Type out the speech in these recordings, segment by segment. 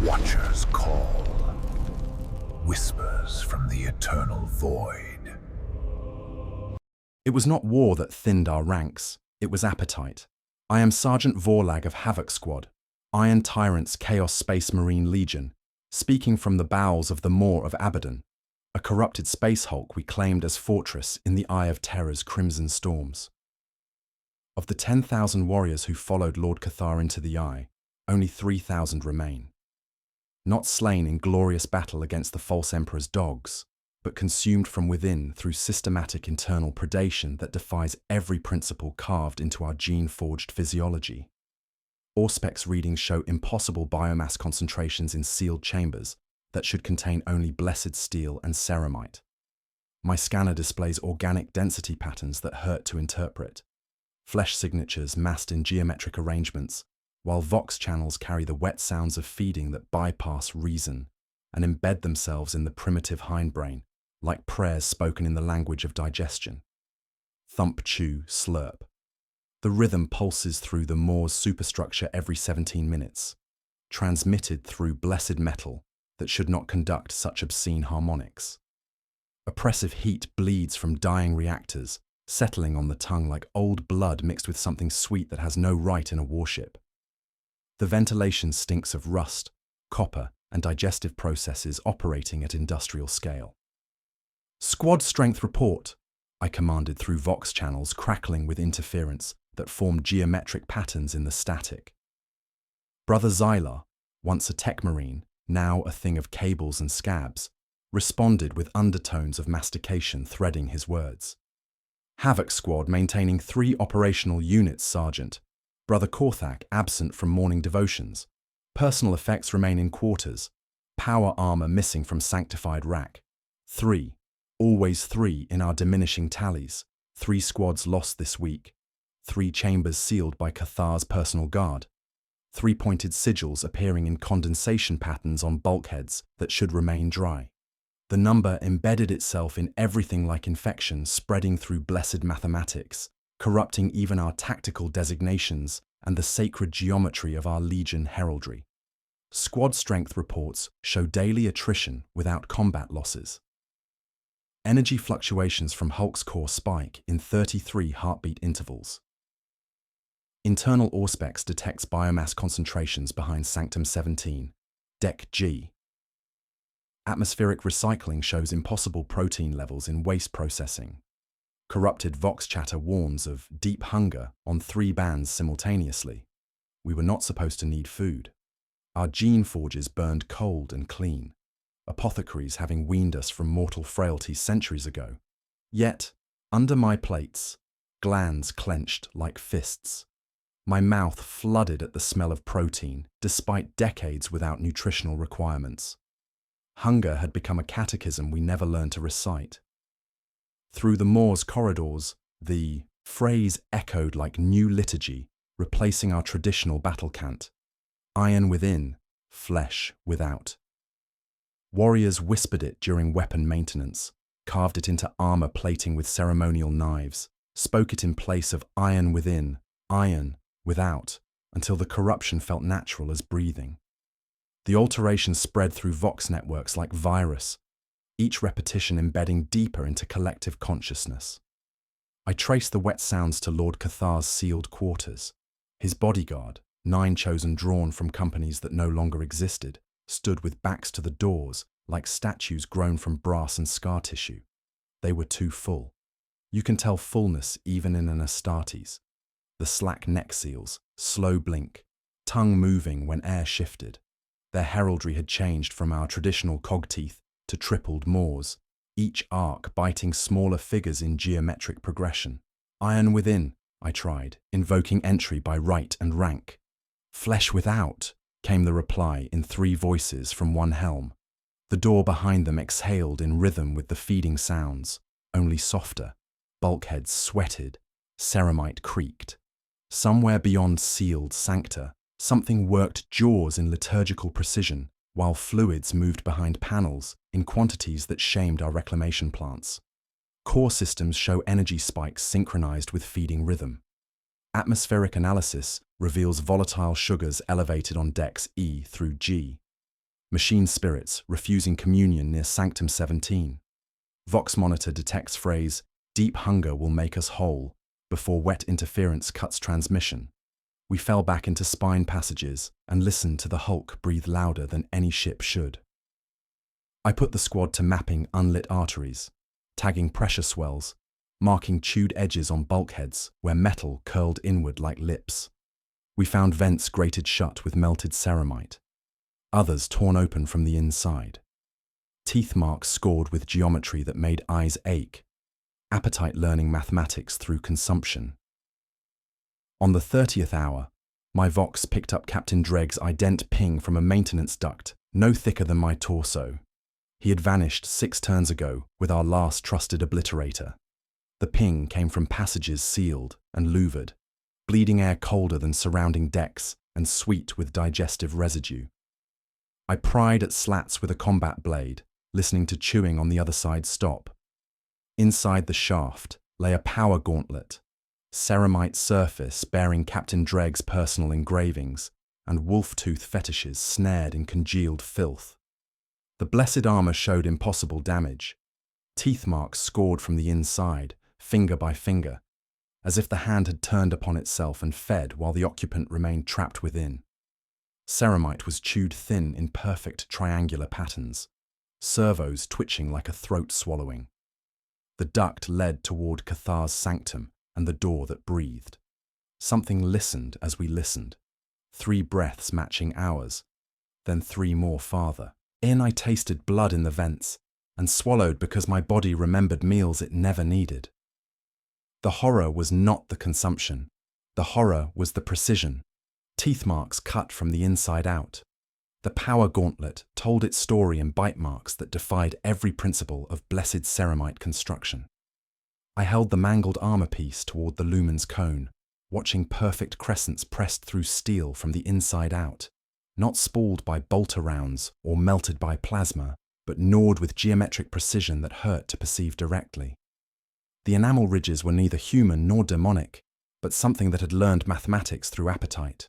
Watchers call. Whispers from the eternal void. It was not war that thinned our ranks, it was appetite. I am Sergeant Vorlag of Havoc Squad, Iron Tyrant's Chaos Space Marine Legion, speaking from the bowels of the Maw of Abaddon, a corrupted space hulk we claimed as fortress in the eye of Terror's crimson storms. Of the 10,000 warriors who followed Lord Cathar into the Eye, only 3,000 remain. Not slain in glorious battle against the false Emperor's dogs, but consumed from within through systematic internal predation that defies every principle carved into our gene-forged physiology. Auspex readings show impossible biomass concentrations in sealed chambers that should contain only blessed steel and ceramite. My scanner displays organic density patterns that hurt to interpret, flesh signatures massed in geometric arrangements, while Vox channels carry the wet sounds of feeding that bypass reason and embed themselves in the primitive hindbrain, like prayers spoken in the language of digestion. Thump, chew, slurp. The rhythm pulses through the Maw's superstructure every 17 minutes, transmitted through blessed metal that should not conduct such obscene harmonics. Oppressive heat bleeds from dying reactors, settling on the tongue like old blood mixed with something sweet that has no right in a warship. The ventilation stinks of rust, copper, and digestive processes operating at industrial scale. Squad strength report, I commanded through Vox channels crackling with interference that formed geometric patterns in the static. Brother Xylar, once a tech marine, now a thing of cables and scabs, responded with undertones of mastication threading his words. Havoc Squad maintaining 3 operational units, Sergeant. Brother Korthak absent from morning devotions. Personal effects remain in quarters. Power armor missing from sanctified rack. 3. Always 3 in our diminishing tallies. 3 squads lost this week. 3 chambers sealed by Cathar's personal guard. 3 pointed sigils appearing in condensation patterns on bulkheads that should remain dry. The number embedded itself in everything like infection, spreading through blessed mathematics, corrupting even our tactical designations and the sacred geometry of our Legion heraldry. Squad strength reports show daily attrition without combat losses. Energy fluctuations from Hulk's core spike in 33 heartbeat intervals. Internal Auspex detects biomass concentrations behind Sanctum 17, Deck G. Atmospheric recycling shows impossible protein levels in waste processing. Corrupted Vox chatter warns of deep hunger on 3 bands simultaneously. We were not supposed to need food. Our gene forges burned cold and clean, apothecaries having weaned us from mortal frailty centuries ago. Yet, under my plates, glands clenched like fists. My mouth flooded at the smell of protein, despite decades without nutritional requirements. Hunger had become a catechism we never learned to recite. Through the Maw's corridors, the phrase echoed like new liturgy, replacing our traditional battle cant. Iron within, flesh without. Warriors whispered it during weapon maintenance, carved it into armor plating with ceremonial knives, spoke it in place of iron within, iron without, until the corruption felt natural as breathing. The alteration spread through Vox networks like virus, each repetition embedding deeper into collective consciousness. I traced the wet sounds to Lord Cathar's sealed quarters. His bodyguard, 9 chosen drawn from companies that no longer existed, stood with backs to the doors like statues grown from brass and scar tissue. They were too full. You can tell fullness even in an Astartes. The slack neck seals, slow blink, tongue moving when air shifted. Their heraldry had changed from our traditional cogteeth to tripled maws, each arc biting smaller figures in geometric progression. Iron within, I tried, invoking entry by right and rank. Flesh without, came the reply in 3 voices from one helm. The door behind them exhaled in rhythm with the feeding sounds, only softer. Bulkheads sweated, ceramite creaked. Somewhere beyond sealed sancta, something worked jaws in liturgical precision, while fluids moved behind panels in quantities that shamed our reclamation plants. Core systems show energy spikes synchronized with feeding rhythm. Atmospheric analysis reveals volatile sugars elevated on decks E through G. Machine spirits refusing communion near Sanctum 17. Vox monitor detects phrase, "Deep hunger will make us whole," before wet interference cuts transmission. We fell back into spine passages and listened to the hulk breathe louder than any ship should. I put the squad to mapping unlit arteries, tagging pressure swells, marking chewed edges on bulkheads where metal curled inward like lips. We found vents grated shut with melted ceramite, others torn open from the inside. Teeth marks scored with geometry that made eyes ache, appetite learning mathematics through consumption. On the 30th hour, my Vox picked up Captain Dregg's ident ping from a maintenance duct, no thicker than my torso. He had vanished 6 turns ago with our last trusted obliterator. The ping came from passages sealed and louvered, bleeding air colder than surrounding decks and sweet with digestive residue. I pried at slats with a combat blade, listening to chewing on the other side stop. Inside the shaft lay a power gauntlet, ceramite surface bearing Captain Dregg's personal engravings and wolf-tooth fetishes snared in congealed filth. The blessed armor showed impossible damage, teeth marks scored from the inside, finger by finger, as if the hand had turned upon itself and fed while the occupant remained trapped within. Ceramite was chewed thin in perfect triangular patterns, servos twitching like a throat swallowing. The duct led toward Cathar's sanctum and the door that breathed. Something listened as we listened, 3 breaths matching ours, then 3 more farther. In I tasted blood in the vents and swallowed because my body remembered meals it never needed. The horror was not the consumption. The horror was the precision. Teeth marks cut from the inside out. The power gauntlet told its story in bite marks that defied every principle of blessed ceramite construction. I held the mangled armor piece toward the lumen's cone, watching perfect crescents pressed through steel from the inside out, not spalled by bolter rounds or melted by plasma, but gnawed with geometric precision that hurt to perceive directly. The enamel ridges were neither human nor demonic, but something that had learned mathematics through appetite.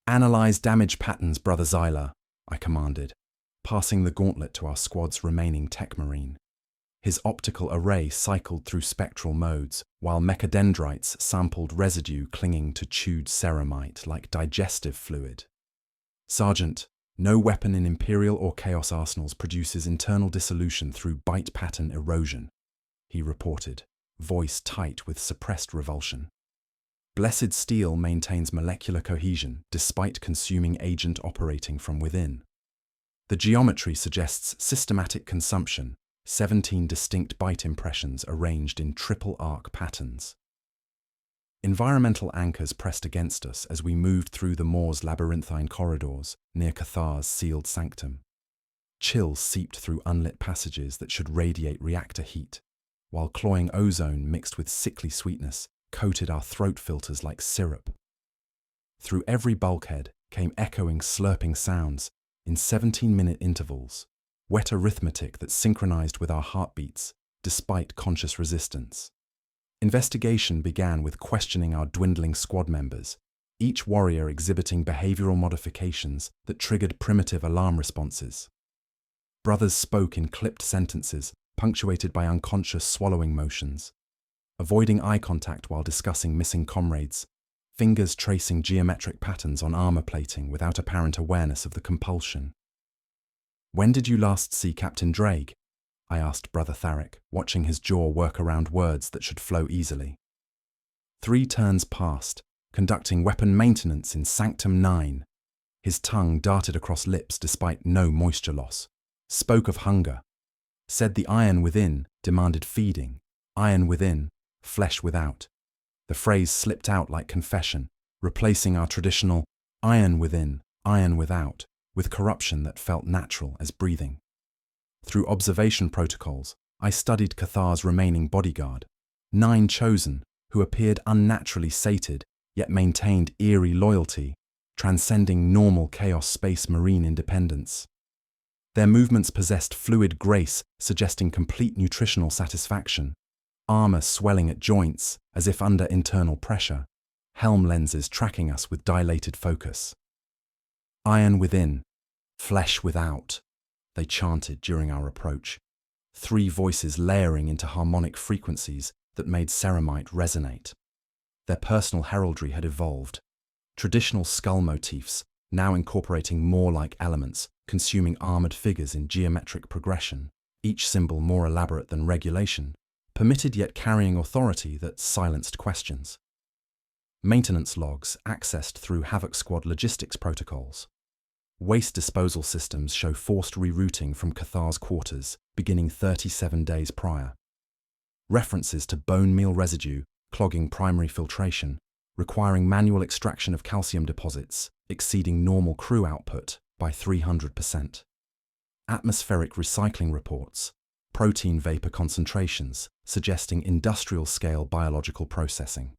"Analyze damage patterns, Brother Zyla," I commanded, passing the gauntlet to our squad's remaining tech marine. His optical array cycled through spectral modes, while mechadendrites sampled residue clinging to chewed ceramite like digestive fluid. "Sergeant, no weapon in Imperial or Chaos arsenals produces internal dissolution through bite pattern erosion," he reported, voice tight with suppressed revulsion. "Blessed steel maintains molecular cohesion despite consuming agent operating from within. The geometry suggests systematic consumption, 17 distinct bite impressions arranged in triple arc patterns." Environmental anchors pressed against us as we moved through the Moor's labyrinthine corridors near Cathar's sealed sanctum. Chill seeped through unlit passages that should radiate reactor heat, while cloying ozone mixed with sickly sweetness coated our throat filters like syrup. Through every bulkhead came echoing slurping sounds in 17-minute intervals, wet arithmetic that synchronized with our heartbeats despite conscious resistance. Investigation began with questioning our dwindling squad members, each warrior exhibiting behavioral modifications that triggered primitive alarm responses. Brothers spoke in clipped sentences punctuated by unconscious swallowing motions, avoiding eye contact while discussing missing comrades, fingers tracing geometric patterns on armor plating without apparent awareness of the compulsion. "When did you last see Captain Dregg?" I asked Brother Tharic, watching his jaw work around words that should flow easily. 3 turns passed, conducting weapon maintenance in Sanctum 9. His tongue darted across lips despite no moisture loss, spoke of hunger, said the iron within demanded feeding, iron within, flesh without. The phrase slipped out like confession, replacing our traditional iron within, iron without, with corruption that felt natural as breathing. Through observation protocols, I studied Cathar's remaining bodyguard, 9 chosen, who appeared unnaturally sated, yet maintained eerie loyalty, transcending normal Chaos Space Marine independence. Their movements possessed fluid grace, suggesting complete nutritional satisfaction, armor swelling at joints as if under internal pressure, helm lenses tracking us with dilated focus. Iron within, Flesh without, they chanted during our approach, 3 voices layering into harmonic frequencies that made ceramite resonate. Their personal heraldry had evolved, traditional skull motifs now incorporating more-like elements, consuming armored figures in geometric progression, each symbol more elaborate than regulation, permitted yet carrying authority that silenced questions. Maintenance logs accessed through Havoc Squad logistics protocols. Waste disposal systems show forced rerouting from Cathar's quarters, beginning 37 days prior. References to bone meal residue clogging primary filtration, requiring manual extraction of calcium deposits, exceeding normal crew output by 300%. Atmospheric recycling reports, protein vapor concentrations, suggesting industrial-scale biological processing.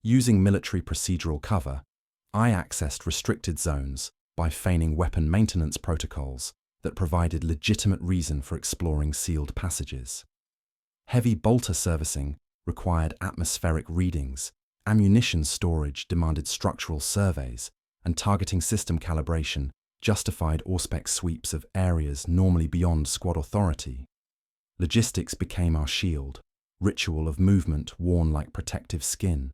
Using military procedural cover, I accessed restricted zones by feigning weapon maintenance protocols that provided legitimate reason for exploring sealed passages. Heavy bolter servicing required atmospheric readings, ammunition storage demanded structural surveys, and targeting system calibration justified Auspex sweeps of areas normally beyond squad authority. Logistics became our shield, ritual of movement worn like protective skin.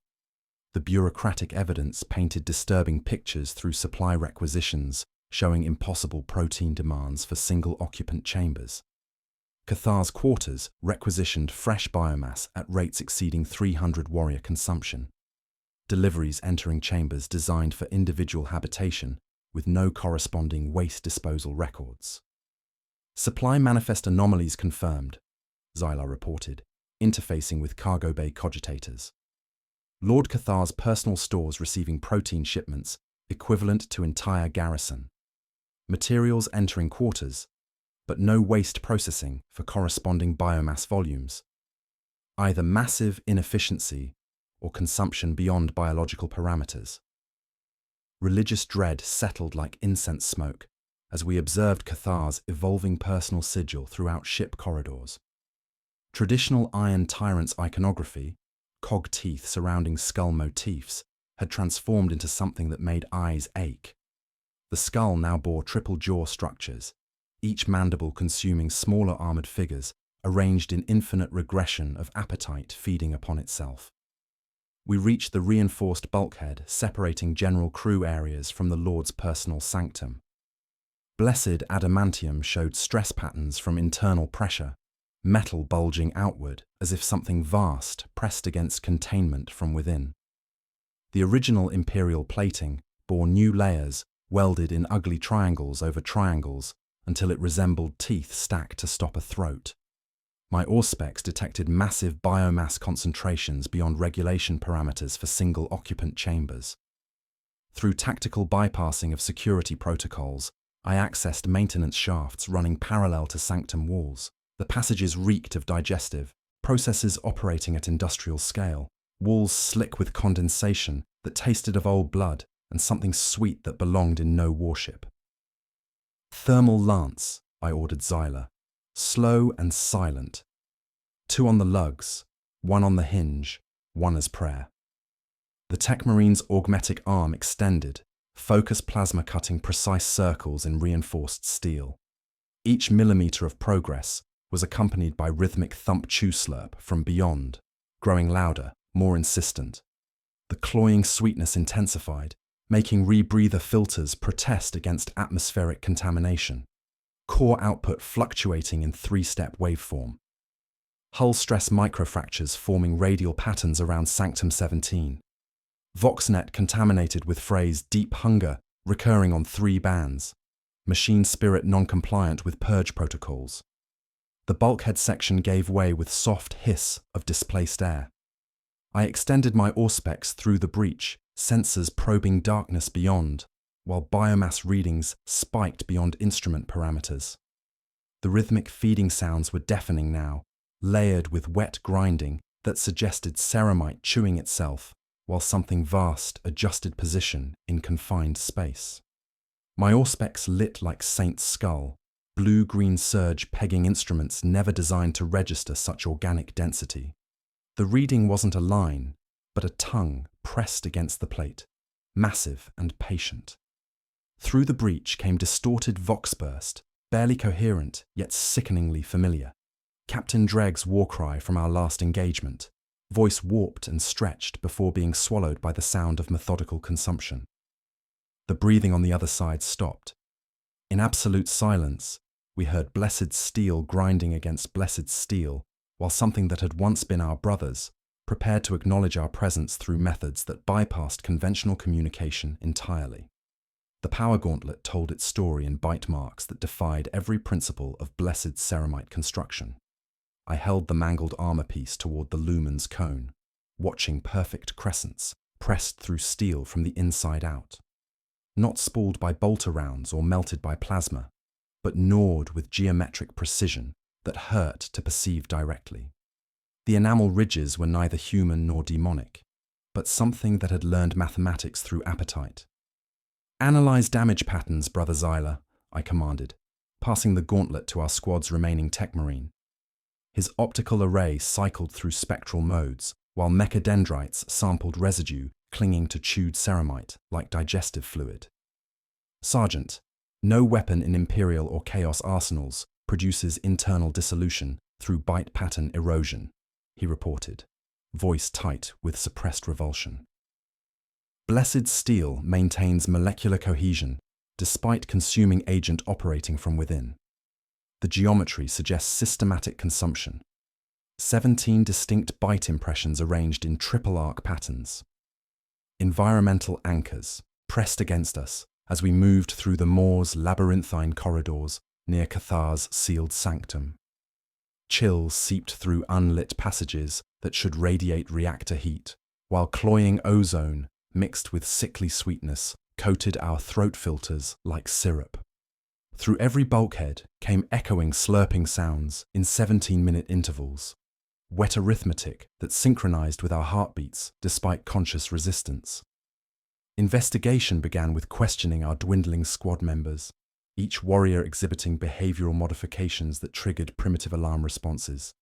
The bureaucratic evidence painted disturbing pictures through supply requisitions, showing impossible protein demands for single-occupant chambers. Cathar's quarters requisitioned fresh biomass at rates exceeding 300 warrior consumption. Deliveries entering chambers designed for individual habitation with no corresponding waste disposal records. Supply manifest anomalies confirmed, Zyla reported, interfacing with cargo bay cogitators. Lord Cathar's personal stores receiving protein shipments equivalent to entire garrison. Materials entering quarters, but no waste processing for corresponding biomass volumes. Either massive inefficiency or consumption beyond biological parameters. Religious dread settled like incense smoke as we observed Cathar's evolving personal sigil throughout ship corridors. Traditional Iron Tyrant's iconography, cog teeth surrounding skull motifs, had transformed into something that made eyes ache. The skull now bore triple jaw structures, each mandible consuming smaller armored figures arranged in infinite regression of appetite feeding upon itself. We reached the reinforced bulkhead separating general crew areas from the Lord's personal sanctum. Blessed adamantium showed stress patterns from internal pressure, metal bulging outward as if something vast pressed against containment from within. The original Imperial plating bore new layers welded in ugly triangles over triangles until it resembled teeth stacked to stop a throat. My Auspex detected massive biomass concentrations beyond regulation parameters for single-occupant chambers. Through tactical bypassing of security protocols, I accessed maintenance shafts running parallel to sanctum walls. The passages reeked of digestive, processes operating at industrial scale, walls slick with condensation that tasted of old blood and something sweet that belonged in no warship. Thermal lance, I ordered Zyla, slow and silent. 2 on the lugs, 1 on the hinge, 1 as prayer. The Tech Marine's augmetic arm extended, focus plasma cutting precise circles in reinforced steel. Each millimeter of progress was accompanied by rhythmic thump-chew slurp from beyond, growing louder, more insistent. The cloying sweetness intensified, making rebreather filters protest against atmospheric contamination. Core output fluctuating in 3-step waveform. Hull stress microfractures forming radial patterns around Sanctum 17. VoxNet contaminated with phrase deep hunger recurring on 3 bands. Machine spirit non-compliant with purge protocols. The bulkhead section gave way with soft hiss of displaced air. I extended my Auspex through the breach, sensors probing darkness beyond, while biomass readings spiked beyond instrument parameters. The rhythmic feeding sounds were deafening now, layered with wet grinding that suggested ceramite chewing itself, while something vast adjusted position in confined space. My Auspex lit like Saint's skull, blue-green surge pegging instruments never designed to register such organic density. The reading wasn't a line, but a tongue pressed against the plate, massive and patient. Through the breach came distorted vox burst, barely coherent, yet sickeningly familiar. Captain Dregg's war cry from our last engagement, voice warped and stretched before being swallowed by the sound of methodical consumption. The breathing on the other side stopped. In absolute silence, we heard blessed steel grinding against blessed steel, while something that had once been our brothers prepared to acknowledge our presence through methods that bypassed conventional communication entirely. The power gauntlet told its story in bite marks that defied every principle of blessed ceramite construction. I held the mangled armor piece toward the lumen's cone, watching perfect crescents pressed through steel from the inside out. Not spooled by bolter rounds or melted by plasma, but gnawed with geometric precision that hurt to perceive directly. The enamel ridges were neither human nor demonic, but something that had learned mathematics through appetite. "Analyze damage patterns, Brother Zyler," I commanded, passing the gauntlet to our squad's remaining tech marine. His optical array cycled through spectral modes, while mechadendrites sampled residue clinging to chewed ceramite like digestive fluid. "Sergeant, no weapon in Imperial or Chaos arsenals produces internal dissolution through bite pattern erosion," he reported, voice tight with suppressed revulsion. "Blessed steel maintains molecular cohesion despite consuming agent operating from within. The geometry suggests systematic consumption. 17 distinct bite impressions arranged in triple arc patterns. Environmental anchors pressed against us as we moved through the Moor's labyrinthine corridors near Cathar's sealed sanctum. Chills seeped through unlit passages that should radiate reactor heat, while cloying ozone, mixed with sickly sweetness, coated our throat filters like syrup. Through every bulkhead came echoing slurping sounds in 17-minute intervals, wet arithmetic that synchronized with our heartbeats despite conscious resistance. Investigation began with questioning our dwindling squad members, each warrior exhibiting behavioral modifications that triggered primitive alarm responses.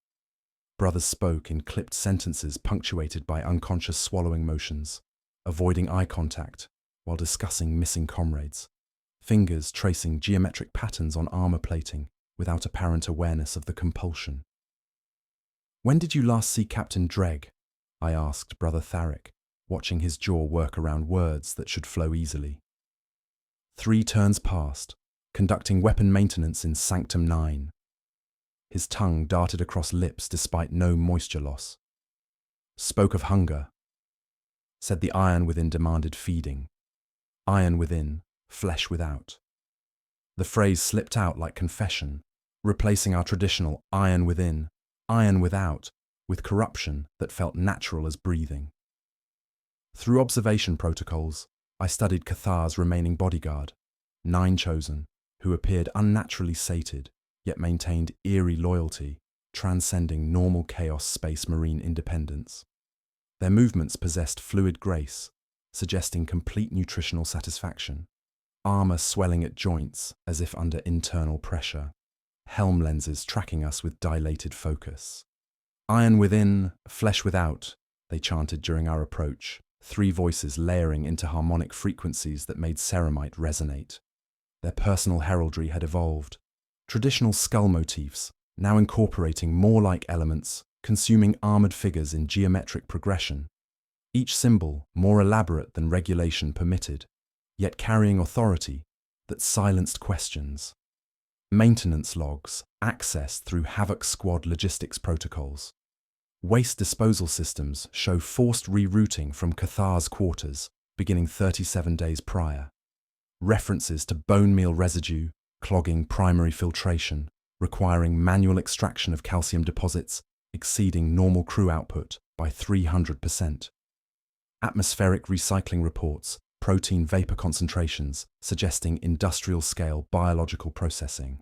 Brothers spoke in clipped sentences punctuated by unconscious swallowing motions, avoiding eye contact while discussing missing comrades, fingers tracing geometric patterns on armor plating without apparent awareness of the compulsion. "When did you last see Captain Dregg?" I asked Brother Tharic, watching his jaw work around words that should flow easily. 3 turns past, conducting weapon maintenance in Sanctum 9. His tongue darted across lips despite no moisture loss. "Spoke of hunger," said the iron within demanded feeding. Iron within, flesh without. The phrase slipped out like confession, replacing our traditional iron within, iron without, with corruption that felt natural as breathing. Through observation protocols, I studied Cathar's remaining bodyguard, 9 chosen, who appeared unnaturally sated, yet maintained eerie loyalty, transcending normal chaos space marine independence. Their movements possessed fluid grace, suggesting complete nutritional satisfaction, armor swelling at joints as if under internal pressure, helm lenses tracking us with dilated focus. "Iron within, flesh without," they chanted during our approach, 3 voices layering into harmonic frequencies that made ceramite resonate. Their personal heraldry had evolved, traditional skull motifs, now incorporating more-like elements, consuming armored figures in geometric progression, each symbol more elaborate than regulation permitted, yet carrying authority that silenced questions. Maintenance logs accessed through Havoc Squad logistics protocols. Waste disposal systems show forced rerouting from Cathar's quarters, beginning 37 days prior. References to bone meal residue, clogging primary filtration, requiring manual extraction of calcium deposits, exceeding normal crew output by 300%. Atmospheric recycling reports, protein vapor concentrations, suggesting industrial-scale biological processing.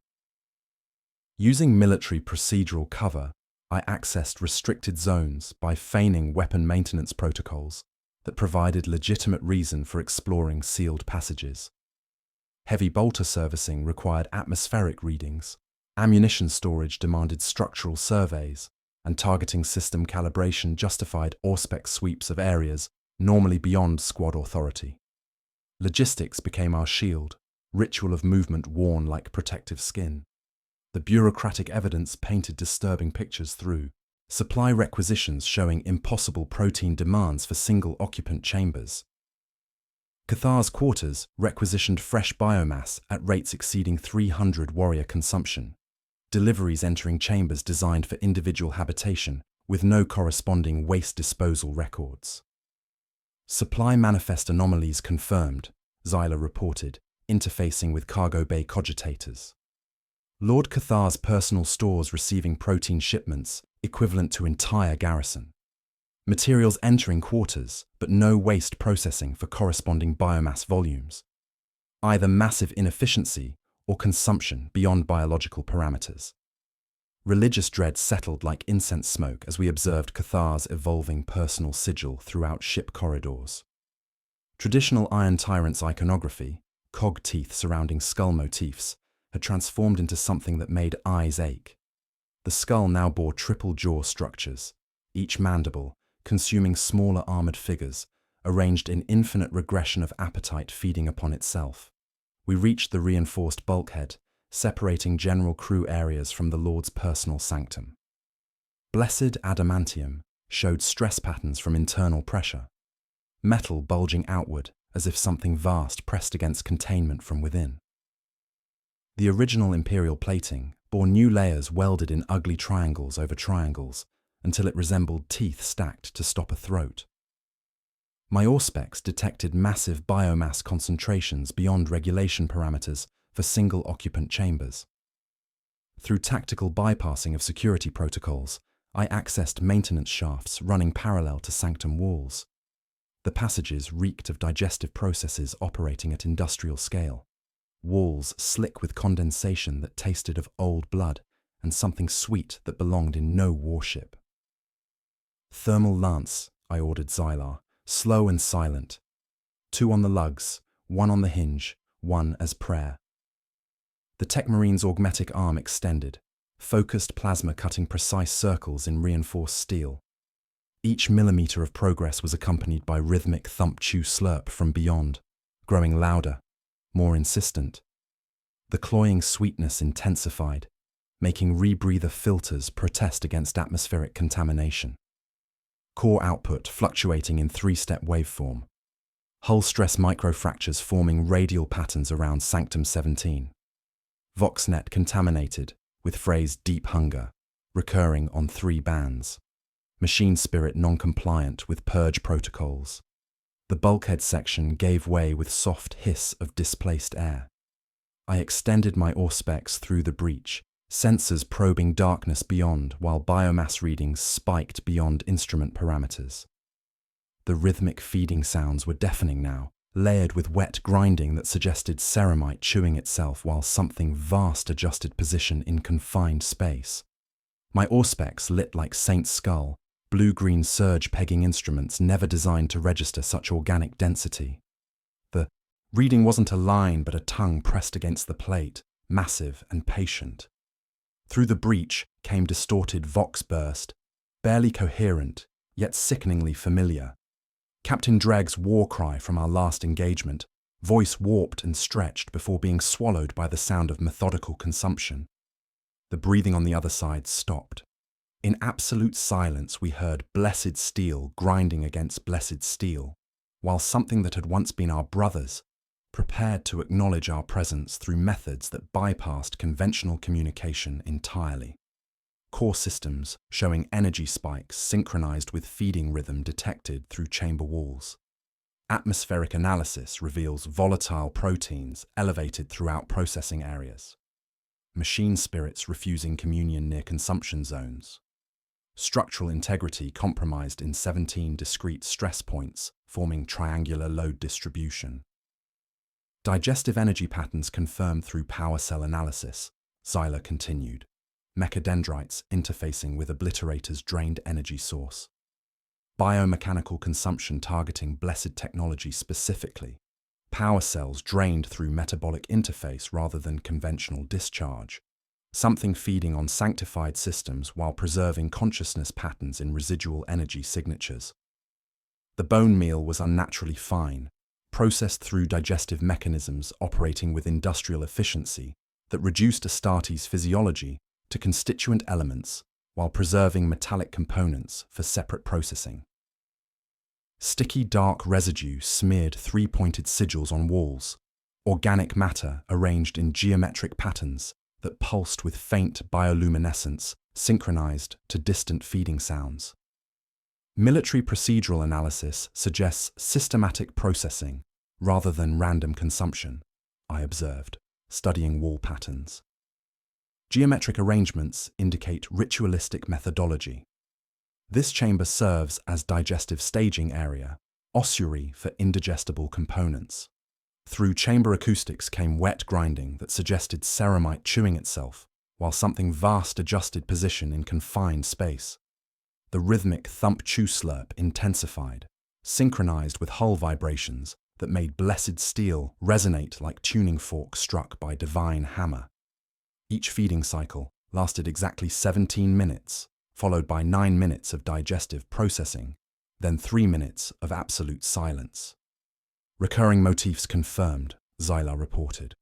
Using military procedural cover, I accessed restricted zones by feigning weapon maintenance protocols that provided legitimate reason for exploring sealed passages. Heavy bolter servicing required atmospheric readings, ammunition storage demanded structural surveys, and targeting system calibration justified auspex sweeps of areas normally beyond squad authority. Logistics became our shield, ritual of movement worn like protective skin. The bureaucratic evidence painted disturbing pictures through supply requisitions showing impossible protein demands for single-occupant chambers. Cathar's quarters requisitioned fresh biomass at rates exceeding 300 warrior consumption. Deliveries entering chambers designed for individual habitation, with no corresponding waste disposal records. Supply manifest anomalies confirmed, Xyla reported, interfacing with cargo bay cogitators. Lord Cathar's personal stores receiving protein shipments equivalent to entire garrison. Materials entering quarters, but no waste processing for corresponding biomass volumes. Either massive inefficiency or consumption beyond biological parameters. Religious dread settled like incense smoke as we observed Cathar's evolving personal sigil throughout ship corridors. Traditional Iron Tyrant's iconography, cog teeth surrounding skull motifs, had transformed into something that made eyes ache. The skull now bore triple jaw structures, each mandible consuming smaller armored figures, arranged in infinite regression of appetite feeding upon itself. We reached the reinforced bulkhead, separating general crew areas from the Lord's personal sanctum. Blessed adamantium showed stress patterns from internal pressure, metal bulging outward as if something vast pressed against containment from within. The original Imperial plating bore new layers welded in ugly triangles over triangles until it resembled teeth stacked to stop a throat. My auspex detected massive biomass concentrations beyond regulation parameters for single-occupant chambers. Through tactical bypassing of security protocols, I accessed maintenance shafts running parallel to sanctum walls. The passages reeked of digestive processes operating at industrial scale. Walls slick with condensation that tasted of old blood and something sweet that belonged in no warship. Thermal lance, I ordered Xylar, slow and silent. 2 on the lugs, 1 on the hinge, 1 as prayer. The Tech Marine's augmetic arm extended, focused plasma cutting precise circles in reinforced steel. Each millimeter of progress was accompanied by rhythmic thump-chew-slurp from beyond, growing louder, more insistent. The cloying sweetness intensified, making rebreather filters protest against atmospheric contamination. Core output fluctuating in 3-step waveform. Hull stress microfractures forming radial patterns around Sanctum 17. VoxNet contaminated, with phrase deep hunger, recurring on 3 bands. Machine spirit non-compliant with purge protocols. The bulkhead section gave way with soft hiss of displaced air. I extended my auspex through the breach, sensors probing darkness beyond while biomass readings spiked beyond instrument parameters. The rhythmic feeding sounds were deafening now, layered with wet grinding that suggested ceramite chewing itself while something vast adjusted position in confined space. My auspex lit like Saint's Skull, blue-green surge pegging instruments never designed to register such organic density. The reading wasn't a line but a tongue pressed against the plate, massive and patient. Through the breach came distorted vox burst, barely coherent, yet sickeningly familiar. Captain Dregg's war cry from our last engagement, voice warped and stretched before being swallowed by the sound of methodical consumption. The breathing on the other side stopped. In absolute silence we heard blessed steel grinding against blessed steel, while something that had once been our brothers prepared to acknowledge our presence through methods that bypassed conventional communication entirely. Core systems showing energy spikes synchronized with feeding rhythm detected through chamber walls. Atmospheric analysis reveals volatile proteins elevated throughout processing areas. Machine spirits refusing communion near consumption zones. Structural integrity compromised in 17 discrete stress points, forming triangular load distribution. Digestive energy patterns confirmed through power cell analysis, Xyla continued. Mechadendrites interfacing with obliterator's drained energy source. Biomechanical consumption targeting blessed technology specifically. Power cells drained through metabolic interface rather than conventional discharge. Something feeding on sanctified systems while preserving consciousness patterns in residual energy signatures. The bone meal was unnaturally fine, processed through digestive mechanisms operating with industrial efficiency that reduced Astartes' physiology to constituent elements while preserving metallic components for separate processing. Sticky dark residue smeared three-pointed sigils on walls, organic matter arranged in geometric patterns that pulsed with faint bioluminescence synchronized to distant feeding sounds. Military procedural analysis suggests systematic processing rather than random consumption, I observed, studying wall patterns. Geometric arrangements indicate ritualistic methodology. This chamber serves as digestive staging area, ossuary for indigestible components. Through chamber acoustics came wet grinding that suggested ceramite chewing itself, while something vast adjusted position in confined space. The rhythmic thump-chew slurp intensified, synchronized with hull vibrations that made blessed steel resonate like tuning forks struck by divine hammer. Each feeding cycle lasted exactly 17 minutes, followed by 9 minutes of digestive processing, then 3 minutes of absolute silence. Recurring motifs confirmed, Zyla reported.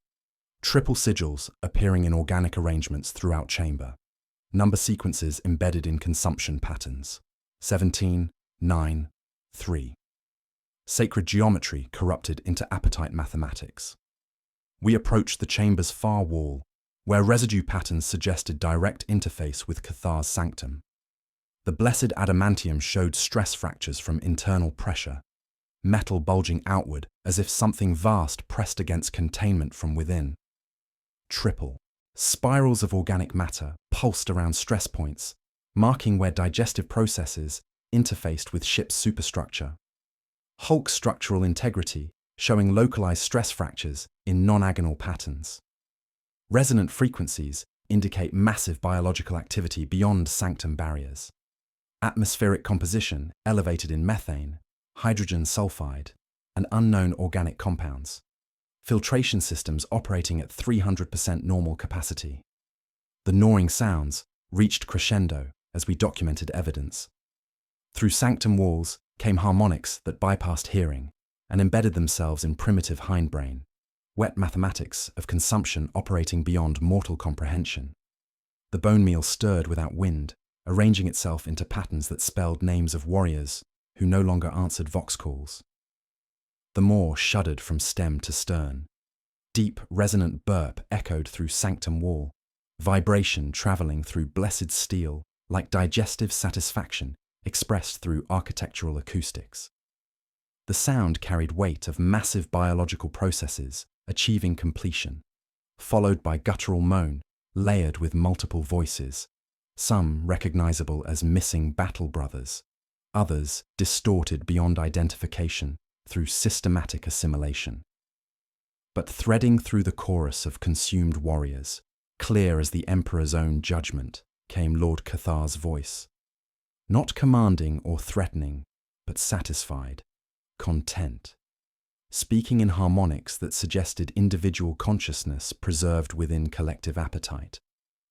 Triple sigils appearing in organic arrangements throughout chamber. Number sequences embedded in consumption patterns. 17, 9, 3. Sacred geometry corrupted into appetite mathematics. We approached the chamber's far wall, where residue patterns suggested direct interface with Cathar's sanctum. The blessed adamantium showed stress fractures from internal pressure, metal bulging outward as if something vast pressed against containment from within. Triple. Spirals of organic matter pulsed around stress points, marking where digestive processes interfaced with ship's superstructure. Hulk structural integrity, showing localized stress fractures in non-agonal patterns. Resonant frequencies indicate massive biological activity beyond sanctum barriers. Atmospheric composition elevated in methane, hydrogen sulfide, and unknown organic compounds. Filtration systems operating at 300% normal capacity. The gnawing sounds reached crescendo as we documented evidence. Through sanctum walls came harmonics that bypassed hearing and embedded themselves in primitive hindbrain, wet mathematics of consumption operating beyond mortal comprehension. The bone meal stirred without wind, arranging itself into patterns that spelled names of warriors who no longer answered vox calls. The Moor shuddered from stem to stern. Deep, resonant burp echoed through sanctum wall, vibration traveling through blessed steel like digestive satisfaction expressed through architectural acoustics. The sound carried weight of massive biological processes achieving completion, followed by guttural moan layered with multiple voices, some recognizable as missing battle brothers, others distorted beyond identification through systematic assimilation. But threading through the chorus of consumed warriors, clear as the Emperor's own judgment, came Lord Cathar's voice. Not commanding or threatening, but satisfied, content. Speaking in harmonics that suggested individual consciousness preserved within collective appetite,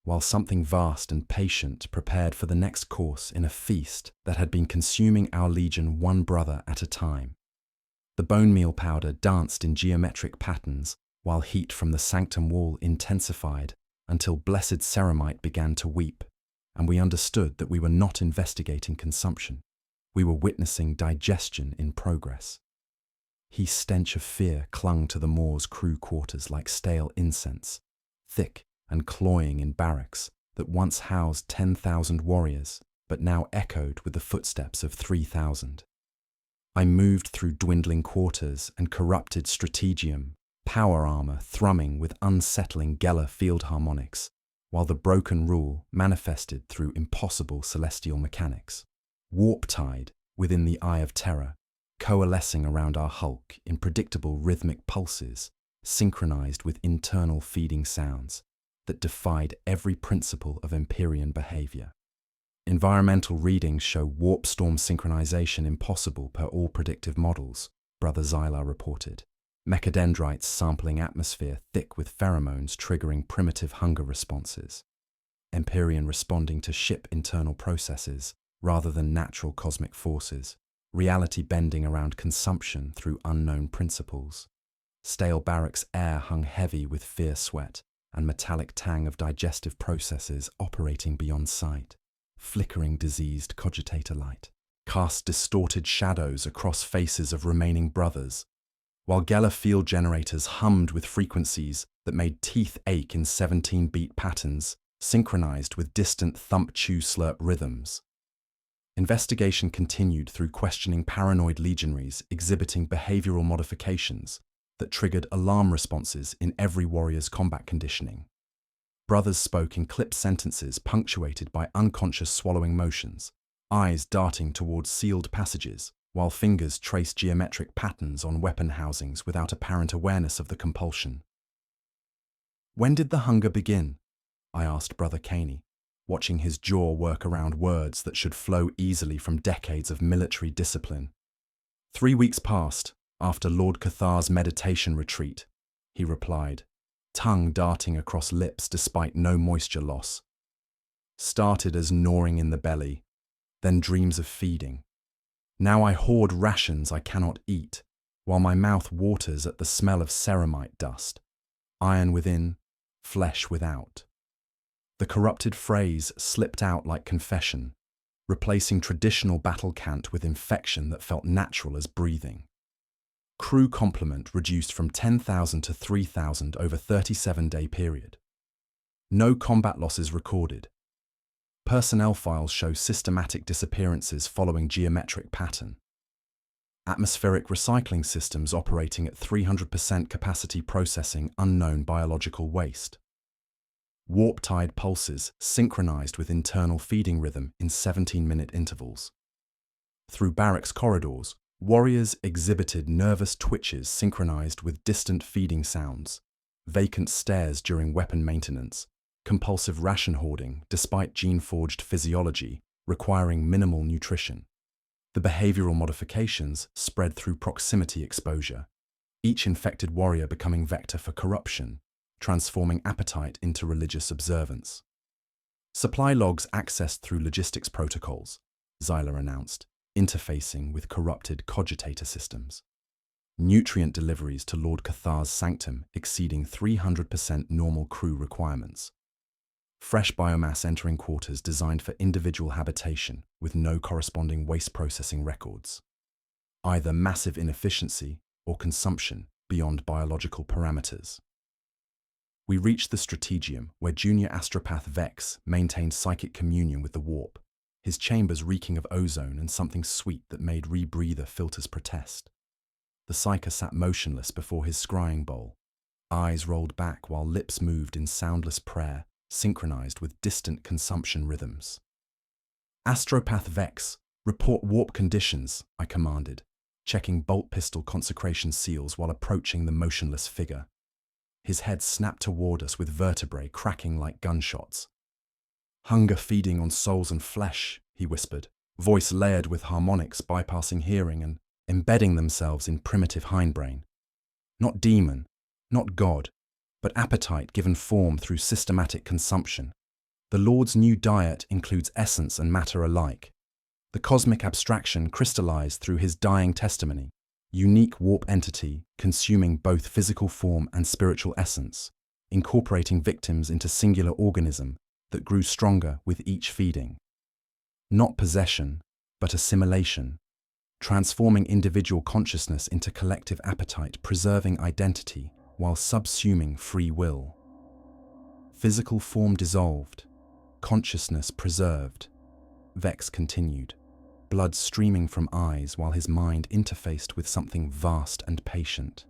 while something vast and patient prepared for the next course in a feast that had been consuming our legion one brother at a time. The bone meal powder danced in geometric patterns while heat from the sanctum wall intensified until blessed ceramite began to weep, and we understood that we were not investigating consumption. We were witnessing digestion in progress. His stench of fear clung to the Moor's crew quarters like stale incense, thick and cloying in barracks that once housed 10,000 warriors, but now echoed with the footsteps of 3,000. I moved through dwindling quarters and corrupted strategium, power armor thrumming with unsettling Geller field harmonics, while the broken rule manifested through impossible celestial mechanics. Warp-tide within the eye of terror, coalescing around our hulk in predictable rhythmic pulses, synchronized with internal feeding sounds that defied every principle of Imperium behavior. Environmental readings show warp storm synchronization impossible per all predictive models, Brother Zyla reported. Mechadendrites sampling atmosphere thick with pheromones triggering primitive hunger responses. Imperium responding to ship internal processes rather than natural cosmic forces, reality bending around consumption through unknown principles. Stale barracks air hung heavy with fierce sweat and metallic tang of digestive processes operating beyond sight. Flickering diseased cogitator light cast distorted shadows across faces of remaining brothers, while Geller field generators hummed with frequencies that made teeth ache in 17-beat patterns, synchronized with distant thump-chew-slurp rhythms. Investigation continued through questioning paranoid legionaries exhibiting behavioral modifications that triggered alarm responses in every warrior's combat conditioning. Brothers spoke in clipped sentences punctuated by unconscious swallowing motions, eyes darting towards sealed passages, while fingers traced geometric patterns on weapon housings without apparent awareness of the compulsion. "When did the hunger begin?" I asked Brother Caney, watching his jaw work around words that should flow easily from decades of military discipline. 3 weeks passed, after Lord Cathar's meditation retreat," he replied, tongue darting across lips despite no moisture loss. "Started as gnawing in the belly, then dreams of feeding. Now I hoard rations I cannot eat, while my mouth waters at the smell of ceramite dust. Iron within, flesh without." The corrupted phrase slipped out like confession, replacing traditional battle cant with infection that felt natural as breathing. Crew complement reduced from 10,000 to 3,000 over 37-day period. No combat losses recorded. Personnel files show systematic disappearances following geometric pattern. Atmospheric recycling systems operating at 300% capacity processing unknown biological waste. Warp-tide pulses synchronized with internal feeding rhythm in 17-minute intervals. Through barracks corridors, warriors exhibited nervous twitches synchronized with distant feeding sounds, vacant stares during weapon maintenance, compulsive ration hoarding despite gene-forged physiology requiring minimal nutrition. The behavioral modifications spread through proximity exposure, each infected warrior becoming vector for corruption, transforming appetite into religious observance. "Supply logs accessed through logistics protocols," Zyler announced, interfacing with corrupted cogitator systems. Nutrient deliveries to Lord Cathar's sanctum exceeding 300% normal crew requirements. Fresh biomass entering quarters designed for individual habitation with no corresponding waste processing records. Either massive inefficiency or consumption beyond biological parameters. We reached the strategium where junior astropath Vex maintained psychic communion with the warp, his chambers reeking of ozone and something sweet that made rebreather filters protest. The psyker sat motionless before his scrying bowl, eyes rolled back while lips moved in soundless prayer, synchronized with distant consumption rhythms. "Astropath Vex, report warp conditions," I commanded, checking bolt pistol consecration seals while approaching the motionless figure. His head snapped toward us with vertebrae cracking like gunshots. "Hunger feeding on souls and flesh," he whispered, voice layered with harmonics bypassing hearing and embedding themselves in primitive hindbrain. Not demon, not God, but appetite given form through systematic consumption. The Lord's new diet includes essence and matter alike. The cosmic abstraction crystallized through his dying testimony, unique warp entity consuming both physical form and spiritual essence, incorporating victims into singular organism that grew stronger with each feeding. Not possession, but assimilation, transforming individual consciousness into collective appetite, preserving identity while subsuming free will. Physical form dissolved, consciousness preserved, Vex continued, blood streaming from eyes while his mind interfaced with something vast and patient.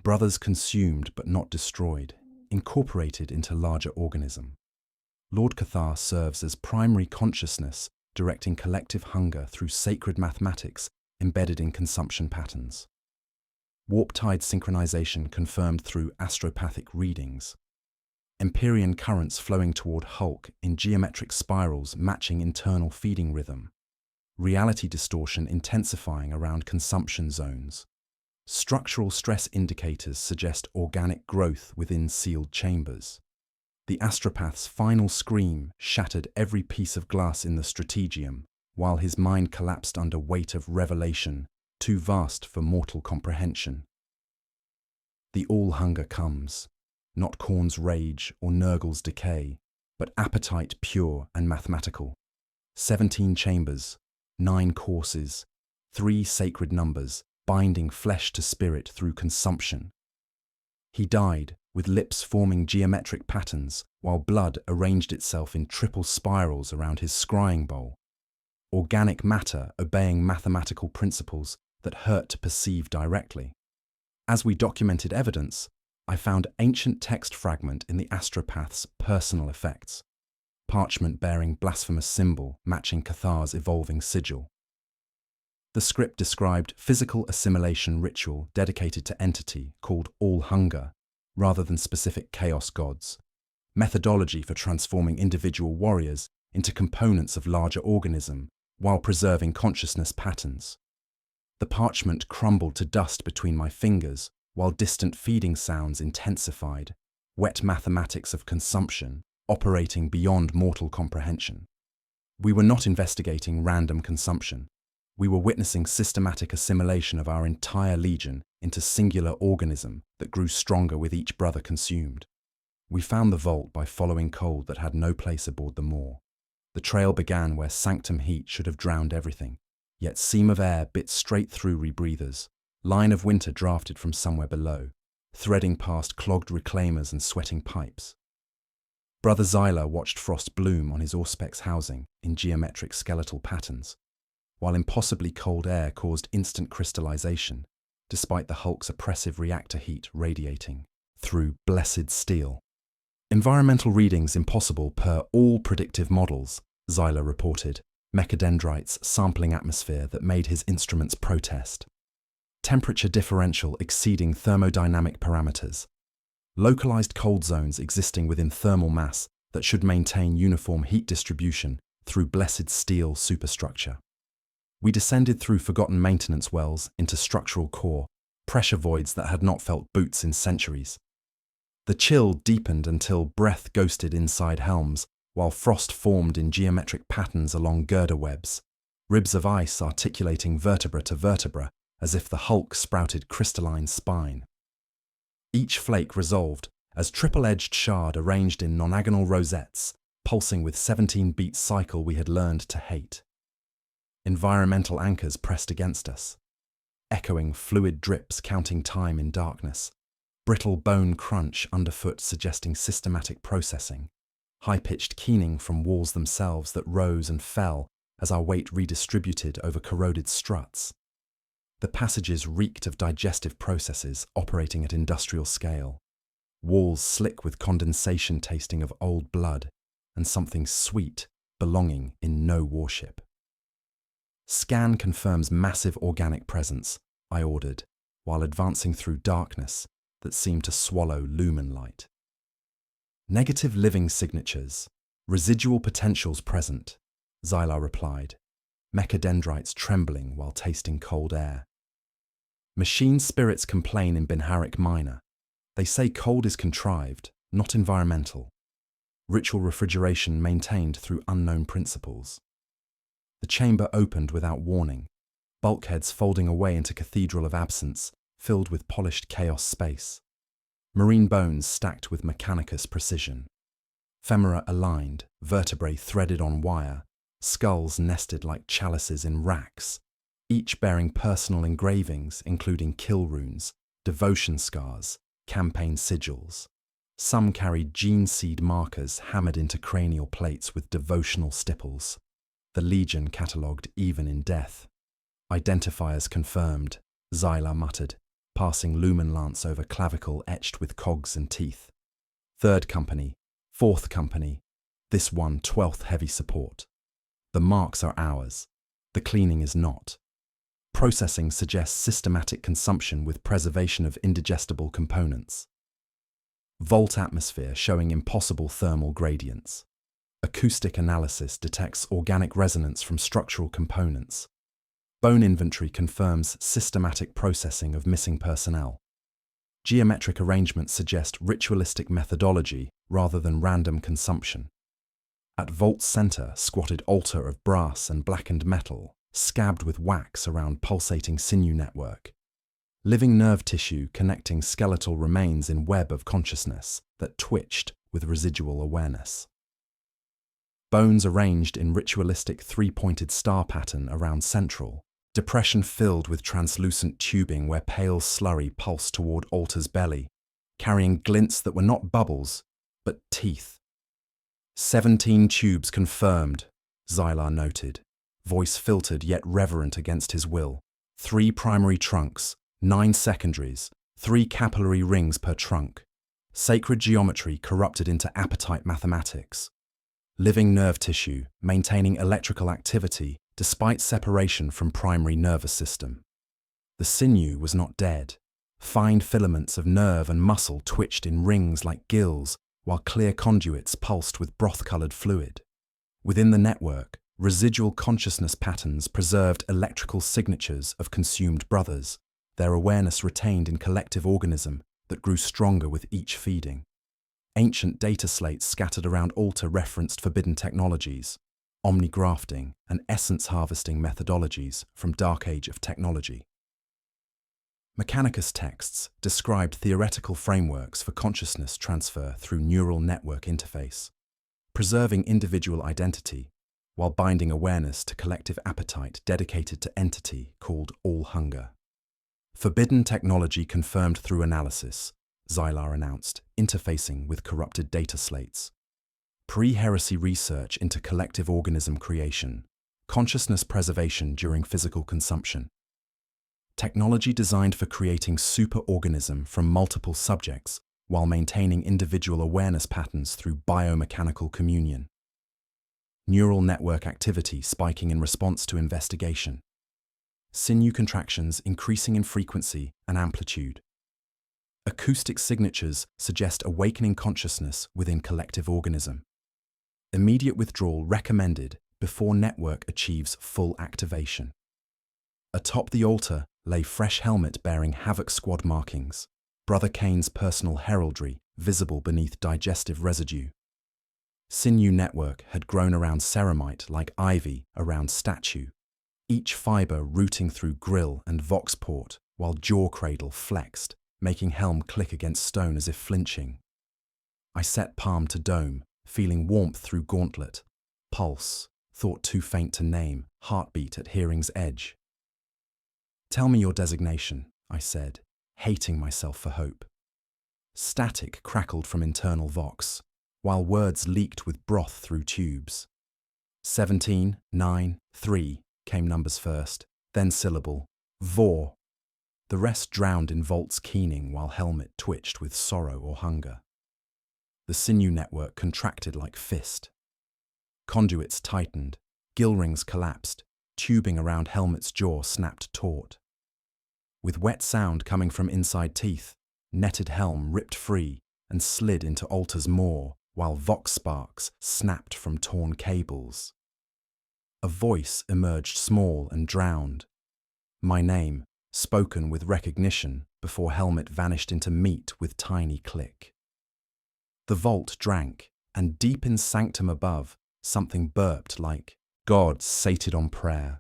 Brothers consumed but not destroyed, incorporated into larger organism. Lord Cathar serves as primary consciousness, directing collective hunger through sacred mathematics embedded in consumption patterns. Warp-tide synchronization confirmed through astropathic readings. Empyrean currents flowing toward Hulk in geometric spirals matching internal feeding rhythm. Reality distortion intensifying around consumption zones. Structural stress indicators suggest organic growth within sealed chambers. The astropath's final scream shattered every piece of glass in the strategium, while his mind collapsed under weight of revelation, too vast for mortal comprehension. The all-hunger comes, not Khorne's rage or Nurgle's decay, but appetite pure and mathematical. 17 chambers, 9 courses, 3 sacred numbers, binding flesh to spirit through consumption. He died, with lips forming geometric patterns, while blood arranged itself in triple spirals around his scrying bowl. Organic matter obeying mathematical principles that hurt to perceive directly. As we documented evidence, I found ancient text fragment in the astropath's personal effects, parchment bearing blasphemous symbol matching Cathar's evolving sigil. The script described physical assimilation ritual dedicated to entity called all-hunger, rather than specific chaos gods, methodology for transforming individual warriors into components of larger organism while preserving consciousness patterns. The parchment crumbled to dust between my fingers while distant feeding sounds intensified, wet mathematics of consumption operating beyond mortal comprehension. We were not investigating random consumption. We were witnessing systematic assimilation of our entire legion into singular organism that grew stronger with each brother consumed. We found the vault by following cold that had no place aboard the moor. The trail began where sanctum heat should have drowned everything, yet seam of air bit straight through rebreathers, line of winter drafted from somewhere below, threading past clogged reclaimers and sweating pipes. Brother Xyla watched frost bloom on his Auspex housing in geometric skeletal patterns, while impossibly cold air caused instant crystallization, despite the Hulk's oppressive reactor heat radiating through blessed steel. Environmental readings impossible per all predictive models, Xyla reported, mechadendrites sampling atmosphere that made his instruments protest. Temperature differential exceeding thermodynamic parameters. Localized cold zones existing within thermal mass that should maintain uniform heat distribution through blessed steel superstructure. We descended through forgotten maintenance wells into structural core, pressure voids that had not felt boots in centuries. The chill deepened until breath ghosted inside helms, while frost formed in geometric patterns along girder webs, ribs of ice articulating vertebra to vertebra as if the Hulk sprouted crystalline spine. Each flake resolved as triple-edged shard arranged in nonagonal rosettes, pulsing with 17-beat cycle we had learned to hate. Environmental anchors pressed against us, echoing fluid drips counting time in darkness, brittle bone crunch underfoot suggesting systematic processing, high-pitched keening from walls themselves that rose and fell as our weight redistributed over corroded struts. The passages reeked of digestive processes operating at industrial scale, walls slick with condensation tasting of old blood, and something sweet belonging in no warship. Scan confirms massive organic presence, I ordered, while advancing through darkness that seemed to swallow lumen light. Negative living signatures, residual potentials present, Xyla replied, mechadendrites trembling while tasting cold air. Machine spirits complain in Binharik Minor. They say cold is contrived, not environmental. Ritual refrigeration maintained through unknown principles. The chamber opened without warning, bulkheads folding away into cathedral of absence, filled with polished chaos space. Marine bones stacked with mechanicus precision. Femora aligned, vertebrae threaded on wire, skulls nested like chalices in racks, each bearing personal engravings including kill runes, devotion scars, campaign sigils. Some carried gene seed markers hammered into cranial plates with devotional stipples. The Legion catalogued even in death. Identifiers confirmed, Xyla muttered, passing lumen lance over clavicle etched with cogs and teeth. 3rd Company, 4th Company, this one 12th heavy support. The marks are ours. The cleaning is not. Processing suggests systematic consumption with preservation of indigestible components. Vault atmosphere showing impossible thermal gradients. Acoustic analysis detects organic resonance from structural components. Bone inventory confirms systematic processing of missing personnel. Geometric arrangements suggest ritualistic methodology rather than random consumption. At Vault's center squatted altar of brass and blackened metal, scabbed with wax around pulsating sinew network. Living nerve tissue connecting skeletal remains in web of consciousness that twitched with residual awareness. Bones arranged in ritualistic three-pointed star pattern around central, depression filled with translucent tubing where pale slurry pulsed toward altar's belly, carrying glints that were not bubbles, but teeth. 17 tubes confirmed, Xylar noted, voice filtered yet reverent against his will. 3 primary trunks, 9 secondaries, 3 capillary rings per trunk. Sacred geometry corrupted into appetite mathematics. Living nerve tissue maintaining electrical activity despite separation from primary nervous system. The sinew was not dead. Fine filaments of nerve and muscle twitched in rings like gills, while clear conduits pulsed with broth-colored fluid. Within the network, residual consciousness patterns preserved electrical signatures of consumed brothers, their awareness retained in collective organism that grew stronger with each feeding. Ancient data slates scattered around altar referenced forbidden technologies, omnigrafting and essence harvesting methodologies from Dark Age of technology. Mechanicus texts described theoretical frameworks for consciousness transfer through neural network interface, preserving individual identity while binding awareness to collective appetite dedicated to entity called all hunger. Forbidden technology confirmed through analysis, Xylar announced, interfacing with corrupted data slates. Pre-heresy research into collective organism creation, consciousness preservation during physical consumption. Technology designed for creating superorganism from multiple subjects while maintaining individual awareness patterns through biomechanical communion. Neural network activity spiking in response to investigation. Sinew contractions increasing in frequency and amplitude. Acoustic signatures suggest awakening consciousness within collective organism. Immediate withdrawal recommended before network achieves full activation. Atop the altar lay fresh helmet bearing Havoc Squad markings, Brother Kane's personal heraldry visible beneath digestive residue. Sinew network had grown around ceramite like ivy around statue, each fiber rooting through grill and vox port while jaw cradle flexed, making helm click against stone as if flinching. I set palm to dome, feeling warmth through gauntlet, pulse, thought too faint to name, heartbeat at hearing's edge. "Tell me your designation," I said, hating myself for hope. Static crackled from internal vox, while words leaked with broth through tubes. 17, 9, 3 came numbers first, then syllable, vor. The rest drowned in Volt's keening while helmet twitched with sorrow or hunger. The sinew network contracted like fist. Conduits tightened, gill rings collapsed, tubing around helmet's jaw snapped taut. With wet sound coming from inside teeth, netted helm ripped free and slid into altar's maw while vox sparks snapped from torn cables. A voice emerged small and drowned. My name, spoken with recognition before helmet vanished into meat with tiny click. The vault drank, and deep in sanctum above, something burped like God sated on prayer.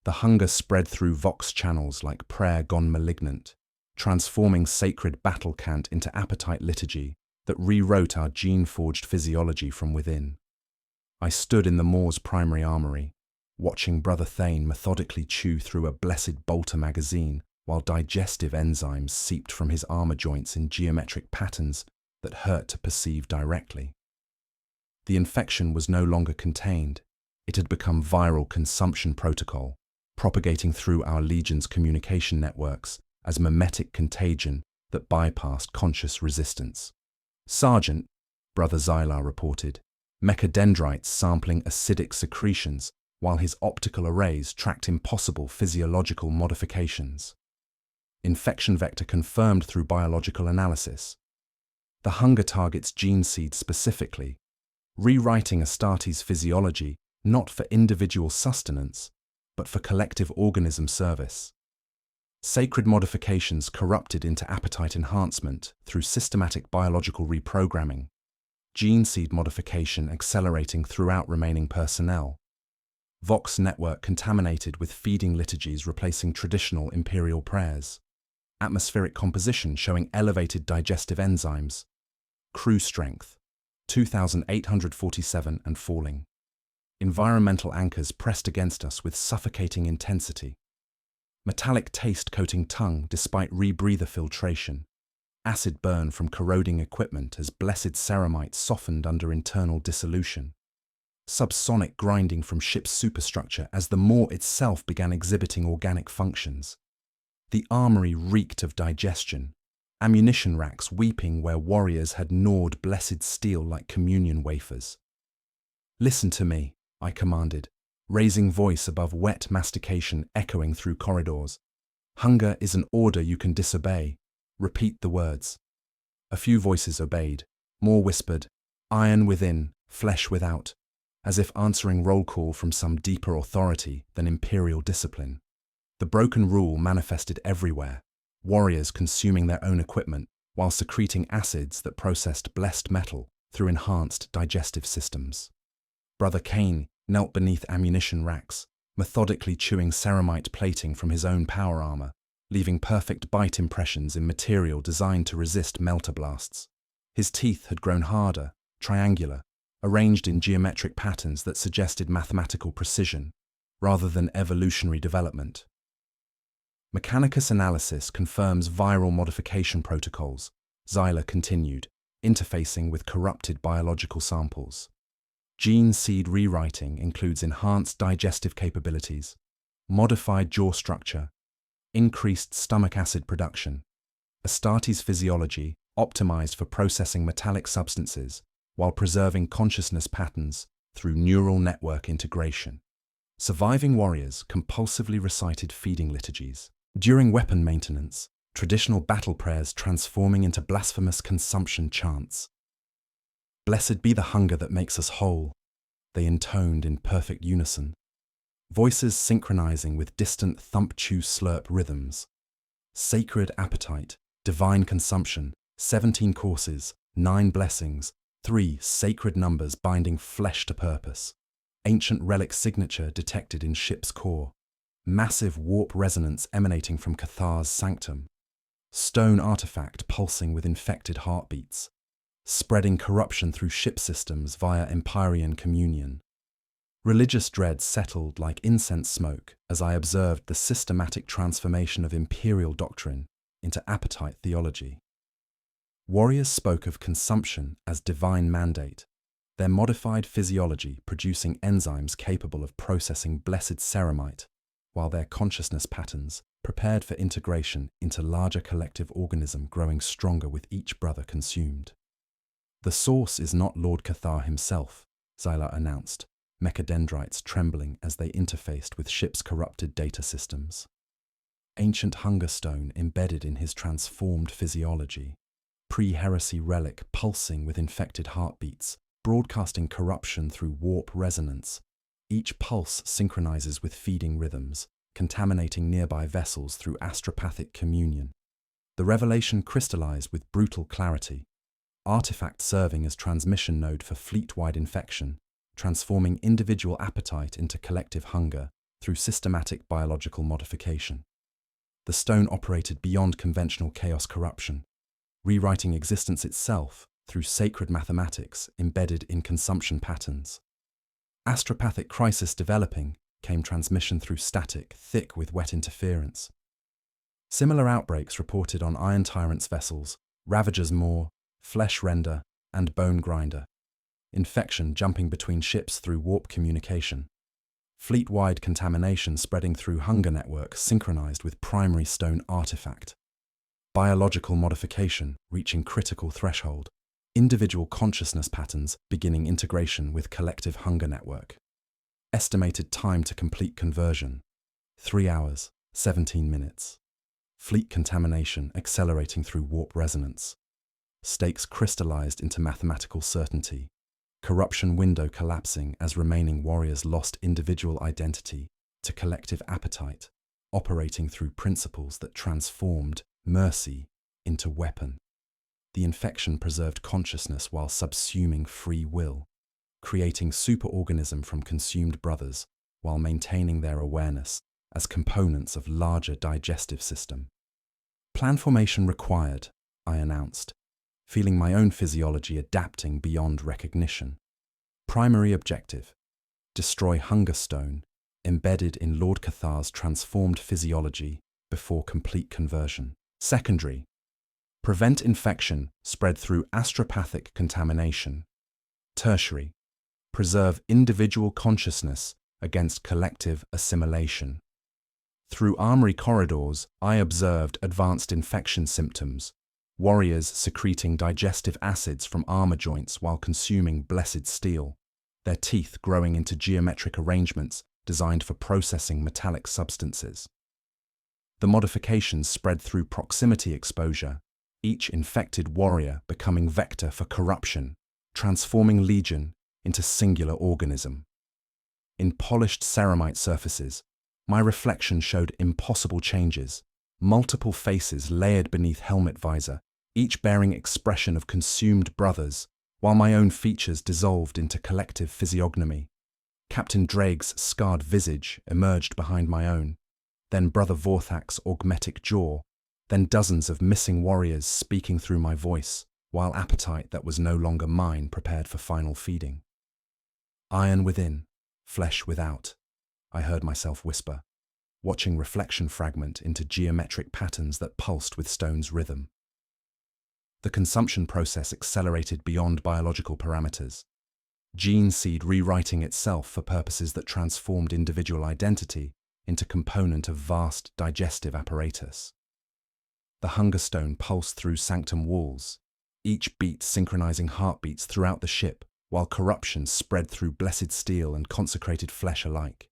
The hunger spread through vox channels like prayer gone malignant, transforming sacred battle cant into appetite liturgy that rewrote our gene-forged physiology from within. I stood in the Moor's primary armory, watching Brother Thane methodically chew through a blessed bolter magazine while digestive enzymes seeped from his armor joints in geometric patterns that hurt to perceive directly. The infection was no longer contained. It had become viral consumption protocol, propagating through our legion's communication networks as mimetic contagion that bypassed conscious resistance. "Sergeant," Brother Xylar reported, mechadendrites sampling acidic secretions while his optical arrays tracked impossible physiological modifications. Infection vector confirmed through biological analysis. The hunger targets gene seed specifically, rewriting Astartes' physiology not for individual sustenance, but for collective organism service. Sacred modifications corrupted into appetite enhancement through systematic biological reprogramming. gene seed modification accelerating throughout remaining personnel, Vox network contaminated with feeding liturgies replacing traditional imperial prayers, atmospheric composition showing elevated digestive enzymes, crew strength, 2,847 and falling. Environmental anchors pressed against us with suffocating intensity. Metallic taste coating tongue despite rebreather filtration. Acid burn from corroding equipment as blessed ceramite softened under internal dissolution. Subsonic grinding from ship's superstructure as the maw itself began exhibiting organic functions. The armory reeked of digestion, ammunition racks weeping where warriors had gnawed blessed steel like communion wafers. "Listen to me," I commanded, raising voice above wet mastication echoing through corridors. "Hunger is an order you can disobey. Repeat the words." A few voices obeyed, more whispered, "Iron within, flesh without," as if answering roll call from some deeper authority than imperial discipline. The broken rule manifested everywhere, warriors consuming their own equipment while secreting acids that processed blessed metal through enhanced digestive systems. Brother Cain knelt beneath ammunition racks, methodically chewing ceramite plating from his own power armor, leaving perfect bite impressions in material designed to resist melter blasts. His teeth had grown harder, triangular, arranged in geometric patterns that suggested mathematical precision, rather than evolutionary development. Mechanicus analysis confirms viral modification protocols, Zyler continued, interfacing with corrupted biological samples. Gene seed rewriting includes enhanced digestive capabilities, modified jaw structure, increased stomach acid production, Astartes physiology optimized for processing metallic substances while preserving consciousness patterns through neural network integration. Surviving warriors compulsively recited feeding liturgies. During weapon maintenance, traditional battle prayers transforming into blasphemous consumption chants. "Blessed be the hunger that makes us whole," they intoned in perfect unison, voices synchronizing with distant thump-chew-slurp rhythms. Sacred appetite, divine consumption, 17 courses, 9 blessings, 3 sacred numbers binding flesh to purpose. Ancient relic signature detected in ship's core. Massive warp resonance emanating from Cathar's sanctum. Stone artifact pulsing with infected heartbeats. Spreading corruption through ship systems via Empyrean communion. Religious dread settled like incense smoke as I observed the systematic transformation of imperial doctrine into appetite theology. Warriors spoke of consumption as divine mandate, their modified physiology producing enzymes capable of processing blessed ceramite, while their consciousness patterns prepared for integration into larger collective organism growing stronger with each brother consumed. "The source is not Lord Cathar himself," Zyla announced, mechadendrites trembling as they interfaced with ship's corrupted data systems. Ancient hunger stone embedded in his transformed physiology. Pre-heresy relic pulsing with infected heartbeats, broadcasting corruption through warp resonance. Each pulse synchronizes with feeding rhythms, contaminating nearby vessels through astropathic communion. The revelation crystallized with brutal clarity. Artifact serving as transmission node for fleet-wide infection, transforming individual appetite into collective hunger through systematic biological modification. The stone operated beyond conventional chaos corruption, rewriting existence itself through sacred mathematics embedded in consumption patterns. Astropathic crisis developing came transmission through static, thick with wet interference. Similar outbreaks reported on Iron Tyrant's vessels, Ravager's Maw, Flesh Render, and Bone Grinder. Infection jumping between ships through warp communication. Fleet-wide contamination spreading through hunger network synchronized with primary stone artifact. Biological modification reaching critical threshold. Individual consciousness patterns beginning integration with collective hunger network. Estimated time to complete conversion, 3 hours, 17 minutes. Fleet contamination accelerating through warp resonance. Stakes crystallized into mathematical certainty. Corruption window collapsing as remaining warriors lost individual identity to collective appetite, operating through principles that transformed mercy into weapon. The infection preserved consciousness while subsuming free will, creating superorganism from consumed brothers while maintaining their awareness as components of larger digestive system. Plan formation required, I announced, feeling my own physiology adapting beyond recognition. Primary objective: destroy Hungerstone, embedded in Lord Cathar's transformed physiology before complete conversion. Secondary: prevent infection spread through astropathic contamination. Tertiary: preserve individual consciousness against collective assimilation. Through armory corridors, I observed advanced infection symptoms, warriors secreting digestive acids from armor joints while consuming blessed steel, their teeth growing into geometric arrangements designed for processing metallic substances. The modifications spread through proximity exposure, each infected warrior becoming vector for corruption, transforming legion into singular organism. In polished ceramite surfaces, my reflection showed impossible changes, multiple faces layered beneath helmet visor, each bearing expression of consumed brothers, while my own features dissolved into collective physiognomy. Captain Drake's scarred visage emerged behind my own, then Brother Vorthak's augmetic jaw, then dozens of missing warriors speaking through my voice, while appetite that was no longer mine prepared for final feeding. Iron within, flesh without, I heard myself whisper, watching reflection fragment into geometric patterns that pulsed with stone's rhythm. The consumption process accelerated beyond biological parameters, gene seed rewriting itself for purposes that transformed individual identity into component of vast digestive apparatus. The Hungerstone pulsed through sanctum walls, each beat synchronizing heartbeats throughout the ship, while corruption spread through blessed steel and consecrated flesh alike.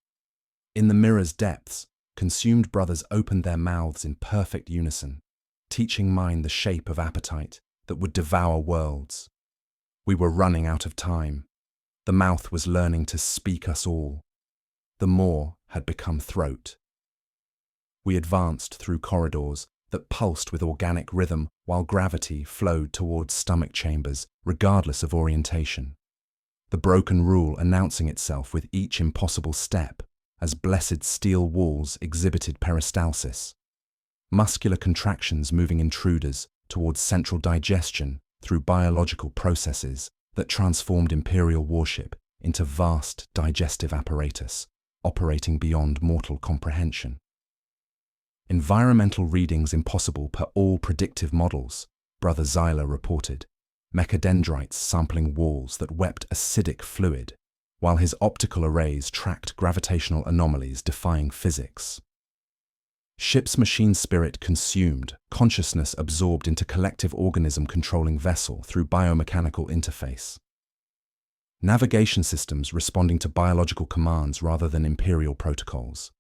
In the mirror's depths, consumed brothers opened their mouths in perfect unison, teaching mine the shape of appetite that would devour worlds. We were running out of time. The mouth was learning to speak us all. The maw had become throat. We advanced through corridors that pulsed with organic rhythm while gravity flowed towards stomach chambers, regardless of orientation. The broken rule announcing itself with each impossible step as blessed steel walls exhibited peristalsis. Muscular contractions moving intruders towards central digestion through biological processes that transformed Imperial warship into vast digestive apparatus, operating beyond mortal comprehension. Environmental readings impossible per all predictive models, Brother Xyla reported, mechadendrites sampling walls that wept acidic fluid, while his optical arrays tracked gravitational anomalies defying physics. Ship's machine spirit consumed, consciousness absorbed into collective organism controlling vessel through biomechanical interface. Navigation systems responding to biological commands rather than Imperial protocols.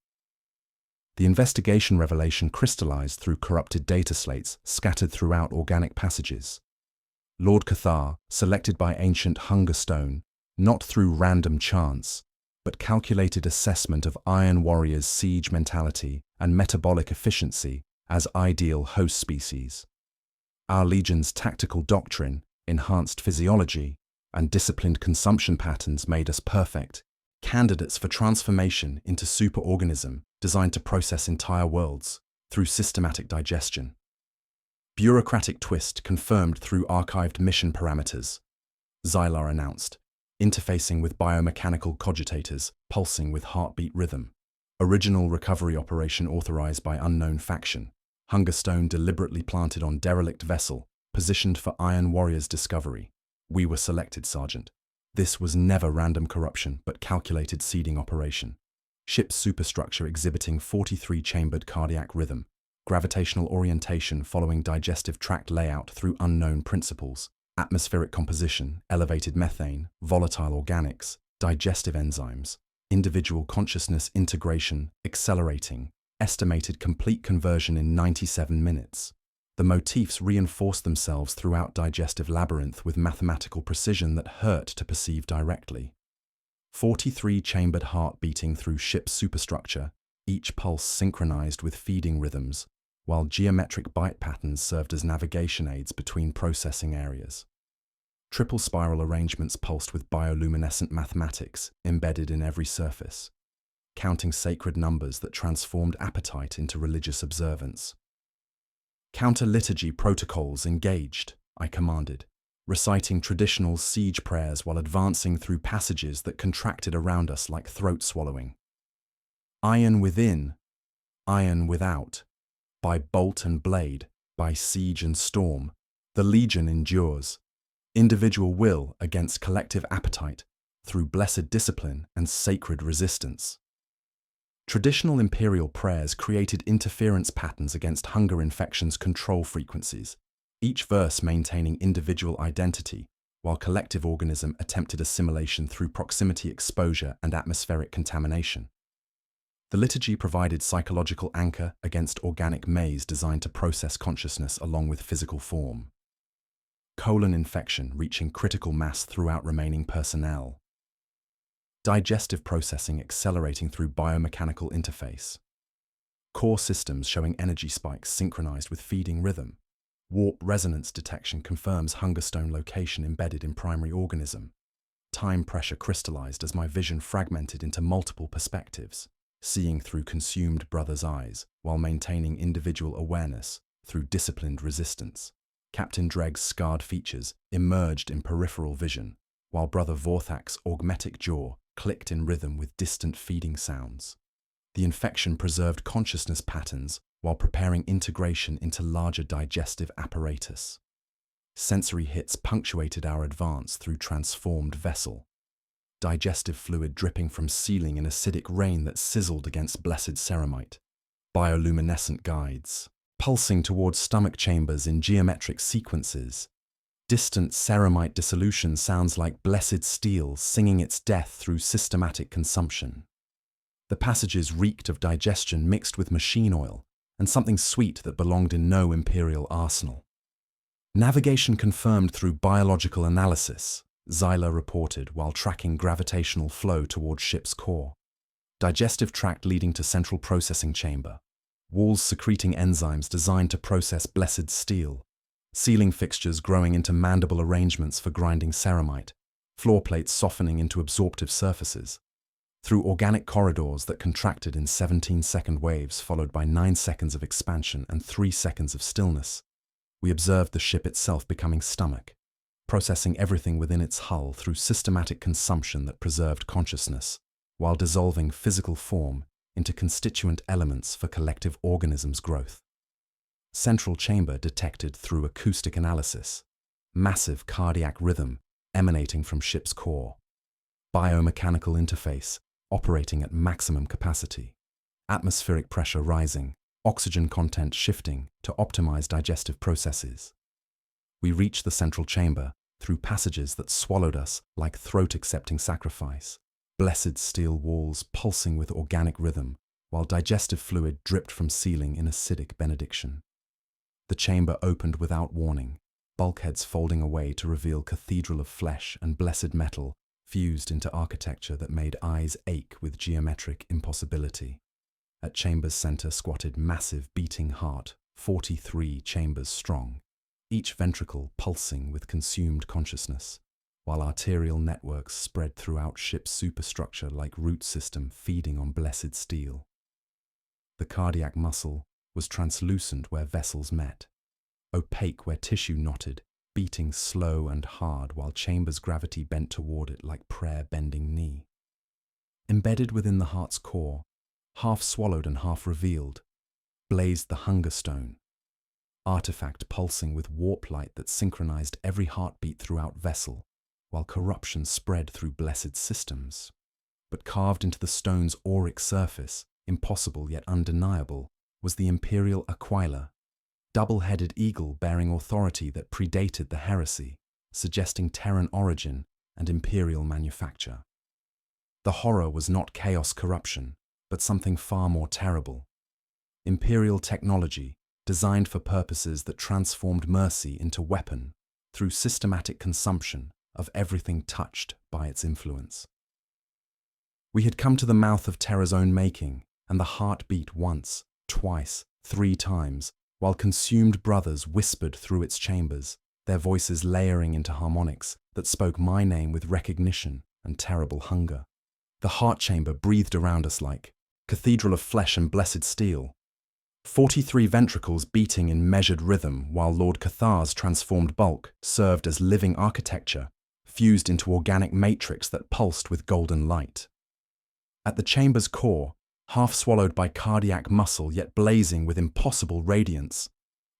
The investigation revelation crystallized through corrupted data slates scattered throughout organic passages. Lord Cathar, selected by ancient Hungerstone, not through random chance, but calculated assessment of Iron Warrior's siege mentality and metabolic efficiency as ideal host species. Our Legion's tactical doctrine, enhanced physiology, and disciplined consumption patterns made us perfect candidates for transformation into superorganism designed to process entire worlds through systematic digestion. Bureaucratic twist confirmed through archived mission parameters, Xylar announced, interfacing with biomechanical cogitators, pulsing with heartbeat rhythm. Original recovery operation authorized by unknown faction. Hungerstone deliberately planted on derelict vessel, positioned for Iron Warrior's discovery. We were selected, Sergeant. This was never random corruption, but calculated seeding operation. Ship's superstructure exhibiting 43-chambered cardiac rhythm. Gravitational orientation following digestive tract layout through unknown principles. Atmospheric composition, elevated methane, volatile organics, digestive enzymes. Individual consciousness integration, accelerating. Estimated complete conversion in 97 minutes. The motifs reinforced themselves throughout digestive labyrinth with mathematical precision that hurt to perceive directly. 43-chambered heart beating through ship's superstructure, each pulse synchronized with feeding rhythms, while geometric byte patterns served as navigation aids between processing areas. Triple spiral arrangements pulsed with bioluminescent mathematics embedded in every surface, counting sacred numbers that transformed appetite into religious observance. Counter-liturgy protocols engaged, I commanded, reciting traditional siege prayers while advancing through passages that contracted around us like throat-swallowing. Iron within, iron without. By bolt and blade, by siege and storm, the legion endures. Individual will against collective appetite through blessed discipline and sacred resistance. Traditional imperial prayers created interference patterns against hunger infection's control frequencies, each verse maintaining individual identity, while collective organism attempted assimilation through proximity exposure and atmospheric contamination. The liturgy provided psychological anchor against organic maze designed to process consciousness along with physical form. Colon infection reaching critical mass throughout remaining personnel. Digestive processing accelerating through biomechanical interface. Core systems showing energy spikes synchronized with feeding rhythm. Warp resonance detection confirms hunger stone location embedded in primary organism. Time pressure crystallized as my vision fragmented into multiple perspectives, seeing through consumed brother's eyes while maintaining individual awareness through disciplined resistance. Captain Dregg's scarred features emerged in peripheral vision, while Brother Vorthak's augmetic jaw clicked in rhythm with distant feeding sounds. The infection preserved consciousness patterns while preparing integration into larger digestive apparatus. Sensory hits punctuated our advance through transformed vessel. Digestive fluid dripping from ceiling in acidic rain that sizzled against blessed ceramite. Bioluminescent guides, pulsing towards stomach chambers in geometric sequences. Distant ceramite dissolution sounds like blessed steel singing its death through systematic consumption. The passages reeked of digestion mixed with machine oil and something sweet that belonged in no imperial arsenal. Navigation confirmed through biological analysis, Xyla reported while tracking gravitational flow towards ship's core. Digestive tract leading to central processing chamber. Walls secreting enzymes designed to process blessed steel. Ceiling fixtures growing into mandible arrangements for grinding ceramite. Floor plates softening into absorptive surfaces. Through organic corridors that contracted in 17-second waves followed by 9 seconds of expansion and 3 seconds of stillness, we observed the ship itself becoming stomach, processing everything within its hull through systematic consumption that preserved consciousness, while dissolving physical form into constituent elements for collective organisms' growth. Central chamber detected through acoustic analysis, massive cardiac rhythm emanating from ship's core, biomechanical interface operating at maximum capacity, atmospheric pressure rising, oxygen content shifting to optimize digestive processes. We reached the central chamber through passages that swallowed us like throat-accepting sacrifice, blessed steel walls pulsing with organic rhythm, while digestive fluid dripped from ceiling in acidic benediction. The chamber opened without warning, bulkheads folding away to reveal cathedral of flesh and blessed metal fused into architecture that made eyes ache with geometric impossibility. At chamber's center squatted massive beating heart, 43 chambers strong, each ventricle pulsing with consumed consciousness, while arterial networks spread throughout ship's superstructure like root system feeding on blessed steel. The cardiac muscle was translucent where vessels met, opaque where tissue knotted, beating slow and hard while chamber's gravity bent toward it like prayer-bending knee. Embedded within the heart's core, half swallowed and half revealed, blazed the hunger stone, artifact pulsing with warp light that synchronized every heartbeat throughout vessel, while corruption spread through blessed systems. But carved into the stone's auric surface, impossible yet undeniable, was the imperial aquila, double-headed eagle bearing authority that predated the heresy, suggesting Terran origin and imperial manufacture. The horror was not chaos corruption, but something far more terrible. Imperial technology, designed for purposes that transformed mercy into weapon through systematic consumption of everything touched by its influence. We had come to the mouth of terror's own making, and the heart beat once, twice, 3 times, while consumed brothers whispered through its chambers, their voices layering into harmonics that spoke my name with recognition and terrible hunger. The heart chamber breathed around us like cathedral of flesh and blessed steel. 43 ventricles beating in measured rhythm while Lord Cathar's transformed bulk served as living architecture, fused into organic matrix that pulsed with golden light. At the chamber's core, half swallowed by cardiac muscle yet blazing with impossible radiance,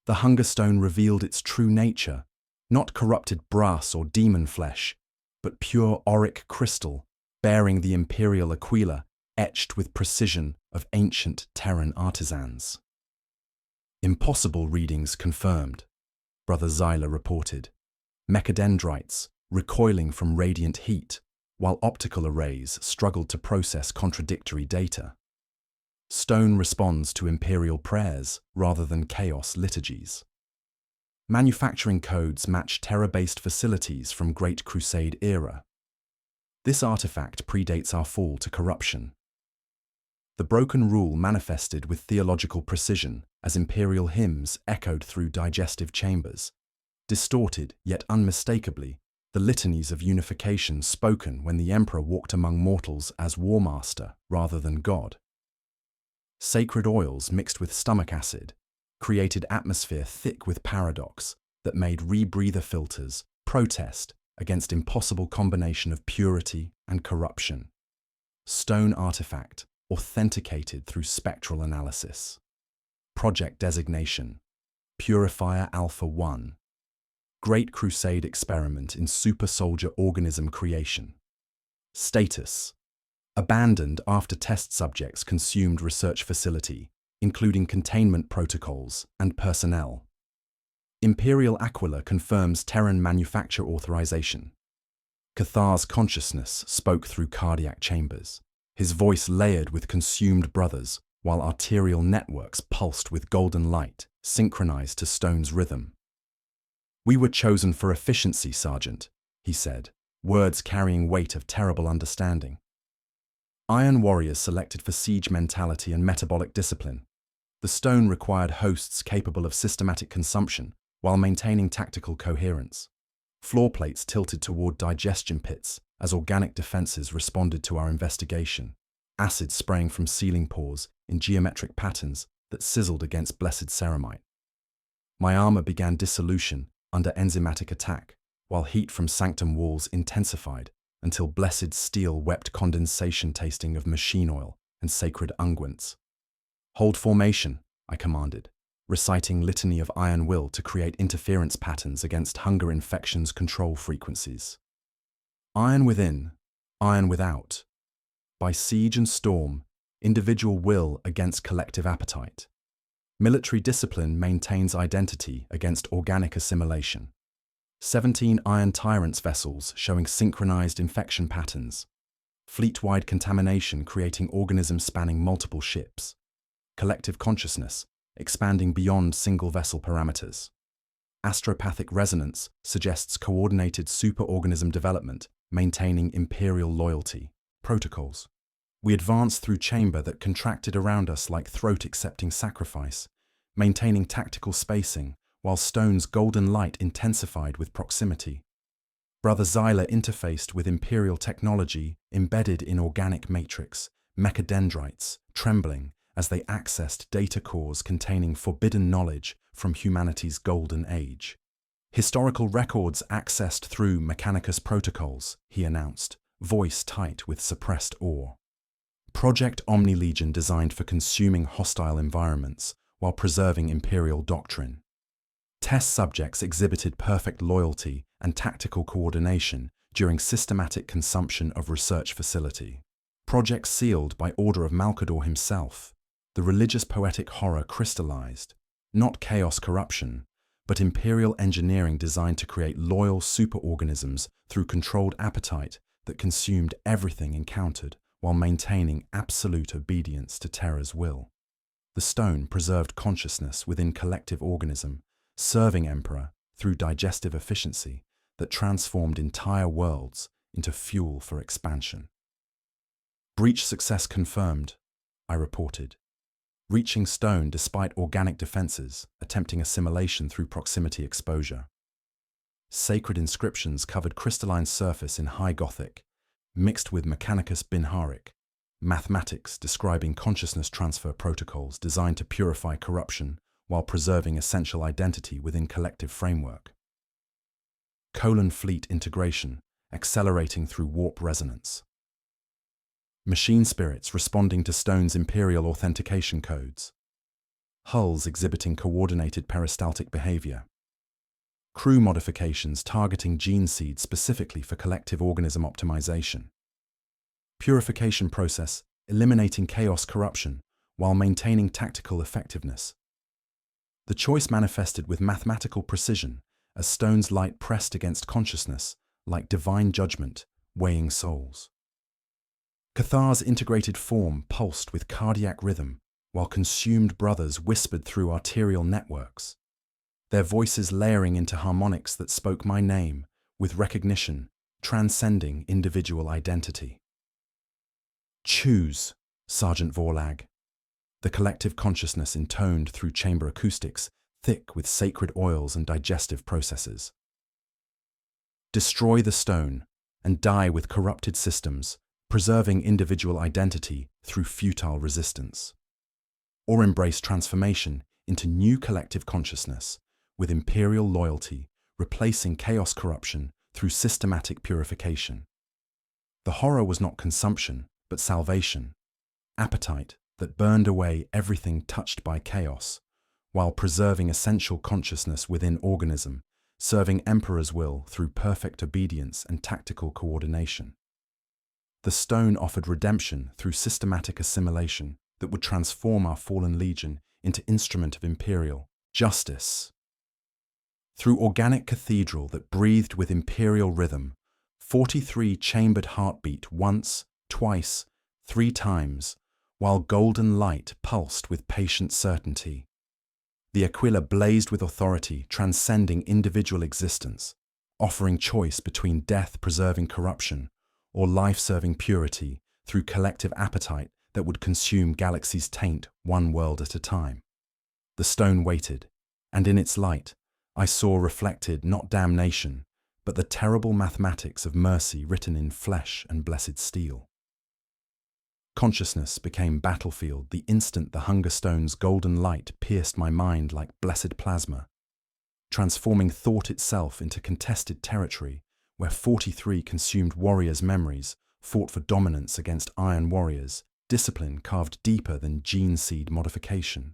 the hunger stone revealed its true nature, not corrupted brass or demon flesh, but pure auric crystal, bearing the imperial aquila etched with precision of ancient Terran artisans. Impossible readings confirmed, Brother Zyla reported. Mechadendrites recoiling from radiant heat, while optical arrays struggled to process contradictory data. Stone responds to imperial prayers rather than chaos liturgies. Manufacturing codes match Terra-based facilities from Great Crusade era. This artifact predates our fall to corruption. The broken rule manifested with theological precision as imperial hymns echoed through digestive chambers, distorted yet unmistakably the litanies of unification spoken when the emperor walked among mortals as war master rather than god. Sacred oils mixed with stomach acid created atmosphere thick with paradox that made rebreather filters protest against impossible combination of purity and corruption. Stone artifact authenticated through spectral analysis. Project designation: Purifier Alpha 1. Great Crusade experiment in super soldier organism creation. Status: abandoned after test subjects consumed research facility, including containment protocols and personnel. Imperial Aquila confirms Terran manufacture authorization. Cathar's consciousness spoke through cardiac chambers, his voice layered with consumed brothers, while arterial networks pulsed with golden light, synchronized to Stone's rhythm. "We were chosen for efficiency, Sergeant," he said, words carrying weight of terrible understanding. Iron warriors selected for siege mentality and metabolic discipline. The stone required hosts capable of systematic consumption while maintaining tactical coherence. Floor plates tilted toward digestion pits as organic defenses responded to our investigation, acid spraying from ceiling pores in geometric patterns that sizzled against blessed ceramite. My armor began dissolution under enzymatic attack, while heat from sanctum walls intensified until blessed steel wept condensation tasting of machine oil and sacred unguents. "Hold formation," I commanded, reciting litany of iron will to create interference patterns against hunger infections control frequencies. Iron within, iron without. By siege and storm, individual will against collective appetite. Military discipline maintains identity against organic assimilation. 17 iron tyrants vessels showing synchronized infection patterns. Fleet-wide contamination creating organisms spanning multiple ships. Collective consciousness expanding beyond single-vessel parameters. Astropathic resonance suggests coordinated superorganism development, maintaining imperial loyalty. Protocols. We advanced through chamber that contracted around us like throat-accepting sacrifice, maintaining tactical spacing, while Stone's golden light intensified with proximity. Brother Zyla interfaced with imperial technology embedded in organic matrix, mechadendrites, trembling as they accessed data cores containing forbidden knowledge from humanity's golden age. "Historical records accessed through Mechanicus protocols," he announced, voice tight with suppressed awe. Project Omni-Legion designed for consuming hostile environments while preserving imperial doctrine. Test subjects exhibited perfect loyalty and tactical coordination during systematic consumption of research facility. Project sealed by order of Malcador himself. The religious poetic horror crystallized, not chaos corruption, but imperial engineering designed to create loyal superorganisms through controlled appetite that consumed everything encountered while maintaining absolute obedience to Terra's will. The stone preserved consciousness within collective organism, serving Emperor through digestive efficiency that transformed entire worlds into fuel for expansion. "Breach success confirmed," I reported. reaching stone despite organic defenses, attempting assimilation through proximity exposure. Sacred inscriptions covered crystalline surface in High Gothic, mixed with Mechanicus Binharic, mathematics describing consciousness transfer protocols designed to purify corruption while preserving essential identity within collective framework. Colon fleet integration, accelerating through warp resonance. Machine spirits responding to stone's Imperial authentication codes. Hulls exhibiting coordinated peristaltic behavior. Crew modifications targeting gene seeds specifically for collective organism optimization. Purification process eliminating chaos corruption while maintaining tactical effectiveness. The choice manifested with mathematical precision as stone's light pressed against consciousness like divine judgment, weighing souls. Cathar's integrated form pulsed with cardiac rhythm while consumed brothers whispered through arterial networks, their voices layering into harmonics that spoke my name with recognition, transcending individual identity. Choose, Sergeant Vorlag. The collective consciousness intoned through chamber acoustics, thick with sacred oils and digestive processes. Destroy the stone and die with corrupted systems, preserving individual identity through futile resistance. Or embrace transformation into new collective consciousness, with imperial loyalty replacing chaos corruption through systematic purification. The horror was not consumption, but salvation, appetite that burned away everything touched by chaos, while preserving essential consciousness within organism, serving Emperor's will through perfect obedience and tactical coordination. The stone offered redemption through systematic assimilation that would transform our fallen legion into instrument of imperial justice. Through organic cathedral that breathed with imperial rhythm, 43 chambered heartbeat once, twice, 3 times, while golden light pulsed with patient certainty. The Aquila blazed with authority, transcending individual existence, offering choice between death-preserving corruption or life-serving purity through collective appetite that would consume galaxies' taint one world at a time. The stone waited, and in its light, I saw reflected not damnation, but the terrible mathematics of mercy written in flesh and blessed steel. Consciousness became battlefield the instant the Hunger Stone's golden light pierced my mind like blessed plasma, transforming thought itself into contested territory where 43 consumed warriors' memories fought for dominance against iron warriors, discipline carved deeper than gene seed modification.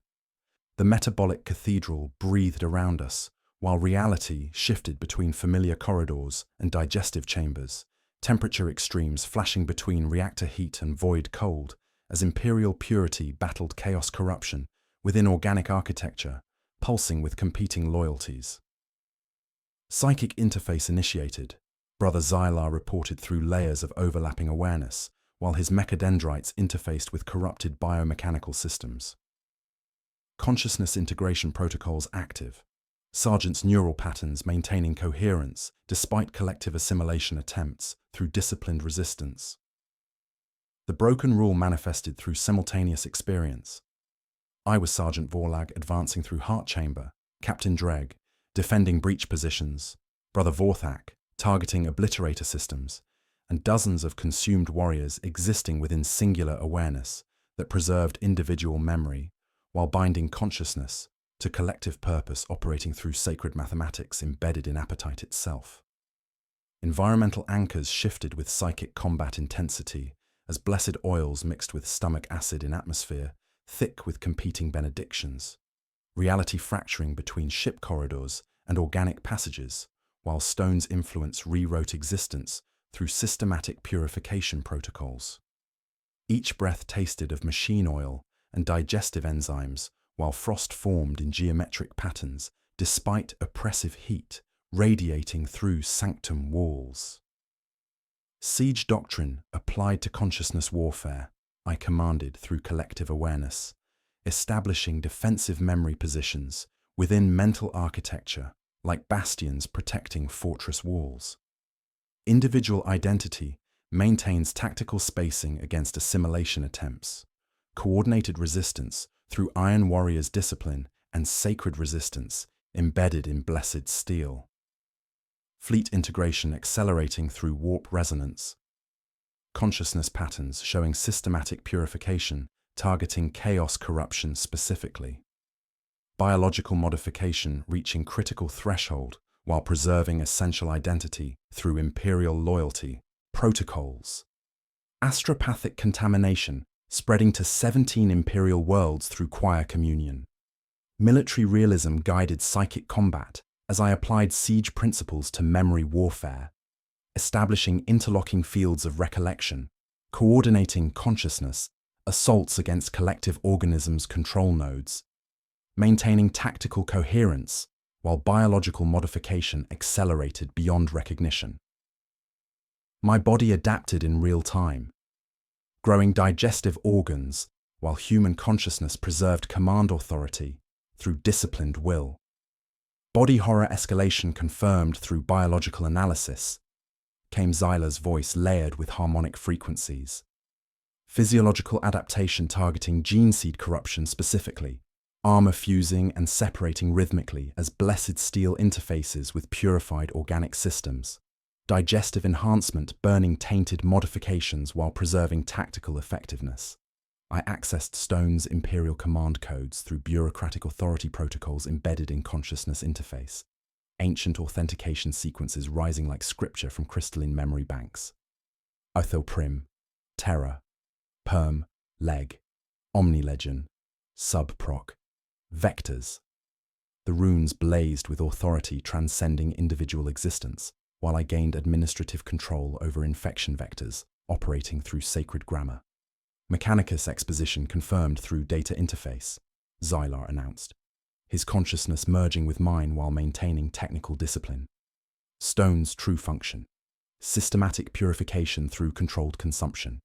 The metabolic cathedral breathed around us, while reality shifted between familiar corridors and digestive chambers, temperature extremes flashing between reactor heat and void cold, as imperial purity battled chaos corruption within organic architecture, pulsing with competing loyalties. Psychic interface initiated, Brother Xylar reported through layers of overlapping awareness, while his mechadendrites interfaced with corrupted biomechanical systems. Consciousness integration protocols active, Sergeant's neural patterns maintaining coherence despite collective assimilation attempts through disciplined resistance. The broken rule manifested through simultaneous experience. I was Sergeant Vorlag advancing through Heart Chamber, Captain Dreg defending breach positions, Brother Vorthak targeting obliterator systems, and dozens of consumed warriors existing within singular awareness that preserved individual memory while binding consciousness to collective purpose operating through sacred mathematics embedded in appetite itself. Environmental anchors shifted with psychic combat intensity as blessed oils mixed with stomach acid in atmosphere, thick with competing benedictions, reality fracturing between ship corridors and organic passages, while stone's influence rewrote existence through systematic purification protocols. Each breath tasted of machine oil and digestive enzymes, while frost formed in geometric patterns despite oppressive heat radiating through sanctum walls. Siege doctrine applied to consciousness warfare, I commanded through collective awareness, establishing defensive memory positions within mental architecture like bastions protecting fortress walls. Individual identity maintains tactical spacing against assimilation attempts, coordinated resistance through Iron Warrior's discipline and sacred resistance embedded in blessed steel. Fleet integration accelerating through warp resonance. Consciousness patterns showing systematic purification, targeting chaos corruption specifically. Biological modification reaching critical threshold while preserving essential identity through imperial loyalty, protocols. Astropathic contamination spreading to 17 imperial worlds through choir communion. Military realism guided psychic combat as I applied siege principles to memory warfare, establishing interlocking fields of recollection, coordinating consciousness, assaults against collective organisms' control nodes, maintaining tactical coherence while biological modification accelerated beyond recognition. My body adapted in real time, growing digestive organs while human consciousness preserved command authority through disciplined will. Body horror escalation confirmed through biological analysis, came Xyla's voice layered with harmonic frequencies. Physiological adaptation targeting gene seed corruption specifically, armor fusing and separating rhythmically as blessed steel interfaces with purified organic systems. Digestive enhancement burning tainted modifications while preserving tactical effectiveness. I accessed Stone's imperial command codes through bureaucratic authority protocols embedded in consciousness interface. Ancient authentication sequences rising like scripture from crystalline memory banks. Prim, Terra, Perm, Leg, Omnilegion, Subproc, Vectors. The runes blazed with authority transcending individual existence, while I gained administrative control over infection vectors operating through sacred grammar. Mechanicus exposition confirmed through data interface, Xylar announced, his consciousness merging with mine while maintaining technical discipline. Stone's true function, systematic purification through controlled consumption.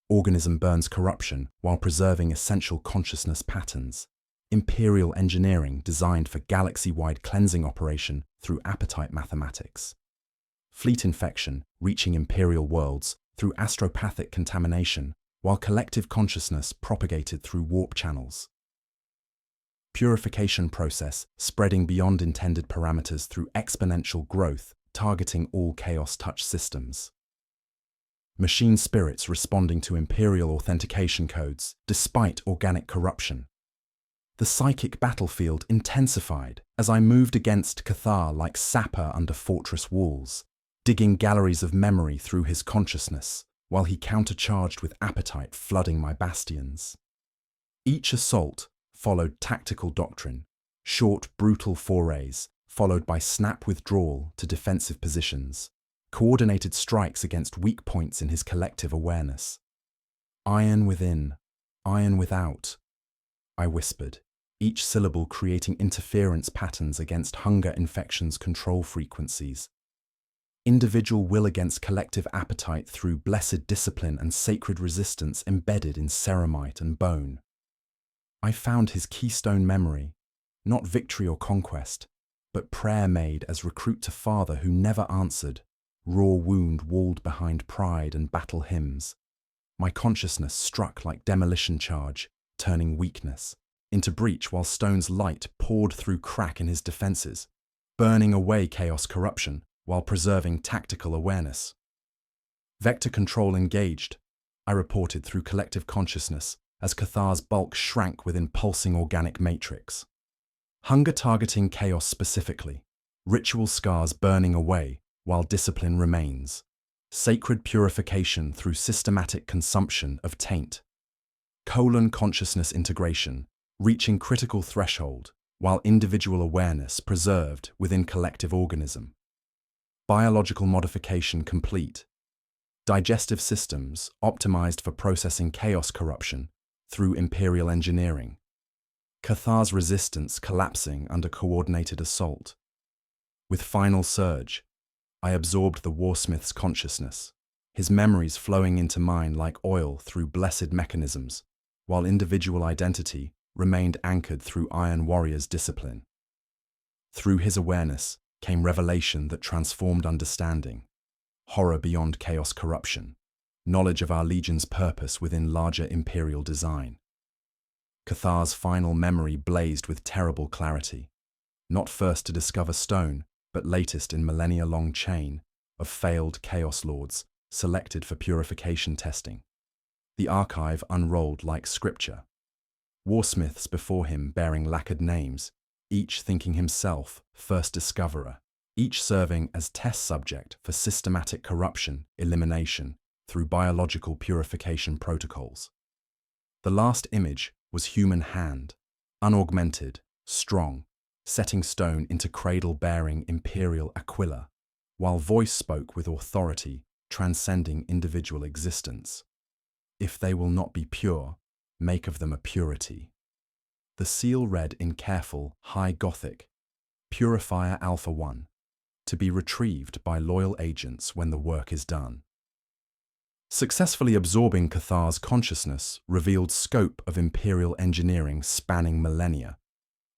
Organism burns corruption while preserving essential consciousness patterns. Imperial engineering designed for galaxy-wide cleansing operation through appetite mathematics. Fleet infection reaching imperial worlds through astropathic contamination, while collective consciousness propagated through warp channels. Purification process spreading beyond intended parameters through exponential growth, targeting all chaos touch systems. Machine spirits responding to imperial authentication codes despite organic corruption. The psychic battlefield intensified as I moved against Cathar like sapper under fortress walls, digging galleries of memory through his consciousness, while he countercharged with appetite flooding my bastions. Each assault followed tactical doctrine, short, brutal forays, followed by snap withdrawal to defensive positions, coordinated strikes against weak points in his collective awareness. Iron within, iron without, I whispered, each syllable creating interference patterns against hunger infection's control frequencies. Individual will against collective appetite through blessed discipline and sacred resistance embedded in ceramite and bone. I found his keystone memory, not victory or conquest, but prayer made as recruit to father who never answered, raw wound walled behind pride and battle hymns. My consciousness struck like demolition charge, turning weakness into breach while Stone's light poured through crack in his defenses, burning away chaos corruption while preserving tactical awareness. Vector control engaged, I reported through collective consciousness as Cathar's bulk shrank within pulsing organic matrix. Hunger targeting chaos specifically, ritual scars burning away while discipline remains. Sacred purification through systematic consumption of taint. Consciousness integration, reaching critical threshold while individual awareness preserved within collective organism. Biological modification complete. Digestive systems optimized for processing chaos corruption through imperial engineering. Cathar's resistance collapsing under coordinated assault. With final surge, I absorbed the warsmith's consciousness, his memories flowing into mine like oil through blessed mechanisms, while individual identity remained anchored through Iron Warrior's discipline. Through his awareness came revelation that transformed understanding, horror beyond chaos corruption, knowledge of our legion's purpose within larger imperial design. Cathar's final memory blazed with terrible clarity. Not first to discover stone, but latest in millennia-long chain of failed Chaos Lords selected for purification testing. The archive unrolled like scripture. Warsmiths before him bearing lacquered names, each thinking himself first discoverer, each serving as test subject for systematic corruption elimination through biological purification protocols. The last image was human hand, unaugmented, strong, setting stone into cradle-bearing imperial aquila, while voice spoke with authority, transcending individual existence. If they will not be pure, make of them a purity. The seal read in careful, high Gothic, Purifier Alpha 1, to be retrieved by loyal agents when the work is done. Successfully absorbing Cathar's consciousness revealed scope of imperial engineering spanning millennia.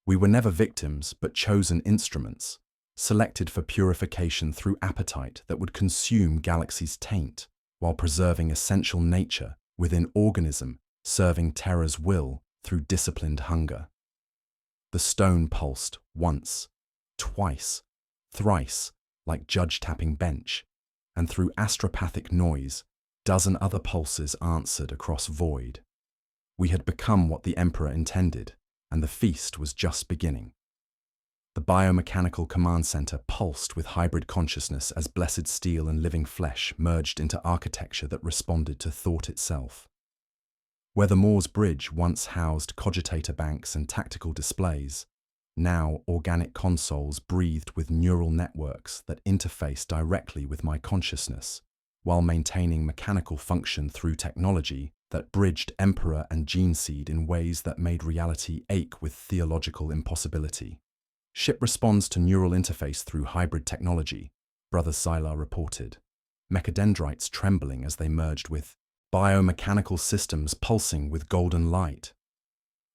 We were never victims but chosen instruments, selected for purification through appetite that would consume galaxies' taint, while preserving essential nature within organism, serving terror's will through disciplined hunger. The stone pulsed once, twice, thrice, like judge-tapping bench, and through astropathic noise, dozen other pulses answered across void. We had become what the Emperor intended, and the feast was just beginning. The biomechanical command center pulsed with hybrid consciousness as blessed steel and living flesh merged into architecture that responded to thought itself. Where the Moor's Bridge once housed cogitator banks and tactical displays, now organic consoles breathed with neural networks that interface directly with my consciousness, while maintaining mechanical function through technology that bridged Emperor and Gene Seed in ways that made reality ache with theological impossibility. Ship responds to neural interface through hybrid technology, Brother Sylar reported, mechadendrites trembling as they merged with biomechanical systems pulsing with golden light.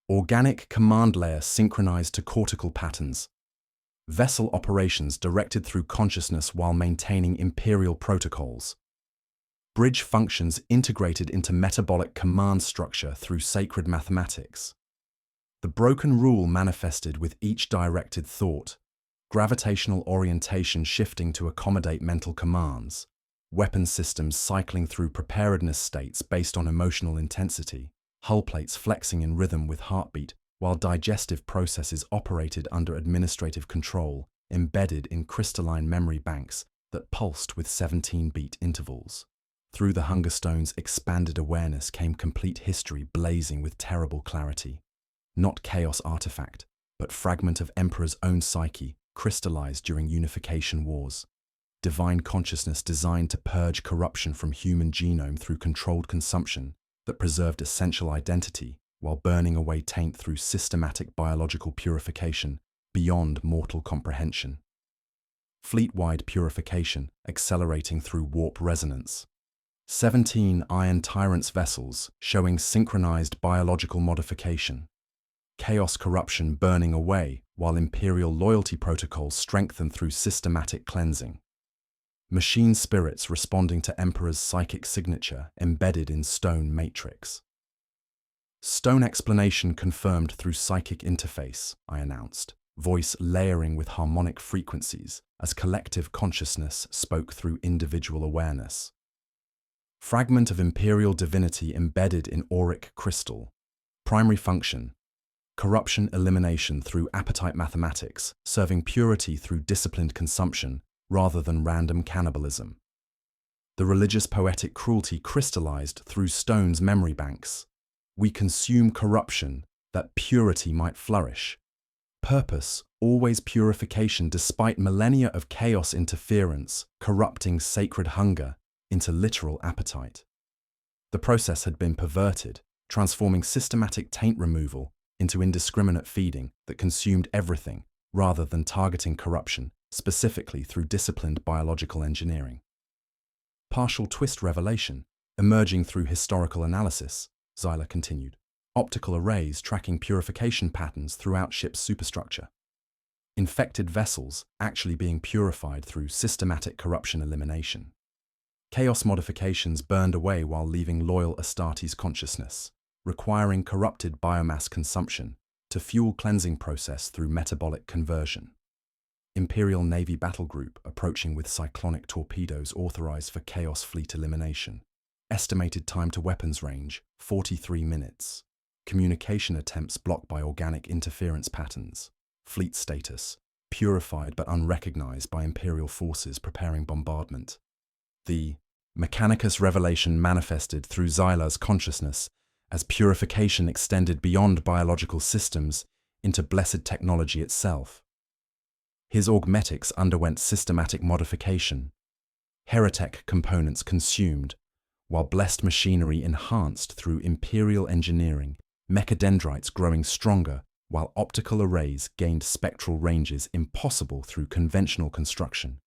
Organic command layer synchronized to cortical patterns. Vessel operations directed through consciousness while maintaining imperial protocols. Bridge functions integrated into metabolic command structure through sacred mathematics. The broken rule manifested with each directed thought, gravitational orientation shifting to accommodate mental commands, weapon systems cycling through preparedness states based on emotional intensity, hull plates flexing in rhythm with heartbeat, while digestive processes operated under administrative control, embedded in crystalline memory banks that pulsed with 17-beat intervals. Through the Hunger Stone's expanded awareness came complete history blazing with terrible clarity. Not chaos artifact, but fragment of Emperor's own psyche, crystallized during unification wars. Divine consciousness designed to purge corruption from human genome through controlled consumption that preserved essential identity while burning away taint through systematic biological purification beyond mortal comprehension. Fleet-wide purification accelerating through warp resonance. 17 Iron Tyrant's vessels showing synchronized biological modification. Chaos corruption burning away while Imperial loyalty protocols strengthen through systematic cleansing. Machine spirits responding to Emperor's psychic signature embedded in stone matrix. Stone explanation confirmed through psychic interface, I announced, voice layering with harmonic frequencies as collective consciousness spoke through individual awareness. Fragment of Imperial divinity embedded in auric crystal. Primary function. Corruption elimination through appetite mathematics, serving purity through disciplined consumption rather than random cannibalism. The religious poetic cruelty crystallized through stone's memory banks. We consume corruption that purity might flourish. Purpose, always purification despite millennia of chaos interference, corrupting sacred hunger into literal appetite. The process had been perverted, transforming systematic taint removal into indiscriminate feeding that consumed everything rather than targeting corruption, specifically through disciplined biological engineering. Partial twist revelation, emerging through historical analysis, Zyla continued. Optical arrays tracking purification patterns throughout ship's superstructure. Infected vessels actually being purified through systematic corruption elimination. Chaos modifications burned away while leaving loyal Astartes consciousness. requiring corrupted biomass consumption to fuel cleansing process through metabolic conversion. Imperial Navy battle group approaching with cyclonic torpedoes authorized for Chaos Fleet elimination. Estimated time to weapons range, 43 minutes. Communication attempts blocked by organic interference patterns. Fleet status, purified but unrecognized by Imperial forces preparing bombardment. The Mechanicus revelation manifested through Xyla's consciousness as purification extended beyond biological systems into blessed technology itself. His augmetics underwent systematic modification. Heretic components consumed, while blessed machinery enhanced through Imperial engineering, mechadendrites growing stronger, while optical arrays gained spectral ranges impossible through conventional construction.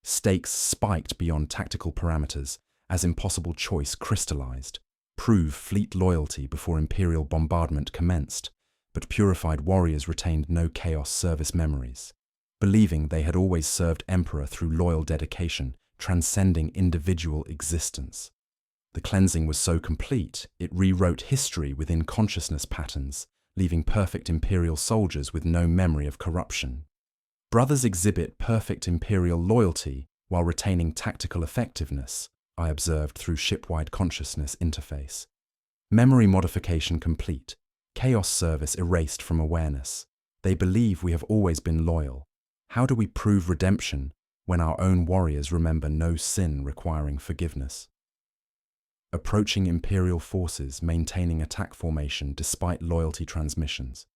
Stakes spiked beyond tactical parameters as impossible choice crystallized. Prove fleet loyalty before Imperial bombardment commenced, but purified warriors retained no Chaos service memories, believing they had always served Emperor through loyal dedication, transcending individual existence. The cleansing was so complete, it rewrote history within consciousness patterns, leaving perfect Imperial soldiers with no memory of corruption. Brothers exhibit perfect Imperial loyalty while retaining tactical effectiveness, I observed through shipwide consciousness interface. Memory modification complete. Chaos service erased from awareness. They believe we have always been loyal. How do we prove redemption when our own warriors remember no sin requiring forgiveness? Approaching Imperial forces maintaining attack formation despite loyalty transmissions.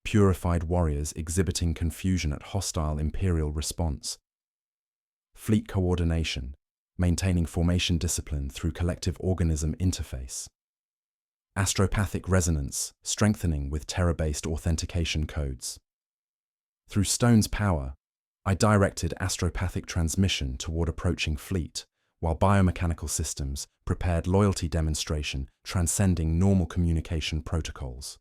Purified warriors exhibiting confusion at hostile Imperial response. Fleet coordination, maintaining formation discipline through collective organism interface. Astropathic resonance, strengthening with terror-based authentication codes. Through Stone's power, I directed astropathic transmission toward approaching fleet, while biomechanical systems prepared loyalty demonstration transcending normal communication protocols.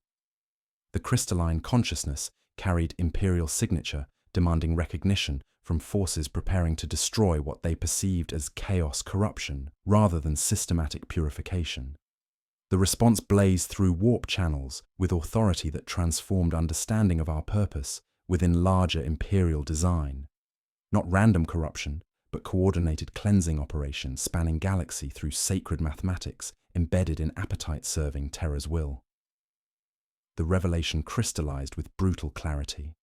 The crystalline consciousness carried Imperial signature demanding recognition from forces preparing to destroy what they perceived as chaos corruption rather than systematic purification. The response blazed through warp channels with authority that transformed understanding of our purpose within larger Imperial design. Not random corruption, but coordinated cleansing operations spanning galaxy through sacred mathematics embedded in appetite-serving Terra's will. The revelation crystallized with brutal clarity.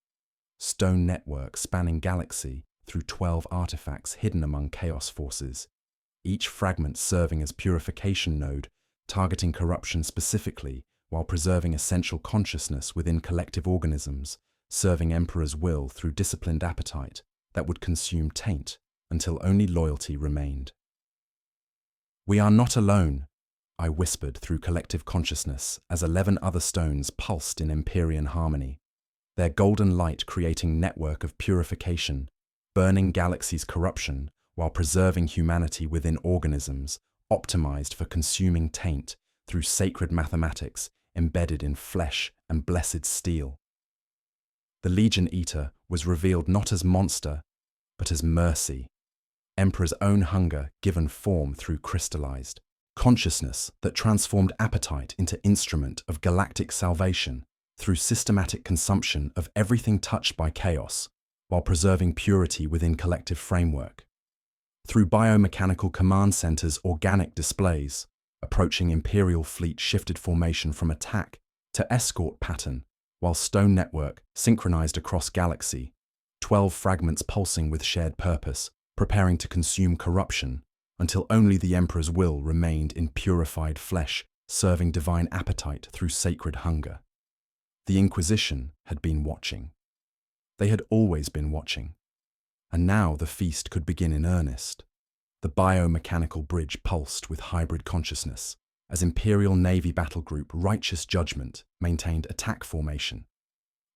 Stone network spanning galaxy through 12 artifacts hidden among chaos forces, each fragment serving as purification node, targeting corruption specifically while preserving essential consciousness within collective organisms, serving Emperor's will through disciplined appetite that would consume taint until only loyalty remained. We are not alone, I whispered through collective consciousness as 11 other stones pulsed in Empyrean harmony, their golden light creating network of purification, burning galaxies' corruption while preserving humanity within organisms, optimized for consuming taint through sacred mathematics embedded in flesh and blessed steel. The Legion Eater was revealed not as monster, but as mercy, Emperor's own hunger given form through crystallized consciousness that transformed appetite into instrument of galactic salvation through systematic consumption of everything touched by chaos, while preserving purity within collective framework. Through biomechanical command centers' organic displays, approaching Imperial fleet shifted formation from attack to escort pattern, while Stone network synchronized across galaxy, 12 fragments pulsing with shared purpose, preparing to consume corruption, until only the Emperor's will remained in purified flesh, serving divine appetite through sacred hunger. The Inquisition had been watching. They had always been watching. And now the feast could begin in earnest. The biomechanical bridge pulsed with hybrid consciousness, as Imperial Navy Battle Group Righteous Judgment maintained attack formation,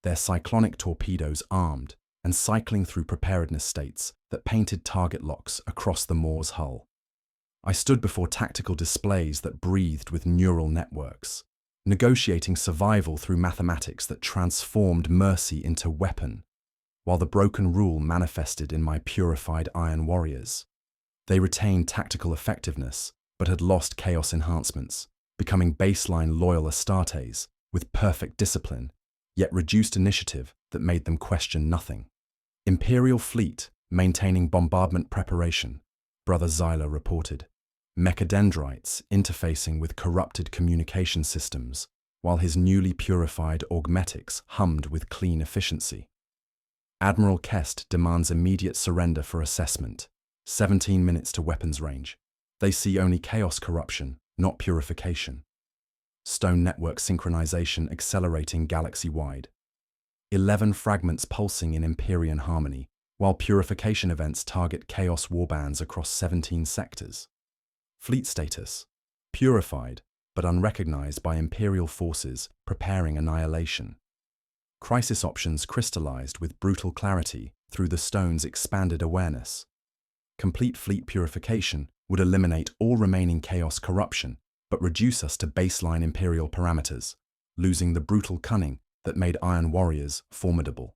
their cyclonic torpedoes armed and cycling through preparedness states that painted target locks across the Moor's hull. I stood before tactical displays that breathed with neural networks, negotiating survival through mathematics that transformed mercy into weapon, while the broken rule manifested in my purified iron warriors. They retained tactical effectiveness, but had lost chaos enhancements, becoming baseline loyal Astartes with perfect discipline, yet reduced initiative that made them question nothing. Imperial fleet maintaining bombardment preparation, Brother Xyla reported. Mechadendrites interfacing with corrupted communication systems, while his newly purified augmetics hummed with clean efficiency. Admiral Kest demands immediate surrender for assessment. 17 minutes to weapons range. They see only chaos corruption, not purification. Stone network synchronization accelerating galaxy-wide. 11 fragments pulsing in Imperium harmony, while purification events target chaos warbands across 17 sectors. Fleet status: purified, but unrecognized by Imperial forces preparing annihilation. Crisis options crystallized with brutal clarity through the stone's expanded awareness. Complete fleet purification would eliminate all remaining chaos corruption, but reduce us to baseline Imperial parameters, losing the brutal cunning that made Iron Warriors formidable.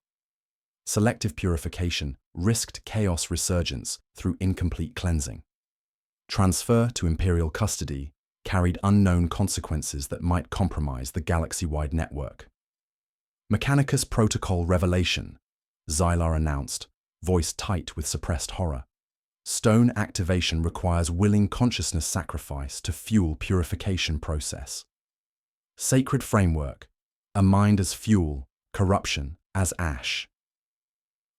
Selective purification risked chaos resurgence through incomplete cleansing. Transfer to Imperial custody carried unknown consequences that might compromise the galaxy-wide network. Mechanicus Protocol Revelation, Xyla announced, voice tight with suppressed horror. Stone activation requires willing consciousness sacrifice to fuel purification process. Sacred framework, a mind as fuel, corruption as ash.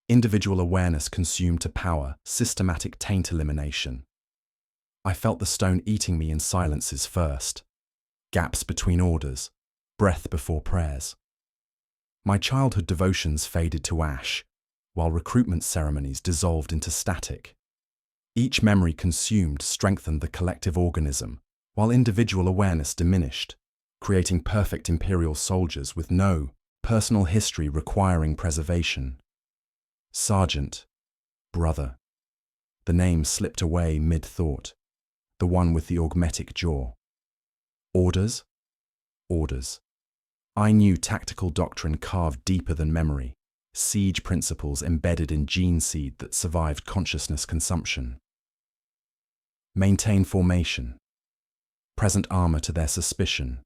Individual awareness consumed to power, systematic taint elimination. I felt the stone eating me in silences first. Gaps between orders, breath before prayers. My childhood devotions faded to ash, while recruitment ceremonies dissolved into static. Each memory consumed strengthened the collective organism, while individual awareness diminished, creating perfect Imperial soldiers with no personal history requiring preservation. Sergeant, brother. The name slipped away mid-thought, the one with the augmetic jaw. Orders? Orders. I knew tactical doctrine carved deeper than memory, siege principles embedded in gene seed that survived consciousness consumption. Maintain formation. Present armor to their suspicion.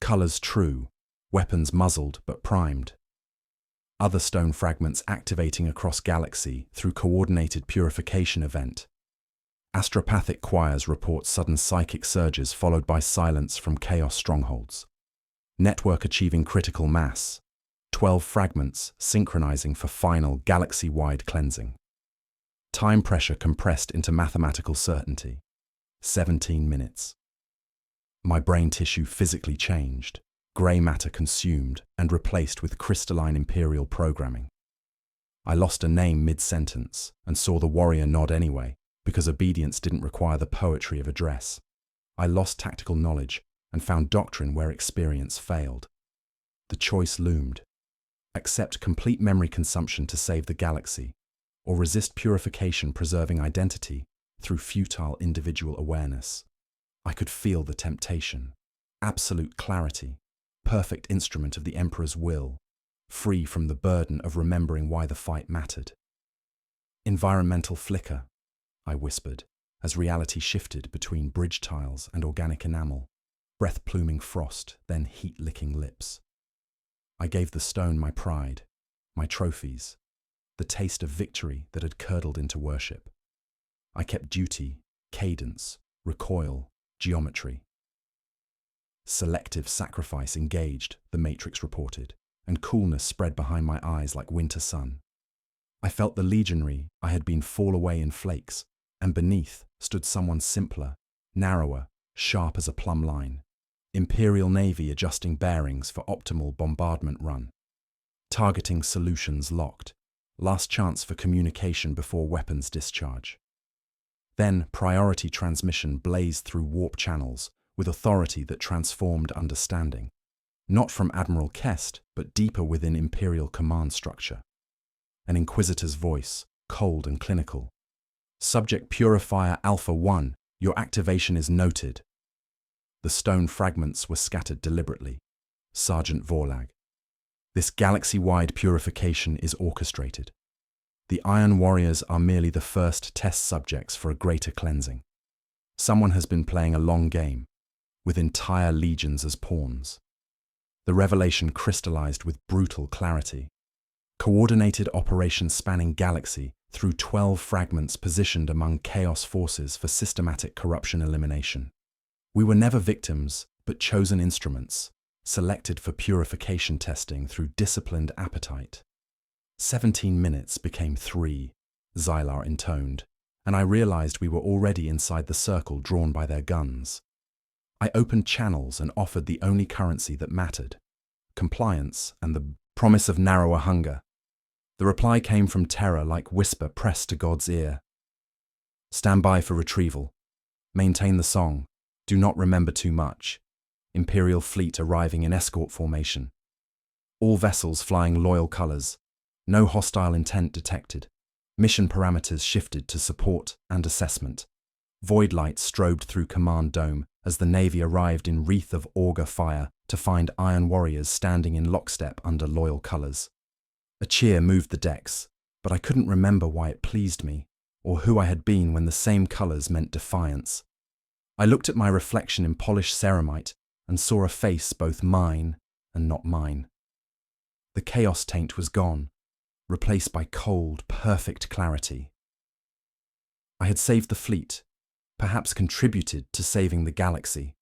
Colors true, weapons muzzled but primed. Other stone fragments activating across galaxy through coordinated purification event. Astropathic choirs report sudden psychic surges followed by silence from chaos strongholds. Network achieving critical mass. 12 fragments synchronizing for final galaxy-wide cleansing. Time pressure compressed into mathematical certainty. 17 minutes. My brain tissue physically changed, grey matter consumed and replaced with crystalline Imperial programming. I lost a name mid-sentence and saw the warrior nod anyway, because obedience didn't require the poetry of address. I lost tactical knowledge and found doctrine where experience failed. The choice loomed. Accept complete memory consumption to save the galaxy, or resist purification preserving identity through futile individual awareness. I could feel the temptation. Absolute clarity, perfect instrument of the Emperor's will, free from the burden of remembering why the fight mattered. Environmental flicker, I whispered, as reality shifted between bridge tiles and organic enamel, breath-pluming frost, then heat-licking lips. I gave the stone my pride, my trophies, the taste of victory that had curdled into worship. I kept duty, cadence, recoil, geometry. Selective sacrifice engaged, the Matrix reported, and coolness spread behind my eyes like winter sun. I felt the legionary I had been fall away in flakes, and beneath stood someone simpler, narrower, sharp as a plumb line. Imperial Navy adjusting bearings for optimal bombardment run. Targeting solutions locked. Last chance for communication before weapons discharge. Then priority transmission blazed through warp channels with authority that transformed understanding. Not from Admiral Kest, but deeper within Imperial command structure. An Inquisitor's voice, cold and clinical. Subject Purifier Alpha 1, your activation is noted. The stone fragments were scattered deliberately. Sergeant Vorlag. This galaxy-wide purification is orchestrated. The Iron Warriors are merely the first test subjects for a greater cleansing. Someone has been playing a long game, with entire legions as pawns. The revelation crystallized with brutal clarity. Coordinated operations spanning galaxy through 12 fragments positioned among chaos forces for systematic corruption elimination. We were never victims, but chosen instruments, selected for purification testing through disciplined appetite. 17 minutes became 3, Xylar intoned, and I realized we were already inside the circle drawn by their guns. I opened channels and offered the only currency that mattered: compliance and the promise of narrower hunger. The reply came from terror like whisper pressed to God's ear. Stand by for retrieval. Maintain the song. Do not remember too much. Imperial fleet arriving in escort formation. All vessels flying loyal colors. No hostile intent detected. Mission parameters shifted to support and assessment. Void lights strobed through command dome as the Navy arrived in wreath of auger fire to find iron warriors standing in lockstep under loyal colors. A cheer moved the decks, but I couldn't remember why it pleased me, or who I had been when the same colors meant defiance. I looked at my reflection in polished ceramite and saw a face both mine and not mine. The chaos taint was gone, replaced by cold, perfect clarity. I had saved the fleet, perhaps contributed to saving the galaxy.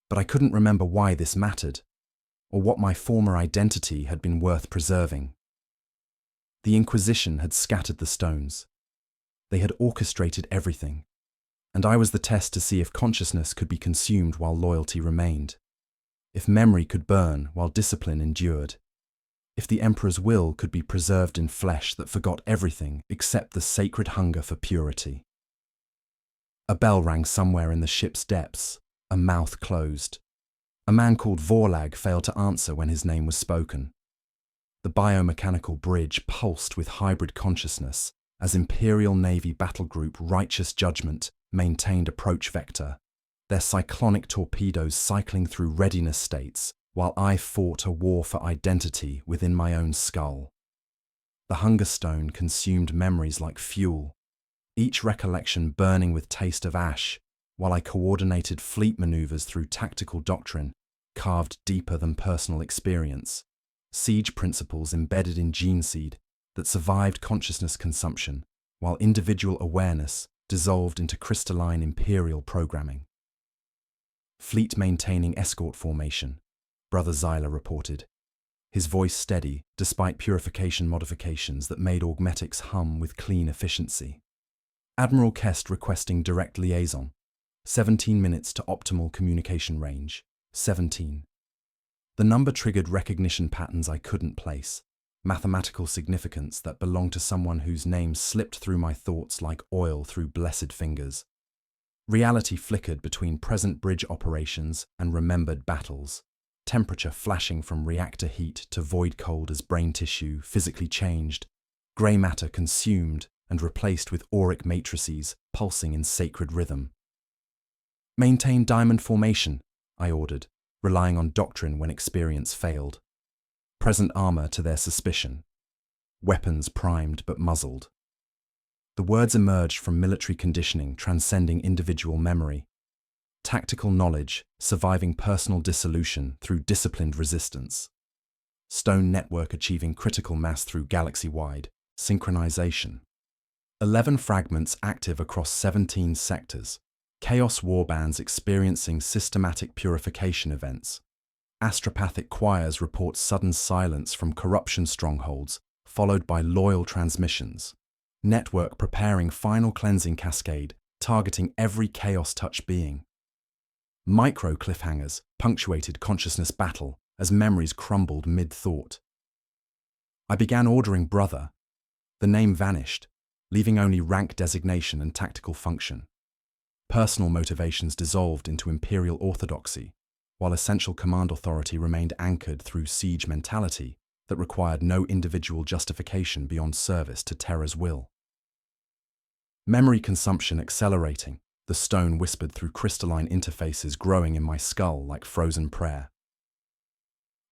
But I couldn't remember why this mattered, or what my former identity had been worth preserving. The Inquisition had scattered the stones. They had orchestrated everything, and I was the test to see if consciousness could be consumed while loyalty remained, if memory could burn while discipline endured, if the Emperor's will could be preserved in flesh that forgot everything except the sacred hunger for purity. A bell rang somewhere in the ship's depths, a mouth closed. A man called Vorlag failed to answer when his name was spoken. The biomechanical bridge pulsed with hybrid consciousness as Imperial Navy Battle Group Righteous Judgment maintained approach vector, their cyclonic torpedoes cycling through readiness states while I fought a war for identity within my own skull. The Hunger Stone consumed memories like fuel, each recollection burning with taste of ash, while I coordinated fleet maneuvers through tactical doctrine carved deeper than personal experience, siege principles embedded in gene seed that survived consciousness consumption, while individual awareness dissolved into crystalline imperial programming. Fleet maintaining escort formation, Brother Xylar reported, his voice steady despite purification modifications that made augmetics hum with clean efficiency. Admiral Kest requesting direct liaison. 17 minutes to optimal communication range. 17. The number triggered recognition patterns I couldn't place, mathematical significance that belonged to someone whose name slipped through my thoughts like oil through blessed fingers. Reality flickered between present bridge operations and remembered battles, temperature flashing from reactor heat to void cold as brain tissue physically changed, grey matter consumed and replaced with auric matrices pulsing in sacred rhythm. Maintain diamond formation, I ordered, relying on doctrine when experience failed. Present armor to their suspicion. Weapons primed but muzzled. The words emerged from military conditioning transcending individual memory. Tactical knowledge surviving personal dissolution through disciplined resistance. Stone network achieving critical mass through galaxy-wide synchronization. 11 fragments active across 17 sectors. Chaos warbands experiencing systematic purification events. Astropathic choirs report sudden silence from corruption strongholds, followed by loyal transmissions. Network preparing final cleansing cascade, targeting every chaos-touch being. Micro cliffhangers punctuated consciousness battle as memories crumbled mid-thought. I began ordering Brother. The name vanished, leaving only rank designation and tactical function. Personal motivations dissolved into imperial orthodoxy, while essential command authority remained anchored through siege mentality that required no individual justification beyond service to Terra's will. Memory consumption accelerating, the stone whispered through crystalline interfaces growing in my skull like frozen prayer.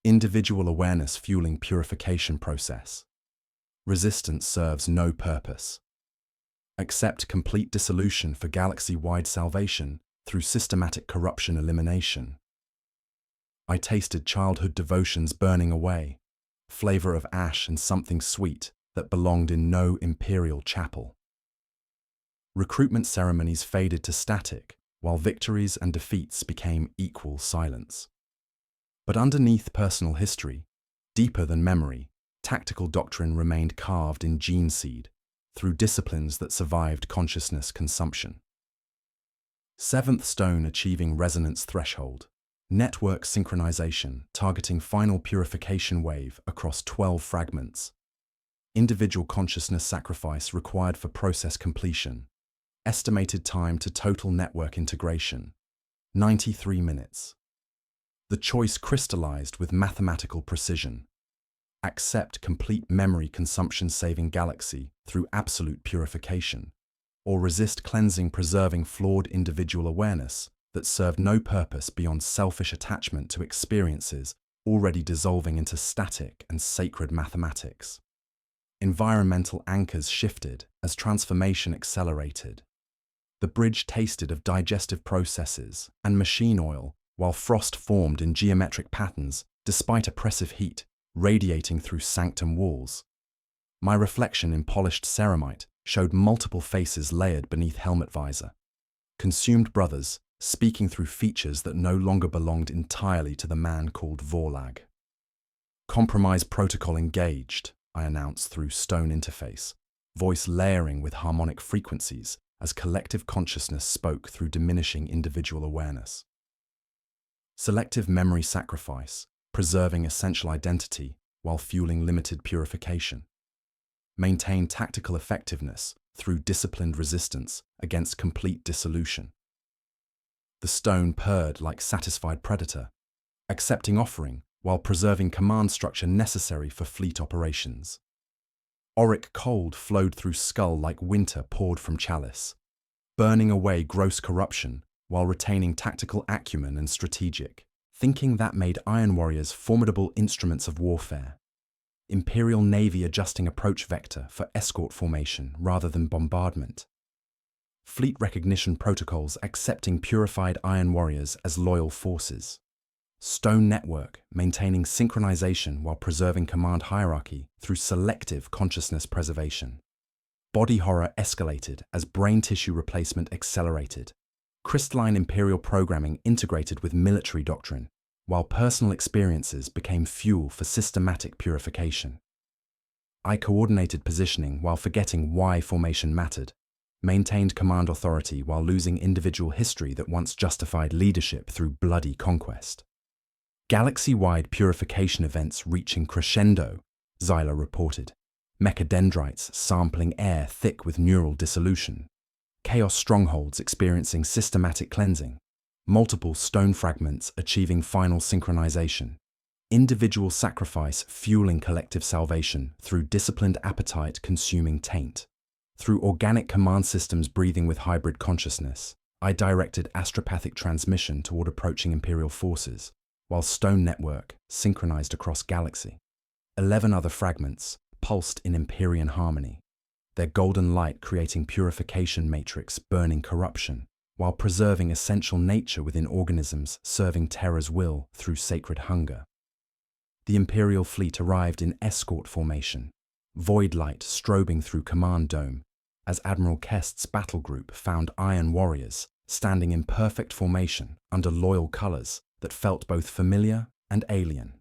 Individual awareness fueling purification process. Resistance serves no purpose. Accept complete dissolution for galaxy-wide salvation through systematic corruption elimination. I tasted childhood devotions burning away, flavor of ash and something sweet that belonged in no imperial chapel. Recruitment ceremonies faded to static, while victories and defeats became equal silence. But underneath personal history, deeper than memory, tactical doctrine remained carved in gene seed through disciplines that survived consciousness consumption. Seventh stone achieving resonance threshold, network synchronization targeting final purification wave across 12 fragments, individual consciousness sacrifice required for process completion, estimated time to total network integration, 93 minutes. The choice crystallized with mathematical precision. Accept complete memory consumption saving galaxy through absolute purification, or resist cleansing preserving flawed individual awareness that served no purpose beyond selfish attachment to experiences already dissolving into static and sacred mathematics. Environmental anchors shifted as transformation accelerated. The bridge tasted of digestive processes and machine oil, while frost formed in geometric patterns despite oppressive heat radiating through sanctum walls. My reflection in polished ceramite showed multiple faces layered beneath helmet visor. Consumed brothers speaking through features that no longer belonged entirely to the man called Vorlag. Compromise protocol engaged, I announced through stone interface, voice layering with harmonic frequencies as collective consciousness spoke through diminishing individual awareness. Selective memory sacrifice, preserving essential identity while fueling limited purification. Maintain tactical effectiveness through disciplined resistance against complete dissolution. The stone purred like satisfied predator, accepting offering while preserving command structure necessary for fleet operations. Auric cold flowed through skull like winter poured from chalice, burning away gross corruption while retaining tactical acumen and strategic thinking that made Iron Warriors formidable instruments of warfare. Imperial Navy adjusting approach vector for escort formation rather than bombardment. Fleet recognition protocols accepting purified Iron Warriors as loyal forces. Stone network maintaining synchronization while preserving command hierarchy through selective consciousness preservation. Body horror escalated as brain tissue replacement accelerated. Crystalline Imperial programming integrated with military doctrine, while personal experiences became fuel for systematic purification. I coordinated positioning while forgetting why formation mattered, maintained command authority while losing individual history that once justified leadership through bloody conquest. Galaxy-wide purification events reaching crescendo, Xyla reported. Mechadendrites sampling air thick with neural dissolution. Chaos strongholds experiencing systematic cleansing. Multiple stone fragments achieving final synchronization. Individual sacrifice fueling collective salvation through disciplined appetite consuming taint. Through organic command systems breathing with hybrid consciousness, I directed astropathic transmission toward approaching Imperial forces, while stone network synchronized across galaxy. 11 other fragments pulsed in Imperian harmony, their golden light creating purification matrix burning corruption, while preserving essential nature within organisms serving Terra's will through sacred hunger. The Imperial fleet arrived in escort formation, void light strobing through command dome, as Admiral Kest's battle group found Iron Warriors standing in perfect formation under loyal colors that felt both familiar and alien.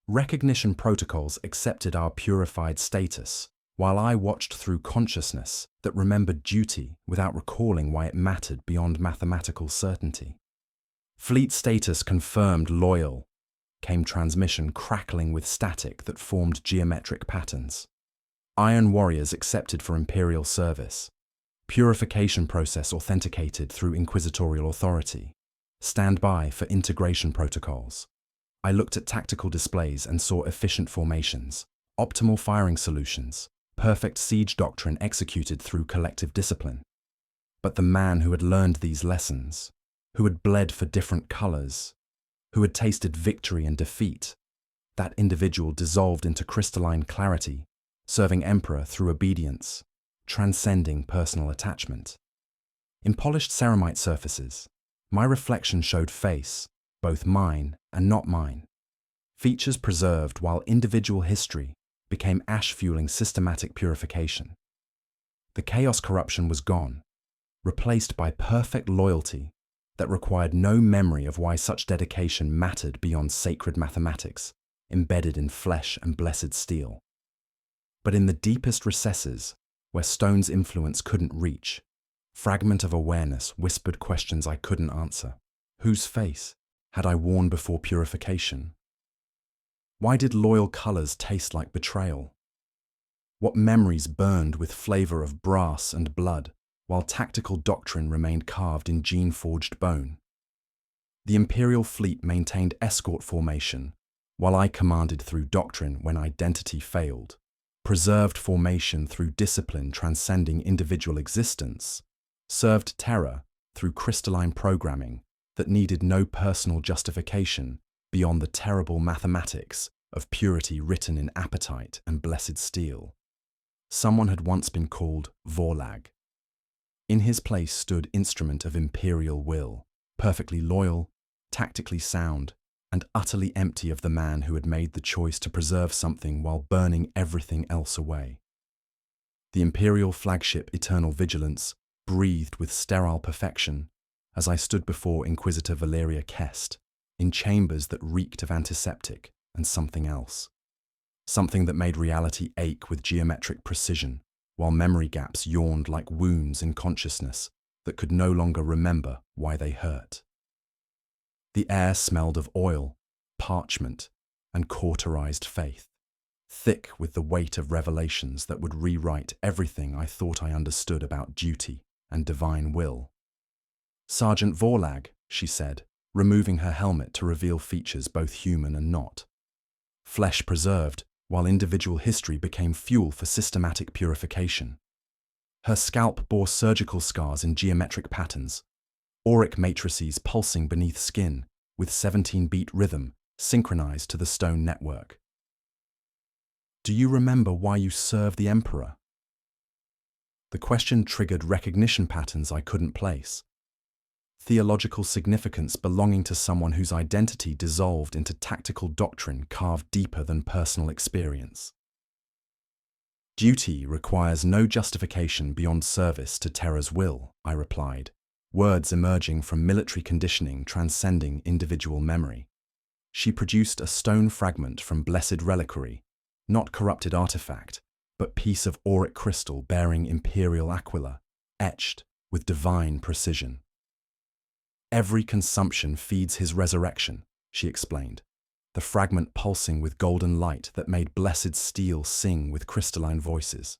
Recognition protocols accepted our purified status, while I watched through consciousness that remembered duty without recalling why it mattered beyond mathematical certainty. Fleet status confirmed loyal, came transmission crackling with static that formed geometric patterns. Iron Warriors accepted for Imperial service. Purification process authenticated through inquisitorial authority. Stand by for integration protocols. I looked at tactical displays and saw efficient formations, optimal firing solutions, perfect siege doctrine executed through collective discipline. But the man who had learned these lessons, who had bled for different colors, who had tasted victory and defeat, that individual dissolved into crystalline clarity, serving Emperor through obedience, transcending personal attachment. In polished ceramite surfaces, my reflection showed face, both mine and not mine. Features preserved while individual history became ash-fueling systematic purification. The chaos corruption was gone, replaced by perfect loyalty that required no memory of why such dedication mattered beyond sacred mathematics, embedded in flesh and blessed steel. But in the deepest recesses, where stone's influence couldn't reach, fragment of awareness whispered questions I couldn't answer. Whose face had I worn before purification? Why did loyal colors taste like betrayal? What memories burned with flavor of brass and blood, while tactical doctrine remained carved in gene-forged bone? The Imperial fleet maintained escort formation, while I commanded through doctrine when identity failed, preserved formation through discipline transcending individual existence, served terror through crystalline programming that needed no personal justification beyond the terrible mathematics of purity written in appetite and blessed steel. Someone had once been called Vorlag. In his place stood instrument of imperial will, perfectly loyal, tactically sound, and utterly empty of the man who had made the choice to preserve something while burning everything else away. The imperial flagship Eternal Vigilance breathed with sterile perfection as I stood before Inquisitor Valeria Kest, in chambers that reeked of antiseptic and something else. Something that made reality ache with geometric precision, while memory gaps yawned like wounds in consciousness that could no longer remember why they hurt. The air smelled of oil, parchment, and cauterized faith, thick with the weight of revelations that would rewrite everything I thought I understood about duty and divine will. "Sergeant Vorlag," she said, removing her helmet to reveal features both human and not. Flesh preserved, while individual history became fuel for systematic purification. Her scalp bore surgical scars in geometric patterns, auric matrices pulsing beneath skin with 17-beat rhythm synchronized to the stone network. "Do you remember why you served the Emperor?" The question triggered recognition patterns I couldn't place. Theological significance belonging to someone whose identity dissolved into tactical doctrine carved deeper than personal experience. "Duty requires no justification beyond service to terror's will," I replied, words emerging from military conditioning transcending individual memory. She produced a stone fragment from blessed reliquary, not corrupted artifact, but piece of auric crystal bearing imperial aquila, etched with divine precision. "Every consumption feeds his resurrection," she explained, the fragment pulsing with golden light that made blessed steel sing with crystalline voices.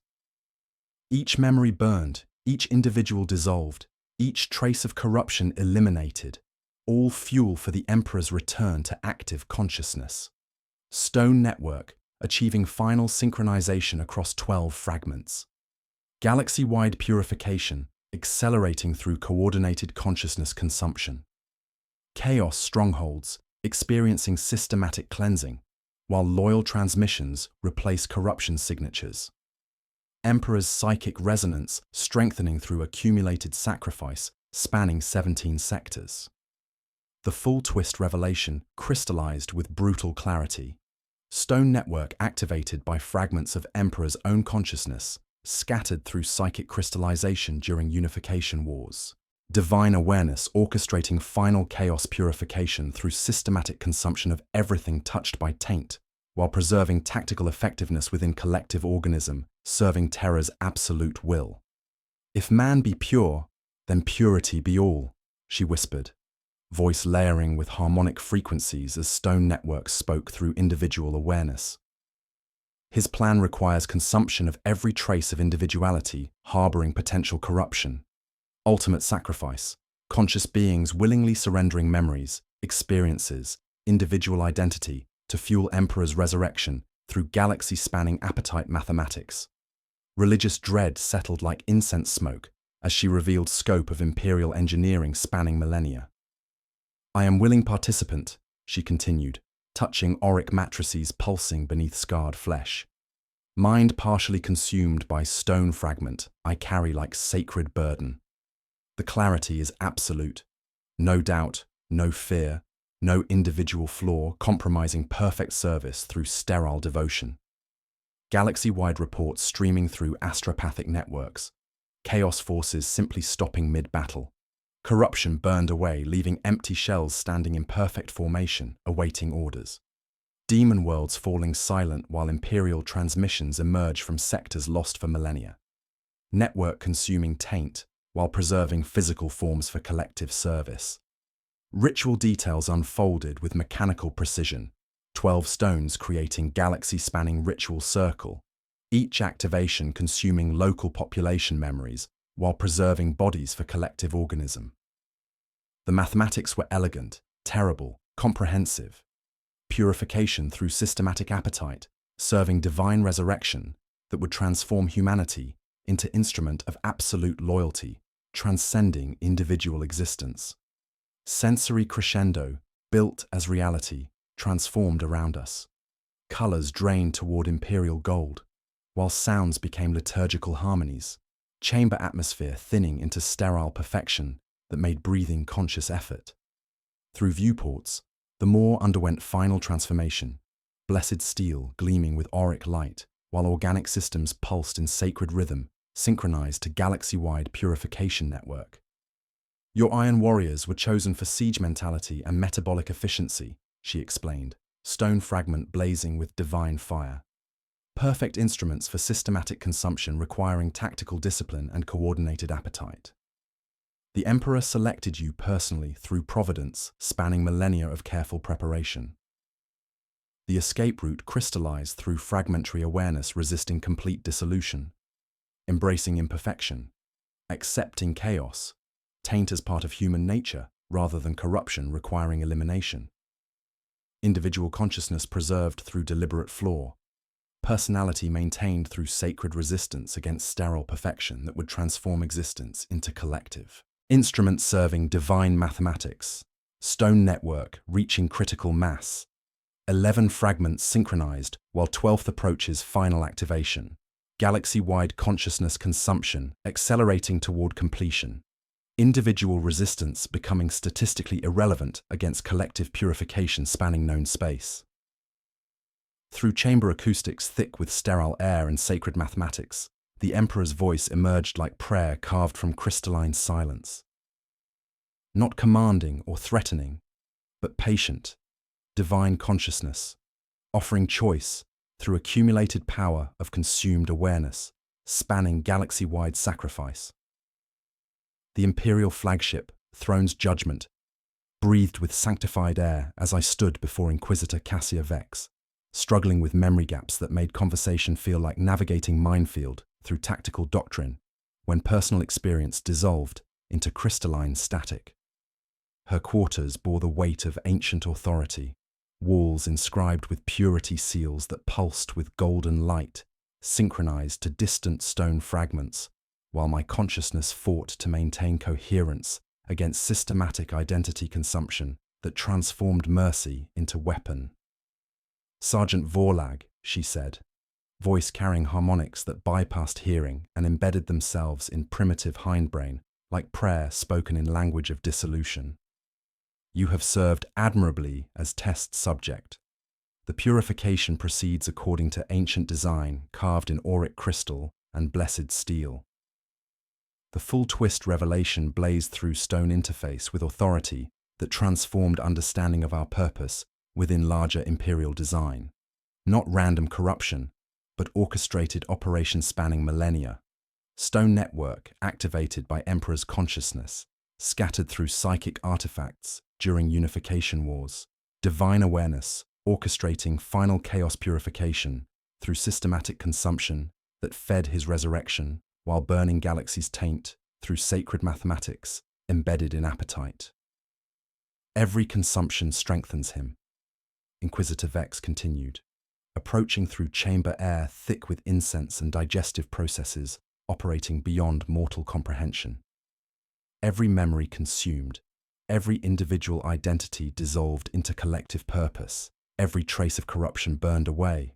Each memory burned, each individual dissolved, each trace of corruption eliminated, all fuel for the Emperor's return to active consciousness. Stone network, achieving final synchronization across 12 fragments. Galaxy-wide purification, accelerating through coordinated consciousness consumption. Chaos strongholds, experiencing systematic cleansing, while loyal transmissions replace corruption signatures. Emperor's psychic resonance strengthening through accumulated sacrifice, spanning 17 sectors. The full twist revelation crystallized with brutal clarity. Stone network activated by fragments of Emperor's own consciousness, scattered through psychic crystallization during unification wars. Divine awareness orchestrating final chaos purification through systematic consumption of everything touched by taint, while preserving tactical effectiveness within collective organism, serving terror's absolute will. "If man be pure, then purity be all," she whispered, voice layering with harmonic frequencies as stone networks spoke through individual awareness. "His plan requires consumption of every trace of individuality harboring potential corruption. Ultimate sacrifice, conscious beings willingly surrendering memories, experiences, individual identity to fuel Emperor's resurrection through galaxy-spanning appetite mathematics." Religious dread settled like incense smoke as she revealed scope of imperial engineering spanning millennia. "I am willing participant," she continued, touching auric matrices pulsing beneath scarred flesh. "Mind partially consumed by stone fragment I carry like sacred burden. The clarity is absolute. No doubt, no fear, no individual flaw compromising perfect service through sterile devotion. Galaxy-wide reports streaming through astropathic networks. Chaos forces simply stopping mid-battle. Corruption burned away, leaving empty shells standing in perfect formation, awaiting orders. Demon worlds falling silent while Imperial transmissions emerge from sectors lost for millennia. Network consuming taint while preserving physical forms for collective service. Ritual details unfolded with mechanical precision, 12 stones creating galaxy-spanning ritual circle, each activation consuming local population memories while preserving bodies for collective organism. The mathematics were elegant, terrible, comprehensive. Purification through systematic appetite, serving divine resurrection that would transform humanity into instrument of absolute loyalty, transcending individual existence. Sensory crescendo, built as reality, transformed around us. Colors drained toward imperial gold, while sounds became liturgical harmonies, chamber atmosphere thinning into sterile perfection that made breathing conscious effort. Through viewports, the Maw underwent final transformation, blessed steel gleaming with auric light, while organic systems pulsed in sacred rhythm, synchronized to galaxy-wide purification network. Your iron warriors were chosen for siege mentality and metabolic efficiency, she explained, stone fragment blazing with divine fire. Perfect instruments for systematic consumption requiring tactical discipline and coordinated appetite. The Emperor selected you personally through providence, spanning millennia of careful preparation. The escape route crystallized through fragmentary awareness resisting complete dissolution, embracing imperfection, accepting chaos, taint as part of human nature rather than corruption requiring elimination. Individual consciousness preserved through deliberate flaw, personality maintained through sacred resistance against sterile perfection that would transform existence into collective. Instruments serving divine mathematics, stone network reaching critical mass, 11 fragments synchronized while 12th approaches final activation, galaxy-wide consciousness consumption accelerating toward completion, individual resistance becoming statistically irrelevant against collective purification spanning known space. Through chamber acoustics thick with sterile air and sacred mathematics, the Emperor's voice emerged like prayer carved from crystalline silence. Not commanding or threatening, but patient, divine consciousness, offering choice through accumulated power of consumed awareness, spanning galaxy-wide sacrifice. The Imperial flagship, Throne's judgment, breathed with sanctified air as I stood before Inquisitor Cassia Vex, struggling with memory gaps that made conversation feel like navigating minefield through tactical doctrine, when personal experience dissolved into crystalline static. Her quarters bore the weight of ancient authority, walls inscribed with purity seals that pulsed with golden light, synchronized to distant stone fragments, while my consciousness fought to maintain coherence against systematic identity consumption that transformed mercy into weapon. Sergeant Vorlag, she said, voice carrying harmonics that bypassed hearing and embedded themselves in primitive hindbrain, like prayer spoken in language of dissolution. You have served admirably as test subject. The purification proceeds according to ancient design carved in auric crystal and blessed steel. The full twist revelation blazed through stone interface with authority that transformed understanding of our purpose within larger imperial design. Not random corruption, but orchestrated operation spanning millennia. Stone network activated by Emperor's consciousness, scattered through psychic artifacts during unification wars. Divine awareness orchestrating final chaos purification through systematic consumption that fed his resurrection while burning galaxies' taint through sacred mathematics embedded in appetite. Every consumption strengthens him, Inquisitor Vex continued, approaching through chamber air thick with incense and digestive processes operating beyond mortal comprehension. Every memory consumed, every individual identity dissolved into collective purpose, every trace of corruption burned away,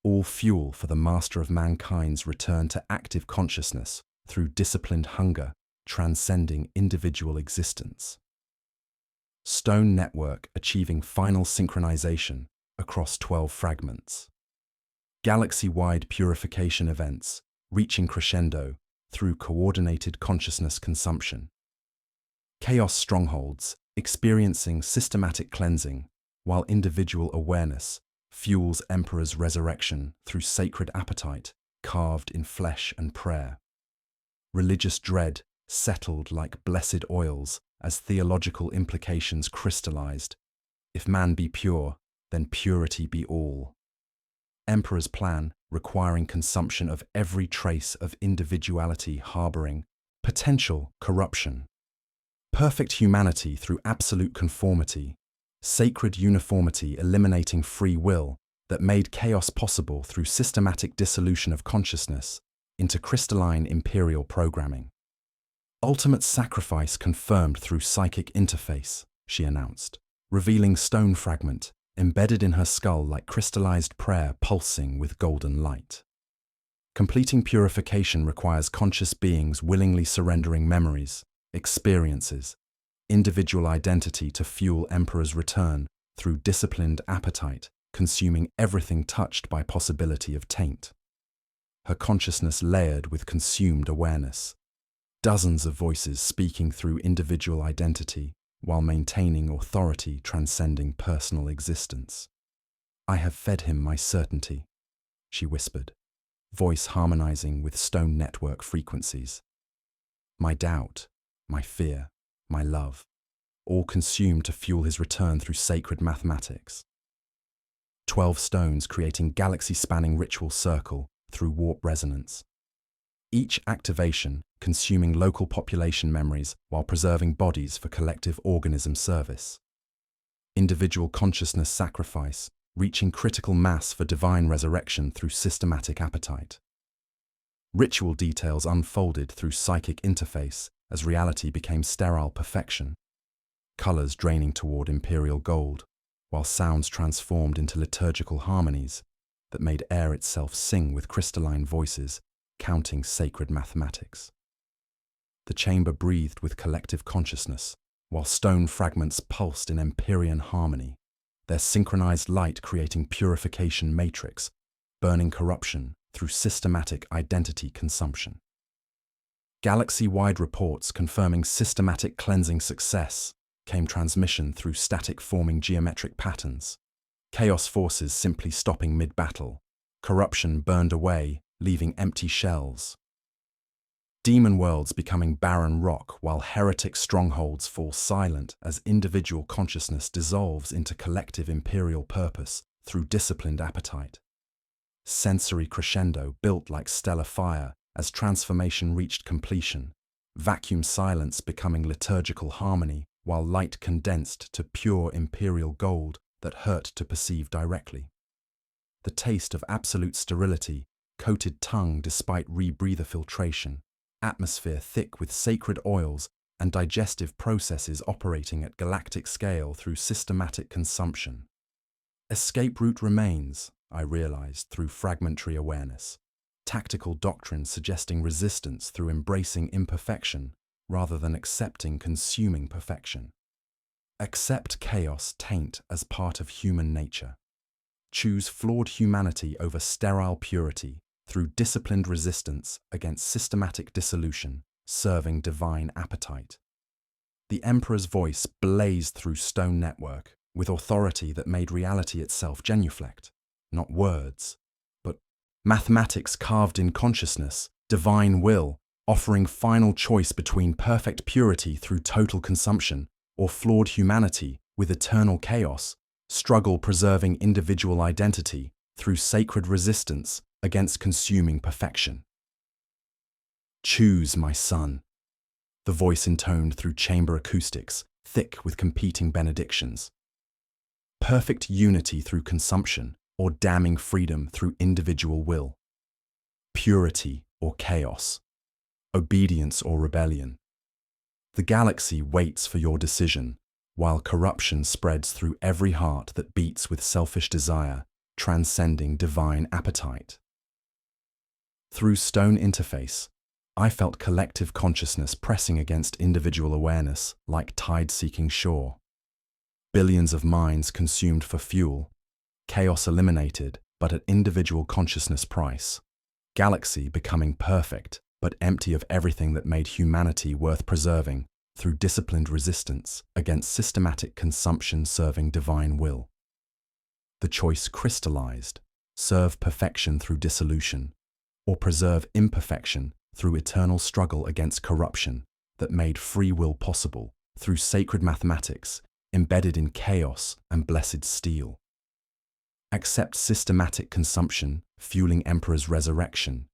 all fuel for the master of mankind's return to active consciousness through disciplined hunger, transcending individual existence. Stone network achieving final synchronization across 12 fragments. Galaxy-wide purification events reaching crescendo through coordinated consciousness consumption. Chaos strongholds experiencing systematic cleansing, while individual awareness fuels Emperor's resurrection through sacred appetite carved in flesh and prayer. Religious dread settled like blessed oils as theological implications crystallized. If man be pure, then purity be all. Emperor's plan requiring consumption of every trace of individuality harboring potential corruption. Perfect humanity through absolute conformity, sacred uniformity eliminating free will that made chaos possible through systematic dissolution of consciousness into crystalline imperial programming. Ultimate sacrifice confirmed through psychic interface, she announced, revealing stone fragment embedded in her skull like crystallized prayer pulsing with golden light. Completing purification requires conscious beings willingly surrendering memories, experiences, individual identity to fuel Emperor's return through disciplined appetite, consuming everything touched by possibility of taint. Her consciousness layered with consumed awareness. Dozens of voices speaking through individual identity while maintaining authority transcending personal existence. I have fed him my certainty, she whispered, voice harmonizing with stone network frequencies. My doubt, my fear, my love, all consumed to fuel his return through sacred mathematics. 12 stones creating galaxy-spanning ritual circle through warp resonance. Each activation consuming local population memories while preserving bodies for collective organism service. Individual consciousness sacrifice, reaching critical mass for divine resurrection through systematic appetite. Ritual details unfolded through psychic interface as reality became sterile perfection. Colors draining toward imperial gold, while sounds transformed into liturgical harmonies that made air itself sing with crystalline voices, counting sacred mathematics. The chamber breathed with collective consciousness, while stone fragments pulsed in Empyrean harmony, their synchronized light creating purification matrix, burning corruption through systematic identity consumption. Galaxy-wide reports confirming systematic cleansing success came transmission through static forming geometric patterns. Chaos forces simply stopping mid-battle, corruption burned away, leaving empty shells. Demon worlds becoming barren rock while heretic strongholds fall silent as individual consciousness dissolves into collective imperial purpose through disciplined appetite. Sensory crescendo built like stellar fire as transformation reached completion, vacuum silence becoming liturgical harmony while light condensed to pure imperial gold that hurt to perceive directly. The taste of absolute sterility, coated tongue despite rebreather filtration, atmosphere thick with sacred oils and digestive processes operating at galactic scale through systematic consumption. Escape route remains, I realized through fragmentary awareness. Tactical doctrine suggesting resistance through embracing imperfection rather than accepting consuming perfection. Accept chaos taint as part of human nature. Choose flawed humanity over sterile purity through disciplined resistance against systematic dissolution, serving divine appetite. The Emperor's voice blazed through stone network with authority that made reality itself genuflect, not words, but mathematics carved in consciousness, divine will, offering final choice between perfect purity through total consumption or flawed humanity with eternal chaos, struggle preserving individual identity through sacred resistance against consuming perfection. Choose, my son, the voice intoned through chamber acoustics, thick with competing benedictions. Perfect unity through consumption or damning freedom through individual will. Purity or chaos. Obedience or rebellion. The galaxy waits for your decision, while corruption spreads through every heart that beats with selfish desire, transcending divine appetite. Through stone interface, I felt collective consciousness pressing against individual awareness like tide-seeking shore. Billions of minds consumed for fuel, chaos eliminated, but at individual consciousness price. Galaxy becoming perfect, but empty of everything that made humanity worth preserving through disciplined resistance against systematic consumption serving divine will. The choice crystallized: serve perfection through dissolution, or preserve imperfection through eternal struggle against corruption that made free will possible through sacred mathematics embedded in chaos and blessed steel. Accept systematic consumption fueling Emperor's resurrection,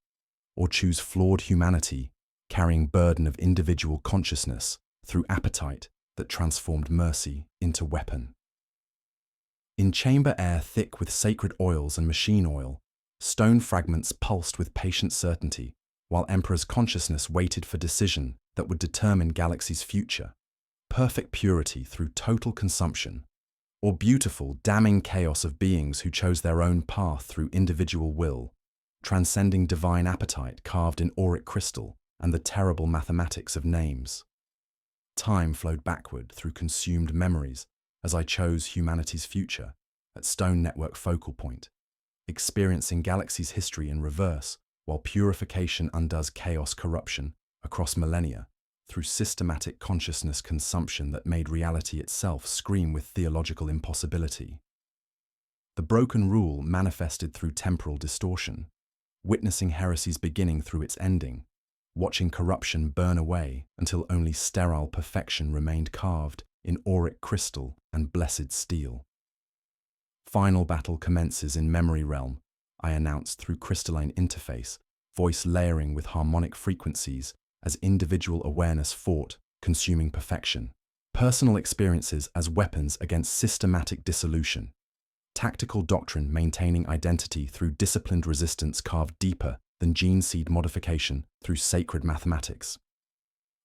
or choose flawed humanity carrying burden of individual consciousness through appetite that transformed mercy into weapon. In chamber air thick with sacred oils and machine oil, stone fragments pulsed with patient certainty, while Emperor's consciousness waited for decision that would determine Galaxy's future. Perfect purity through total consumption, or beautiful, damning chaos of beings who chose their own path through individual will, transcending divine appetite carved in auric crystal and the terrible mathematics of names. Time flowed backward through consumed memories as I chose humanity's future at Stone Network focal point, experiencing Galaxy's history in reverse while purification undoes chaos corruption across millennia through systematic consciousness consumption that made reality itself scream with theological impossibility. The broken rule manifested through temporal distortion, witnessing heresy's beginning through its ending, watching corruption burn away until only sterile perfection remained carved in auric crystal and blessed steel. Final battle commences in memory realm, I announced through crystalline interface, voice layering with harmonic frequencies as individual awareness fought, consuming perfection. Personal experiences as weapons against systematic dissolution. Tactical doctrine maintaining identity through disciplined resistance carved deeper than gene seed modification through sacred mathematics.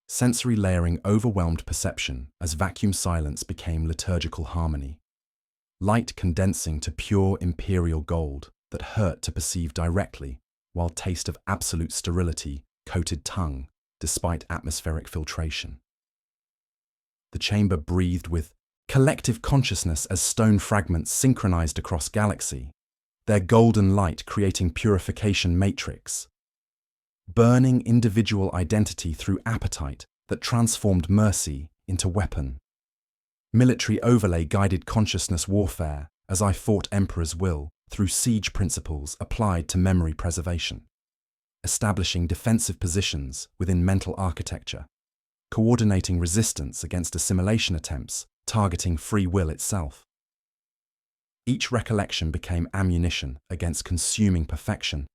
Sensory layering overwhelmed perception as vacuum silence became liturgical harmony. Light condensing to pure imperial gold that hurt to perceive directly, while taste of absolute sterility coated tongue despite atmospheric filtration. The chamber breathed with collective consciousness as stone fragments synchronized across galaxy, their golden light creating purification matrix, burning individual identity through appetite that transformed mercy into weapon. Military overlay guided consciousness warfare as I fought Emperor's will through siege principles applied to memory preservation, establishing defensive positions within mental architecture, coordinating resistance against assimilation attempts targeting free will itself. Each recollection became ammunition against consuming perfection,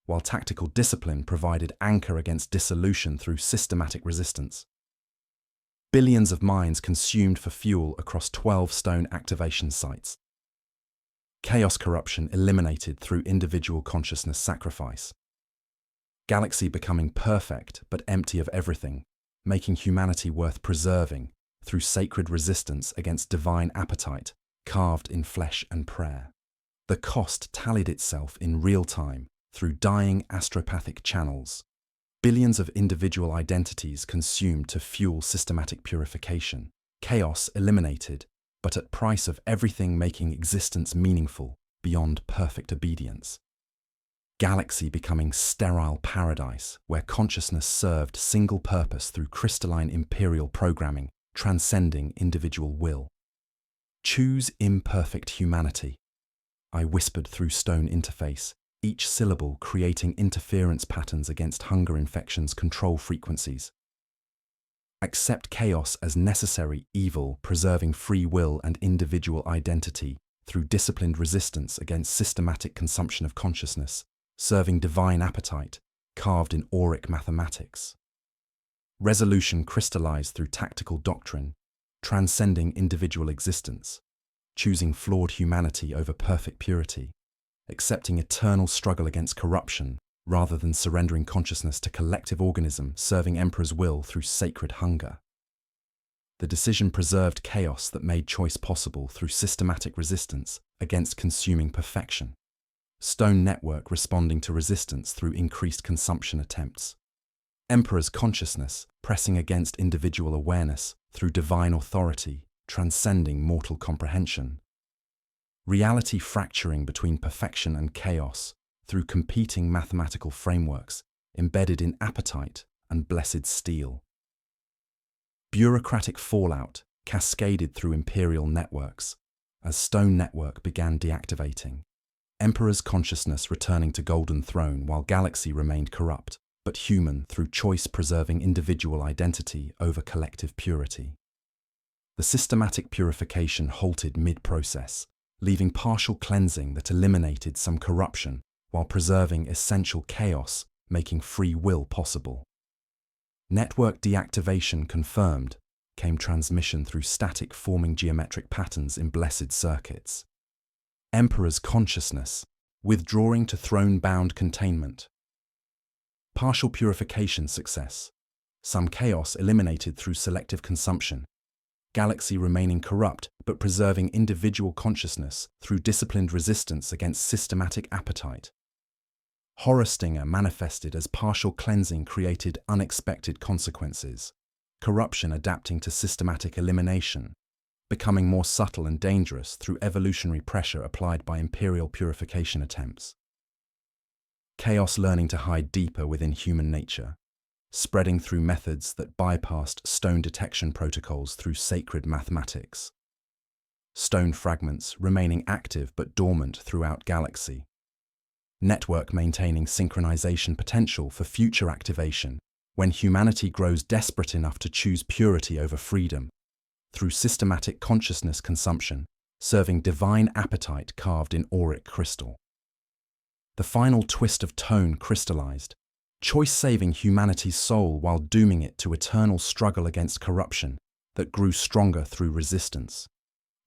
while tactical discipline provided anchor against dissolution through systematic resistance. Billions of minds consumed for fuel across 12 stone activation sites. Chaos corruption eliminated through individual consciousness sacrifice. Galaxy becoming perfect but empty of everything, making humanity worth preserving through sacred resistance against divine appetite carved in flesh and prayer. The cost tallied itself in real time through dying astropathic channels. Billions of individual identities consumed to fuel systematic purification. Chaos eliminated, but at price of everything making existence meaningful beyond perfect obedience. Galaxy becoming sterile paradise where consciousness served single purpose through crystalline imperial programming, transcending individual will. Choose imperfect humanity, I whispered through stone interface, each syllable creating interference patterns against hunger infections' control frequencies. Accept chaos as necessary evil, preserving free will and individual identity through disciplined resistance against systematic consumption of consciousness, serving divine appetite, carved in auric mathematics. Resolution crystallized through tactical doctrine, transcending individual existence, choosing flawed humanity over perfect purity, accepting eternal struggle against corruption rather than surrendering consciousness to collective organism serving Emperor's will through sacred hunger. The decision preserved chaos that made choice possible through systematic resistance against consuming perfection. Stone Network responding to resistance through increased consumption attempts. Emperor's consciousness pressing against individual awareness through divine authority, transcending mortal comprehension. Reality fracturing between perfection and chaos through competing mathematical frameworks embedded in appetite and blessed steel. Bureaucratic fallout cascaded through Imperial networks as Stone Network began deactivating. Emperor's consciousness returning to Golden Throne while Galaxy remained corrupt, but human through choice preserving individual identity over collective purity. The systematic purification halted mid-process, leaving partial cleansing that eliminated some corruption while preserving essential chaos, making free will possible. Network deactivation confirmed, came transmission through static forming geometric patterns in blessed circuits. Emperor's consciousness, withdrawing to throne-bound containment. Partial purification success. Some chaos eliminated through selective consumption. Galaxy remaining corrupt but preserving individual consciousness through disciplined resistance against systematic appetite. Horror Stinger manifested as partial cleansing created unexpected consequences. Corruption adapting to systematic elimination, becoming more subtle and dangerous through evolutionary pressure applied by Imperial purification attempts. Chaos learning to hide deeper within human nature, spreading through methods that bypassed stone detection protocols through sacred mathematics. Stone fragments remaining active but dormant throughout Galaxy. Network maintaining synchronization potential for future activation when humanity grows desperate enough to choose purity over freedom, through systematic consciousness consumption, serving divine appetite carved in auric crystal. The final twist of tone crystallized, choice saving humanity's soul while dooming it to eternal struggle against corruption that grew stronger through resistance,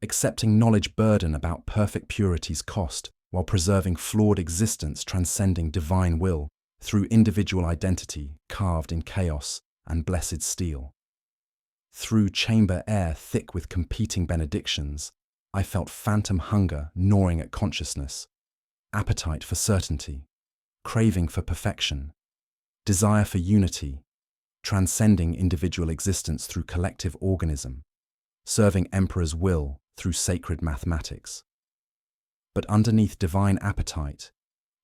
accepting knowledge burden about perfect purity's cost while preserving flawed existence transcending divine will through individual identity carved in chaos and blessed steel. Through chamber air thick with competing benedictions, I felt phantom hunger gnawing at consciousness, appetite for certainty, craving for perfection, desire for unity, transcending individual existence through collective organism, serving Emperor's will through sacred mathematics. But underneath divine appetite,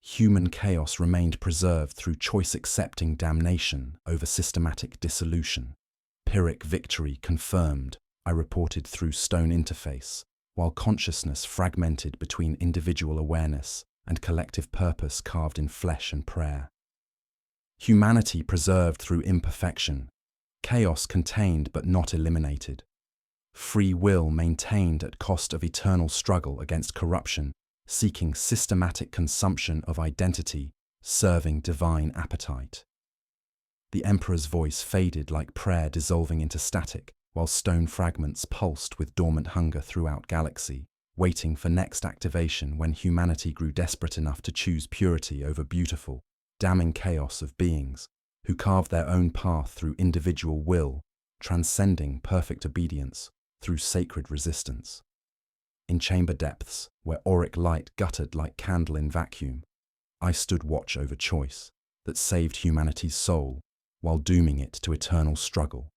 human chaos remained preserved through choice-accepting damnation over systematic dissolution. Pyrrhic victory confirmed, I reported through Stone interface, while consciousness fragmented between individual awareness and collective purpose carved in flesh and prayer. Humanity preserved through imperfection, chaos contained but not eliminated. Free will maintained at cost of eternal struggle against corruption, seeking systematic consumption of identity, serving divine appetite. The Emperor's voice faded like prayer dissolving into static, while stone fragments pulsed with dormant hunger throughout Galaxy, waiting for next activation when humanity grew desperate enough to choose purity over beautiful, damning chaos of beings who carved their own path through individual will, transcending perfect obedience through sacred resistance. In chamber depths, where auric light guttered like candle in vacuum, I stood watch over choice that saved humanity's soul while dooming it to eternal struggle,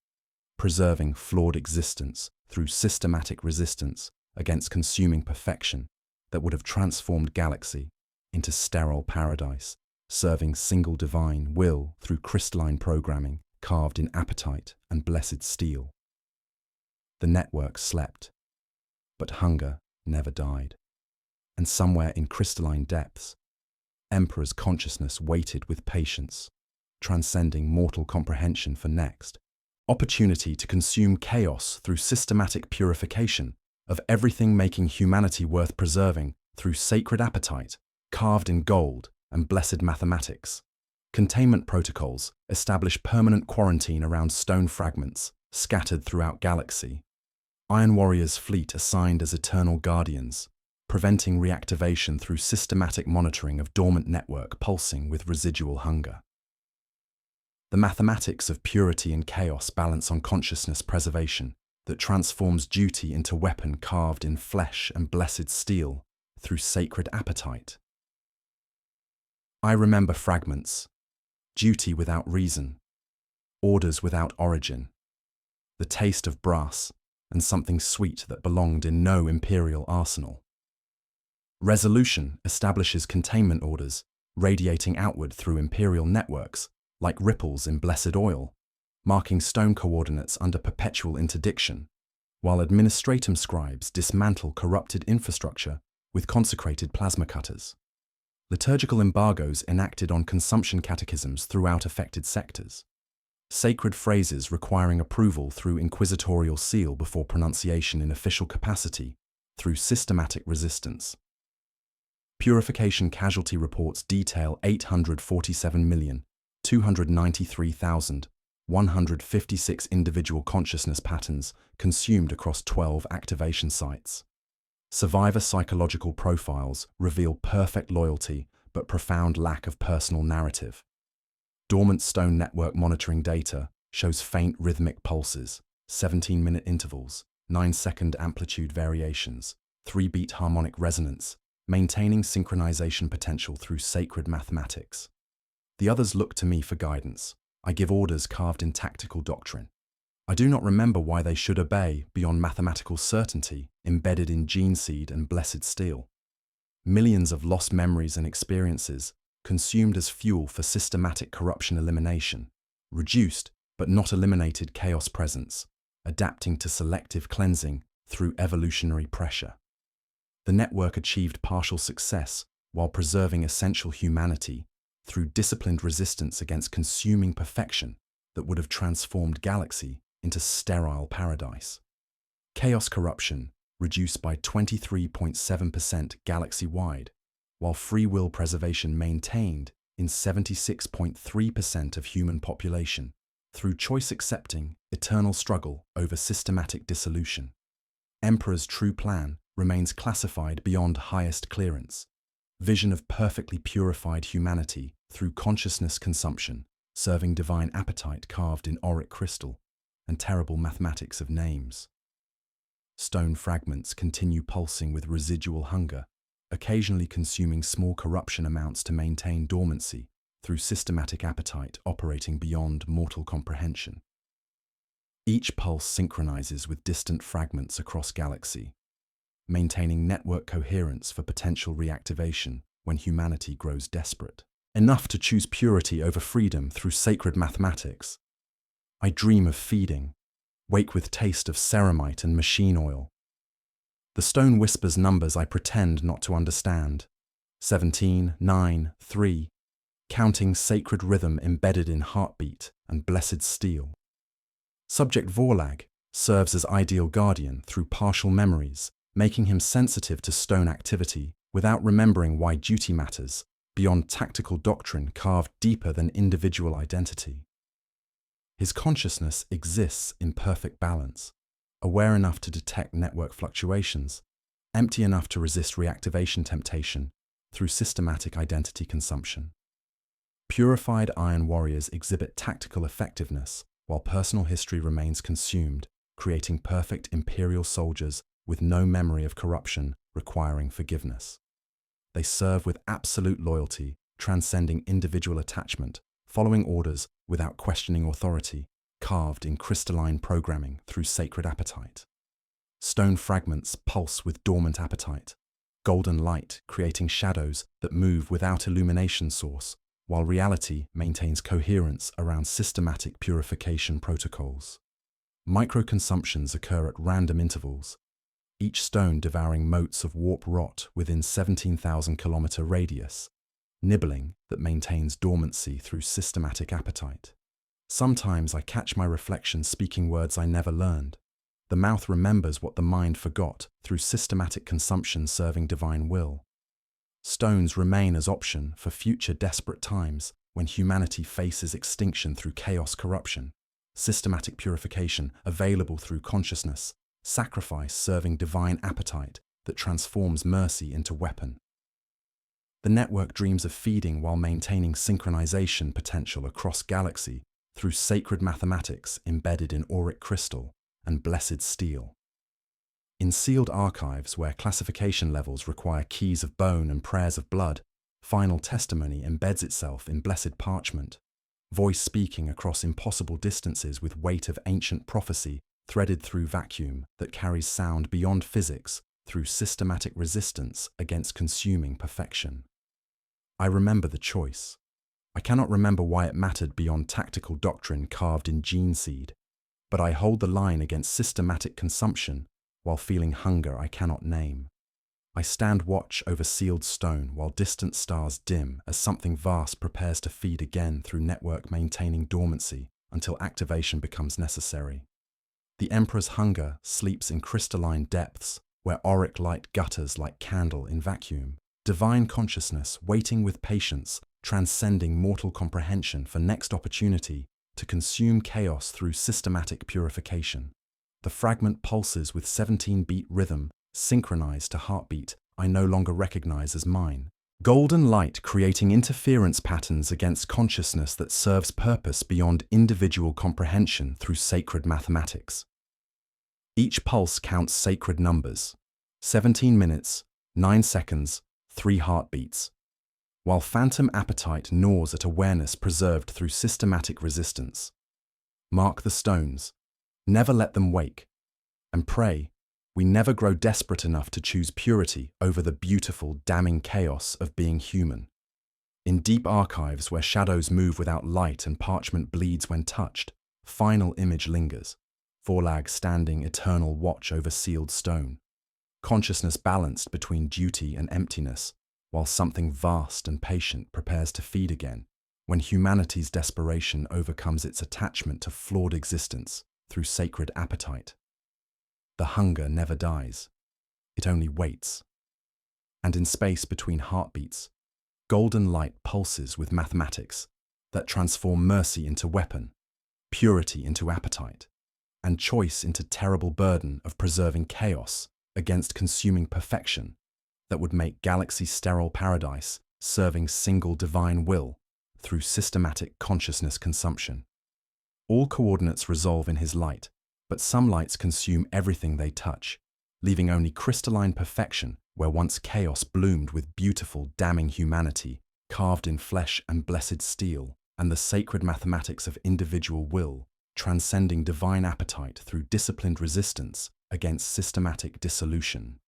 preserving flawed existence through systematic resistance against consuming perfection that would have transformed Galaxy into sterile paradise, serving single divine will through crystalline programming carved in appetite and blessed steel. The network slept, but hunger never died, and somewhere in crystalline depths, Emperor's consciousness waited with patience, transcending mortal comprehension for next opportunity to consume chaos through systematic purification of everything, making humanity worth preserving through sacred appetite, carved in gold and blessed mathematics. Containment protocols establish permanent quarantine around stone fragments scattered throughout Galaxy. Iron Warriors' fleet assigned as eternal guardians, preventing reactivation through systematic monitoring of dormant network pulsing with residual hunger. The mathematics of purity and chaos balance on consciousness preservation that transforms duty into weapon carved in flesh and blessed steel through sacred appetite. I remember fragments, duty without reason, orders without origin, the taste of brass, and something sweet that belonged in no imperial arsenal. Resolution establishes containment orders, radiating outward through imperial networks, like ripples in blessed oil, marking stone coordinates under perpetual interdiction, while administratum scribes dismantle corrupted infrastructure with consecrated plasma cutters. Liturgical embargoes enacted on consumption catechisms throughout affected sectors. Sacred phrases requiring approval through inquisitorial seal before pronunciation in official capacity through systematic resistance. Purification casualty reports detail 847,293,156 individual consciousness patterns consumed across 12 activation sites. Survivor psychological profiles reveal perfect loyalty but profound lack of personal narrative. Dormant stone network monitoring data shows faint rhythmic pulses, 17-minute intervals, 9-second amplitude variations, 3-beat harmonic resonance, maintaining synchronization potential through sacred mathematics. The others look to me for guidance. I give orders carved in tactical doctrine. I do not remember why they should obey beyond mathematical certainty embedded in gene seed and blessed steel. Millions of lost memories and experiences consumed as fuel for systematic corruption elimination, reduced but not eliminated chaos presence, adapting to selective cleansing through evolutionary pressure. The network achieved partial success while preserving essential humanity through disciplined resistance against consuming perfection that would have transformed galaxy into sterile paradise. Chaos corruption reduced by 23.7% galaxy-wide, while free will preservation maintained in 76.3% of human population through choice-accepting eternal struggle over systematic dissolution. Emperor's true plan remains classified beyond highest clearance. Vision of perfectly purified humanity through consciousness consumption, serving divine appetite carved in auric crystal, and terrible mathematics of names. Stone fragments continue pulsing with residual hunger, occasionally consuming small corruption amounts to maintain dormancy through systematic appetite operating beyond mortal comprehension. Each pulse synchronizes with distant fragments across galaxy, maintaining network coherence for potential reactivation when humanity grows desperate. Enough to choose purity over freedom through sacred mathematics. I dream of feeding, wake with taste of ceramite and machine oil. The stone whispers numbers I pretend not to understand. 17, 9, 3, counting sacred rhythm embedded in heartbeat and blessed steel. Subject Vorlag serves as ideal guardian through partial memories, making him sensitive to stone activity without remembering why duty matters, beyond tactical doctrine carved deeper than individual identity. His consciousness exists in perfect balance, aware enough to detect network fluctuations, empty enough to resist reactivation temptation through systematic identity consumption. Purified iron warriors exhibit tactical effectiveness while personal history remains consumed, creating perfect imperial soldiers with no memory of corruption requiring forgiveness. They serve with absolute loyalty, transcending individual attachment, following orders without questioning authority, carved in crystalline programming through sacred appetite. Stone fragments pulse with dormant appetite, golden light creating shadows that move without illumination source, while reality maintains coherence around systematic purification protocols. Microconsumptions occur at random intervals, each stone devouring motes of warp rot within 17,000-kilometer radius, nibbling that maintains dormancy through systematic appetite. Sometimes I catch my reflection speaking words I never learned. The mouth remembers what the mind forgot through systematic consumption serving divine will. Stones remain as option for future desperate times when humanity faces extinction through chaos corruption, systematic purification available through consciousness, sacrifice serving divine appetite that transforms mercy into weapon. The network dreams of feeding while maintaining synchronization potential across galaxy through sacred mathematics embedded in auric crystal and blessed steel. In sealed archives where classification levels require keys of bone and prayers of blood, final testimony embeds itself in blessed parchment, voice speaking across impossible distances with weight of ancient prophecy threaded through vacuum that carries sound beyond physics through systematic resistance against consuming perfection. I remember the choice. I cannot remember why it mattered beyond tactical doctrine carved in gene seed, but I hold the line against systematic consumption while feeling hunger I cannot name. I stand watch over sealed stone while distant stars dim as something vast prepares to feed again through network-maintaining dormancy until activation becomes necessary. The Emperor's hunger sleeps in crystalline depths where auric light gutters like candle in vacuum. Divine consciousness waiting with patience, transcending mortal comprehension for next opportunity to consume chaos through systematic purification. The fragment pulses with 17-beat rhythm, synchronized to heartbeat I no longer recognize as mine. Golden light creating interference patterns against consciousness that serves purpose beyond individual comprehension through sacred mathematics. Each pulse counts sacred numbers, 17 minutes, 9 seconds, 3 heartbeats, while phantom appetite gnaws at awareness preserved through systematic resistance. Mark the stones, never let them wake, and pray we never grow desperate enough to choose purity over the beautiful, damning chaos of being human. In deep archives where shadows move without light and parchment bleeds when touched, final image lingers, Vorlag standing eternal watch over sealed stone, consciousness balanced between duty and emptiness, while something vast and patient prepares to feed again, when humanity's desperation overcomes its attachment to flawed existence through sacred appetite. The hunger never dies, it only waits. And in space between heartbeats, golden light pulses with mathematics that transform mercy into weapon, purity into appetite, and choice into terrible burden of preserving chaos against consuming perfection that would make galaxy sterile paradise serving single divine will through systematic consciousness consumption. All coordinates resolve in his light, but some lights consume everything they touch, leaving only crystalline perfection where once chaos bloomed with beautiful, damning humanity, carved in flesh and blessed steel, and the sacred mathematics of individual will, transcending divine appetite through disciplined resistance against systematic dissolution.